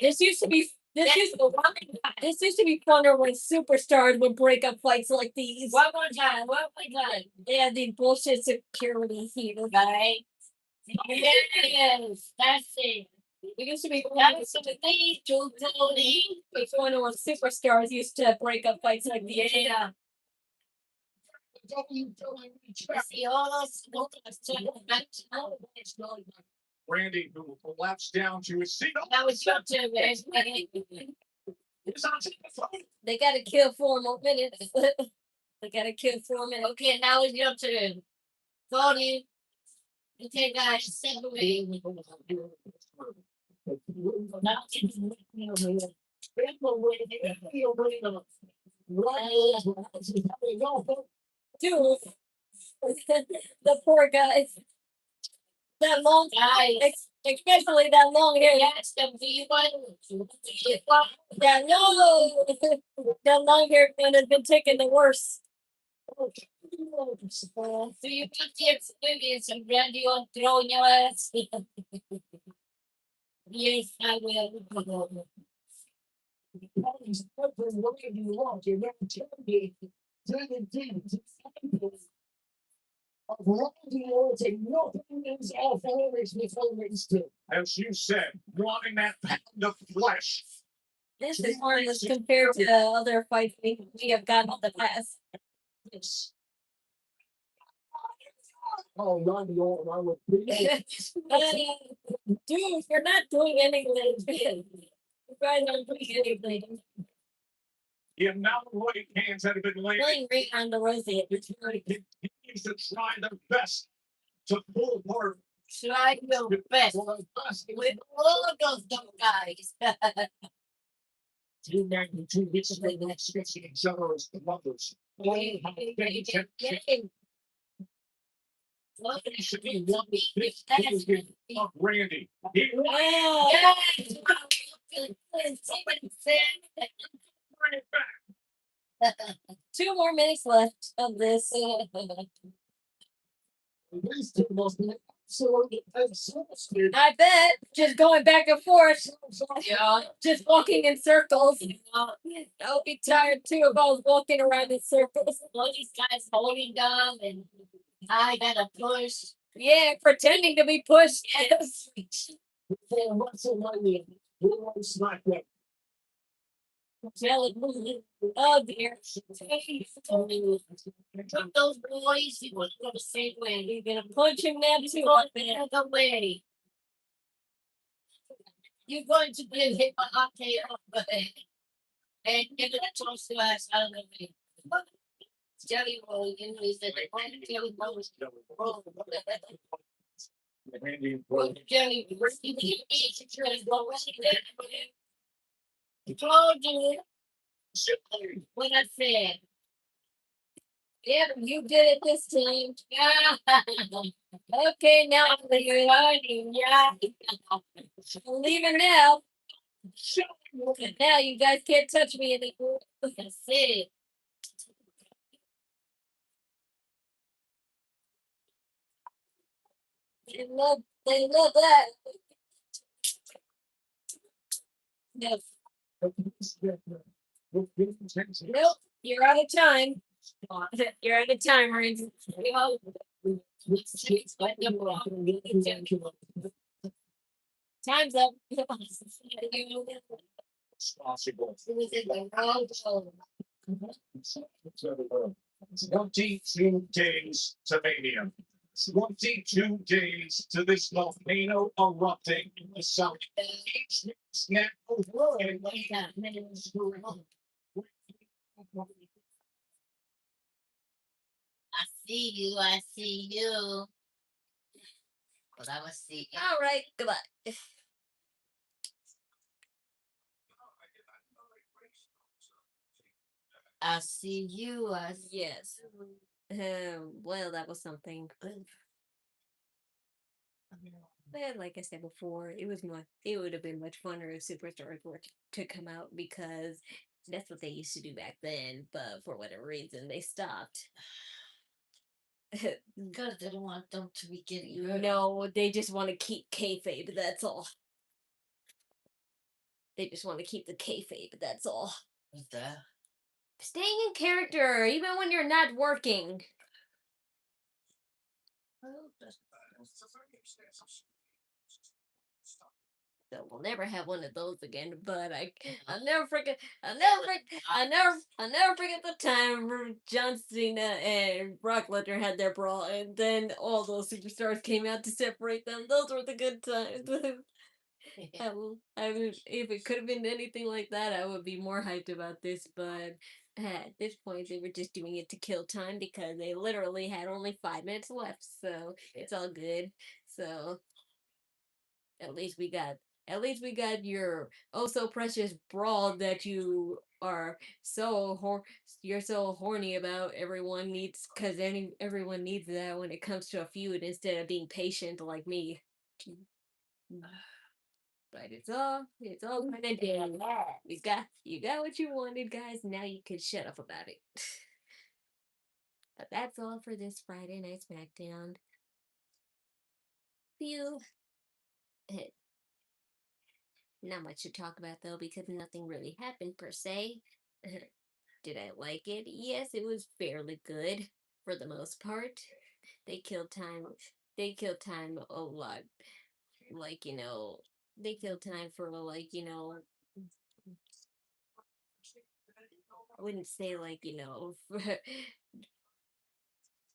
This used to be funner when superstars would break up fights like these. One more time. They had the bullshit security here. Right. Yes, that's it. It used to be That was some of these Julie. it's when superstars used to break up fights like these. Yeah. WWE See all those Randy, who collapsed down to his seat. that was your turn, man. He's on to the phone. They gotta kill 4 more minutes. They gotta kill 4 minutes. Okay, now it's your turn. Tony. Okay, guys, separate. Dude, the poor guys. That long, especially that long hair. Yes, the V1. That no, that long hair man has been taking the worst. So you put the experience of Randy on throwing your ass. Yes, I will. As you said, wanting that pound of flesh. This is harmless compared to the other fights we have gotten in the past. Oh, Randy Orton, I would Dude, you're not doing anything. You guys aren't doing anything. The amount of white hands that have been laid. Playing right on the rosy. Continues to try their best to pull apart. Try your best with all of those dumb guys. 292 weeks ago, the next each other as the mothers. He should be one with this of Randy. Wow. Yes. Bring it back. 2 more minutes left of this. These two must be absolutely exhausted. I bet. Just going back and forth. Yeah. Just walking in circles. I'll be tired too if I was walking around in circles. All these guys holding them and I gotta push. Yeah, pretending to be pushed. Yes. For Wrestlemania, we won Smackdown. Oh dear. Took those boys, he was going the same way. You're gonna punch him now too. Go the other way. you're going to be hit by RKO, and you're going to toss your ass out of the ring. Jelly roll, you know, is that the one jelly roll is roll. Randy Roll jelly roll. You jelly roll. I told you what I said. Yeah, you did it this time. Yeah. Okay, now I'm leaving. Yeah. I'm leaving now. And now you guys can't touch me anymore. That's it. They love that. No. Nope, you're out of time. You're out of time, Randy. Time's up. responsible. 22 days to Mania. 22 days to this volcano erupting in the south. Snap over and I see you. I see you. But I will see. All right, goodbye. I see you. I see. Yes. Well, that was something. But like I said before, it was much. It would have been much funner if superstars were to come out because that's what they used to do back then. But for whatever reason, they stopped. Because they don't want them to be getting rid of. No, they just want to keep kayfabe. That's all. They just want to keep the kayfabe. That's all. What's that? Staying in character, even when you're not working. So we'll never have one of those again. But I'll never forget. I'll never forget the time John Cena and Brock Lesnar had their brawl, and then all those superstars came out to separate them. Those were the good times. If it could have been anything like that, I would be more hyped about this. But at this point, they were just doing it to kill time because they literally had only 5 minutes left. So it's all good. So at least we got. At least we got your oh so precious brawl that you are you're so horny about. Everyone needs because everyone needs that when it comes to a feud instead of being patient like me. But it's all good and dandy. You got what you wanted, guys. Now you can shut up about it. But that's all for this Friday night SmackDown. Phew. Not much to talk about though because nothing really happened per se. Did I like it? Yes, it was fairly good for the most part. They killed time. They killed time a lot. Like they killed time for I wouldn't say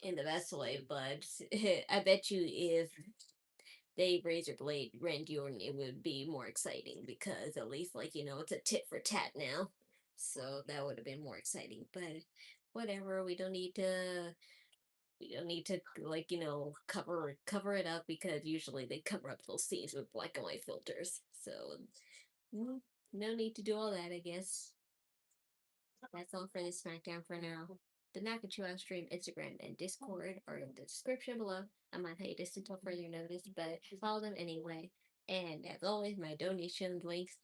in the best way, but I bet you if they razor blade Randy Orton, it would be more exciting because at least it's a tit for tat now, so that would have been more exciting. But whatever, we don't need to cover it up because usually they cover up those scenes with black and white filters. So no need to do all that, I guess. That's all for this SmackDown for now. The Knockin Chu Out stream, Instagram, and Discord are in the description below. I might hiatus until further notice, but follow them anyway. And as always, my donation links,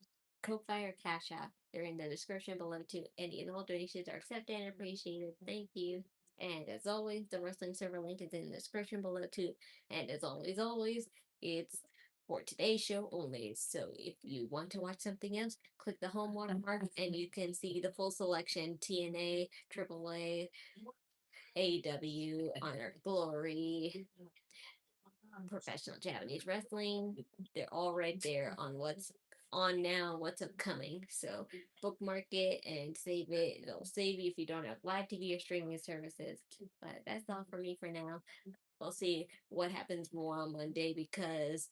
Ko-Fi or Cashapp, they're in the description below too. Any and all donations are accepted and appreciated. Thank you. And as always, the wrestling server link is in the description below too. And as always, it's for today's show only. So if you want to watch something else, click the home watermark and you can see the full selection: TNA, AAA, AEW, Honor Glory, professional Japanese wrestling. They're all right there on what's on now, what's upcoming. So bookmark it and save it. It'll save you if you don't have live TV or streaming services. But that's all for me for now. We'll see what happens more on Monday because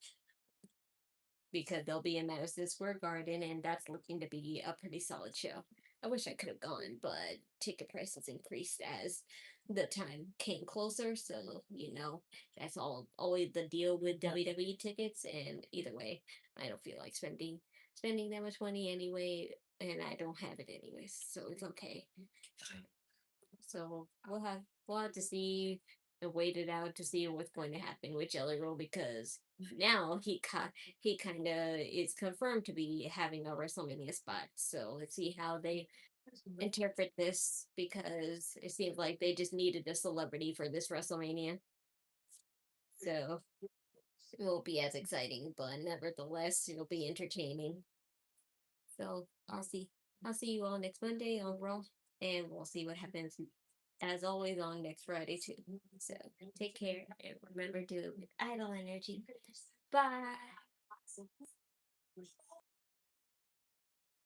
because they'll be in Madison Square Garden, and that's looking to be a pretty solid show. I wish I could have gone, but ticket prices increased as the time came closer. So, that's always the deal with WWE tickets. And either way, I don't feel like spending that much money anyway, and I don't have it anyways, so it's okay. So we'll have to see and wait it out to see what's going to happen with Jelly Roll, because now he kind of is confirmed to be having a WrestleMania spot. So let's see how they interpret this, because it seems like they just needed a celebrity for this WrestleMania. So it won't be as exciting, but nevertheless, it'll be entertaining. So I'll see you all next Monday on Raw, and we'll see what happens as always on next Friday too. So take care and remember to idle energy. Bye.